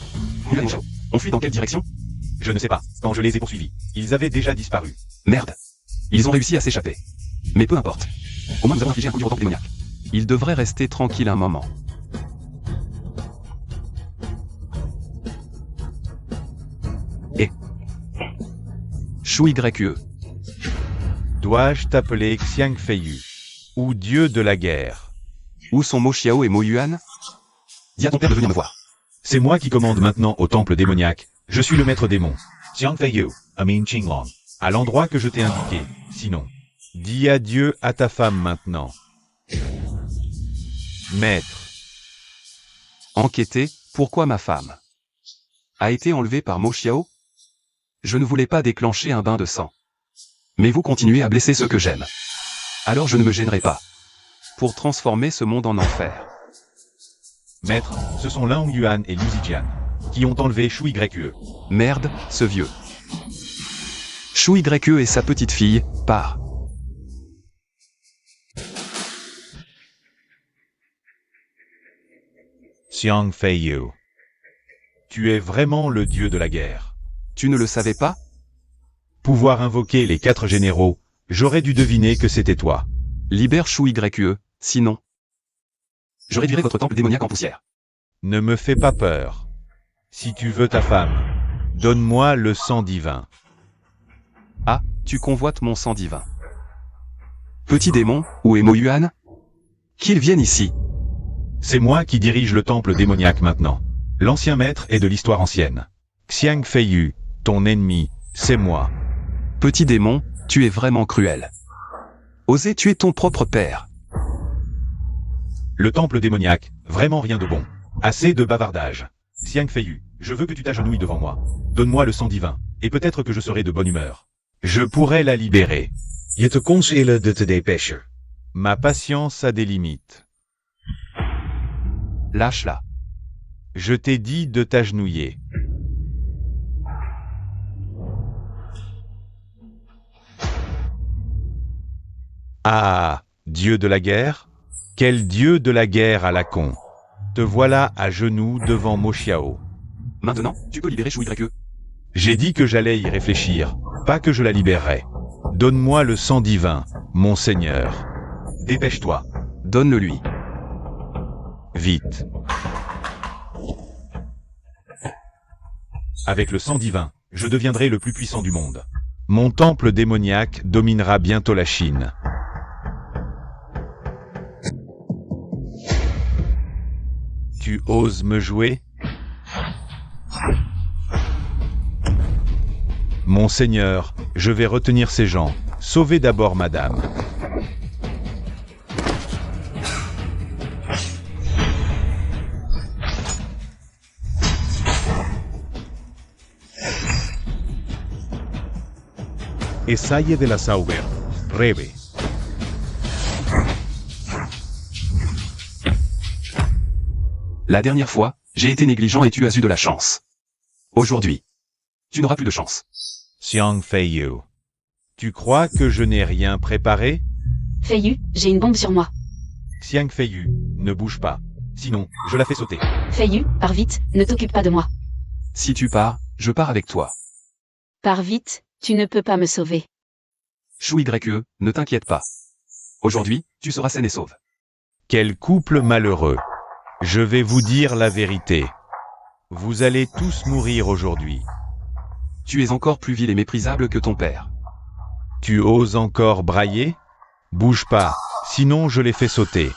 On fuit dans quelle direction? Je ne sais pas. Quand je les ai poursuivis, ils avaient déjà disparu. Merde. Ils ont réussi à s'échapper. Mais peu importe. Au moins nous avons infligé un coup dur au temple démoniaque. Ils devraient rester tranquilles un moment. Et Shui YE. Dois-je t'appeler Xiang Feiyu ou dieu de la guerre? Où sont Mo Xiao et Mo Yuan? Dis à ton père de venir me voir. C'est moi qui commande maintenant au temple démoniaque. Je suis le maître démon. Xiang Feiyu, Amin Qinglong. À l'endroit que je t'ai indiqué. Sinon, dis adieu à ta femme maintenant. Maître. Enquêter, pourquoi ma femme a été enlevée par Mo Xiao? Je ne voulais pas déclencher un bain de sang. Mais vous continuez à blesser ceux que j'aime. Alors je ne me gênerai pas. Pour transformer ce monde en enfer. Maître, ce sont Lang Yuan et Liu Zijian qui ont enlevé Shui YE. Merde, ce vieux. Shui YE et sa petite fille, part. Xiang Feiyu. Tu es vraiment le dieu de la guerre. Tu ne le savais pas? Pouvoir invoquer les 4 généraux, j'aurais dû deviner que c'était toi. Libère Shui YE, sinon. Je réduirai votre temple démoniaque en poussière. Ne me fais pas peur. Si tu veux ta femme, donne-moi le sang divin. Ah, tu convoites mon sang divin. Petit démon, où est Mo Yuan? Qu'ils viennent ici. C'est moi qui dirige le temple démoniaque maintenant. L'ancien maître est de l'histoire ancienne. Xiang Feiyu, ton ennemi, c'est moi. Petit démon, tu es vraiment cruel. Oser tuer ton propre père. Le temple démoniaque, vraiment rien de bon. Assez de bavardage. Xiang Feiyu, je veux que tu t'agenouilles devant moi. Donne-moi le sang divin, et peut-être que je serai de bonne humeur. Je pourrais la libérer. Je te conseille de te dépêcher. Ma patience a des limites. Lâche-la. Je t'ai dit de t'agenouiller. Ah, dieu de la guerre? Quel dieu de la guerre à la con? Te voilà à genoux devant Mo Xiao. Maintenant, tu peux libérer Shui YE. J'ai dit que j'allais y réfléchir, pas que je la libérerais. Donne-moi le sang divin, mon seigneur. Dépêche-toi. Donne-le lui. Vite. Avec le sang divin, je deviendrai le plus puissant du monde. Mon temple démoniaque dominera bientôt la Chine. Tu oses me jouer? Mon seigneur, je vais retenir ces gens. Sauvez d'abord madame. Esaye de la Sauber. Rebe. La dernière fois, j'ai été négligent et tu as eu de la chance. Aujourd'hui, tu n'auras plus de chance. Xiang Feiyu. Tu crois que je n'ai rien préparé? Feiyu, j'ai une bombe sur moi. Xiang Feiyu, ne bouge pas. Sinon, je la fais sauter. Feiyu, pars vite, ne t'occupe pas de moi. Si tu pars, je pars avec toi. Pars vite, tu ne peux pas me sauver. Chou YE, ne t'inquiète pas. Aujourd'hui, tu seras saine et sauve. Quel couple malheureux. Je vais vous dire la vérité. Vous allez tous mourir aujourd'hui. Tu es encore plus vil et méprisable que ton père. Tu oses encore brailler? Bouge pas, sinon je les fais sauter.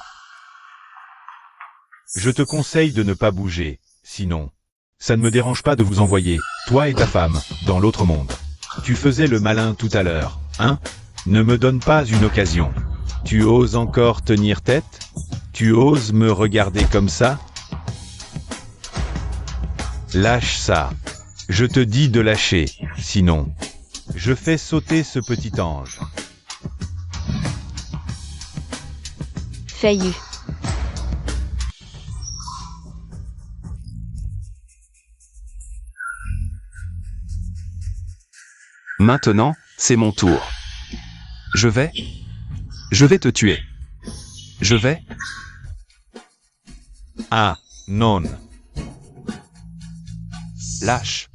Je te conseille de ne pas bouger, sinon. Ça ne me dérange pas de vous envoyer, toi et ta femme, dans l'autre monde. Tu faisais le malin tout à l'heure, hein? Ne me donne pas une occasion. Tu oses encore tenir tête? Tu oses me regarder comme ça? Lâche ça. Je te dis de lâcher, sinon. Je fais sauter ce petit ange. Feiyu. Maintenant, c'est mon tour. Je vais te tuer. Je vais. Ah, non. Lâche.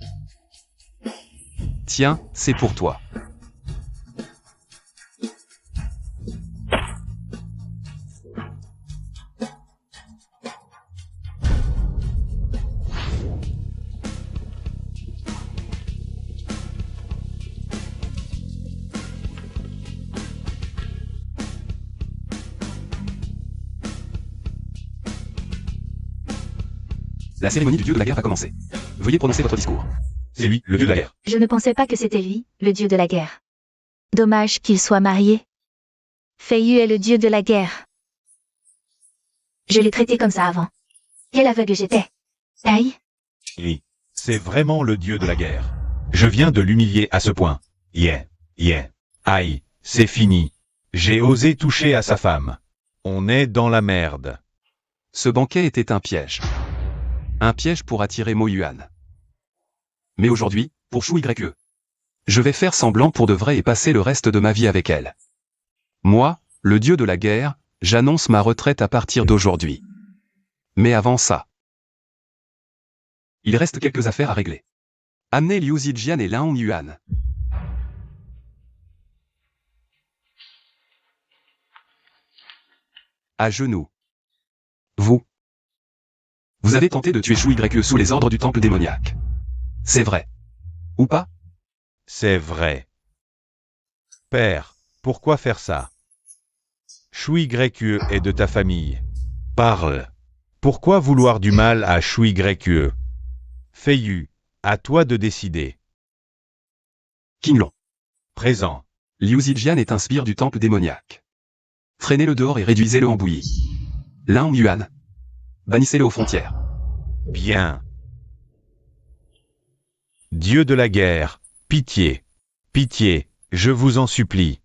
Tiens, c'est pour toi. La cérémonie du dieu de la guerre va commencer. Veuillez prononcer votre discours. C'est lui, le dieu de la guerre. Je ne pensais pas que c'était lui, le dieu de la guerre. Dommage qu'il soit marié. Feiyu est le dieu de la guerre. Je l'ai traité comme ça avant. Quel aveugle j'étais. Aïe. Oui. C'est vraiment le dieu de la guerre. Je viens de l'humilier à ce point. Yeah. Aïe, c'est fini. J'ai osé toucher à sa femme. On est dans la merde. Ce banquet était un piège. Un piège pour attirer Mo Yuan. Mais aujourd'hui, pour Chou YE, je vais faire semblant pour de vrai et passer le reste de ma vie avec elle. Moi, le dieu de la guerre, j'annonce ma retraite à partir d'aujourd'hui. Mais avant ça, il reste quelques affaires à régler. Amenez Liu Zijian et Lin Yuan. À genoux. Vous avez tenté de tuer Chou YE sous les ordres du temple démoniaque. C'est vrai. Ou pas? C'est vrai. Père, pourquoi faire ça? Chou YE est de ta famille. Parle. Pourquoi vouloir du mal à Chou YE? Feiyu, à toi de décider. Qinglong. Présent. Liu Zijian est un sbire du temple démoniaque. Freinez-le dehors et réduisez-le en bouillie. Lin Yuan. Bannissez-le aux frontières. Bien. Dieu de la guerre, pitié. Pitié, je vous en supplie.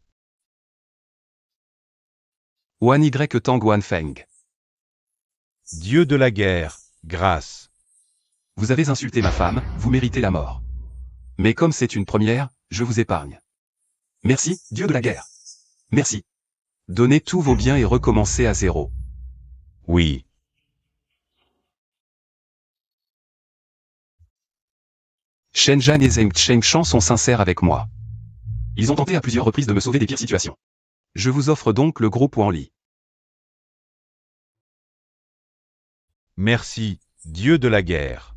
Wan Y Tang Wan Feng. Dieu de la guerre, grâce. Vous avez insulté ma femme, vous méritez la mort. Mais comme c'est une première, je vous épargne. Merci, Dieu de la guerre. Merci. Donnez tous vos biens et recommencez à zéro. Oui. Shen Zhan et Zheng Chengshan sont sincères avec moi. Ils ont tenté à plusieurs reprises de me sauver des pires situations. Je vous offre donc le gros Wanli. Merci, Dieu de la guerre.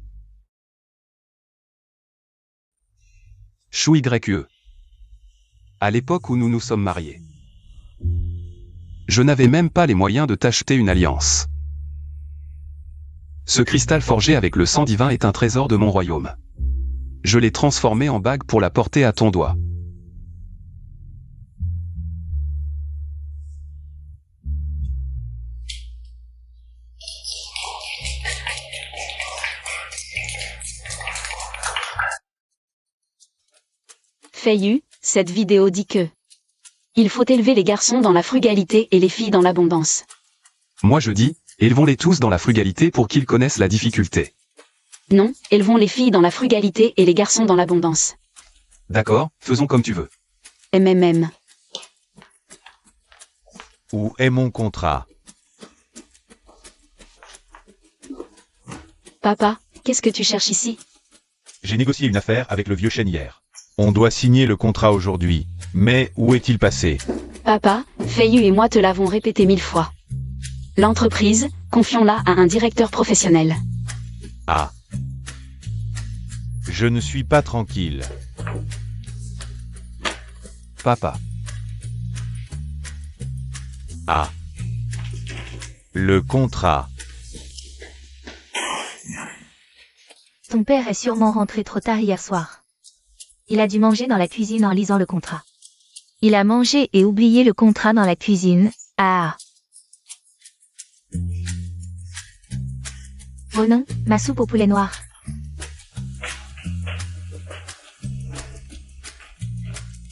Chou YE. À l'époque où nous nous sommes mariés, je n'avais même pas les moyens de t'acheter une alliance. Ce cristal forgé avec le sang divin est un trésor de mon royaume. Je l'ai transformé en bague pour la porter à ton doigt. Feiyu, Cette vidéo dit que il faut élever les garçons dans la frugalité et les filles dans l'abondance. Moi je dis, élevons-les tous dans la frugalité pour qu'ils connaissent la difficulté. Non, élevons les filles dans la frugalité et les garçons dans l'abondance. D'accord, faisons comme tu veux. MMM. Où est mon contrat? Papa, qu'est-ce que tu cherches ici? J'ai négocié une affaire avec le vieux chêne hier. On doit signer le contrat aujourd'hui. Mais où est-il passé? Papa, Feiyu et moi te l'avons répété 1000 fois. L'entreprise, confions-la à un directeur professionnel. Ah. Je ne suis pas tranquille. Papa. Ah. Le contrat. Ton père est sûrement rentré trop tard hier soir. Il a dû manger dans la cuisine en lisant le contrat. Il a mangé et oublié le contrat dans la cuisine. Ah. Oh non, ma soupe au poulet noir.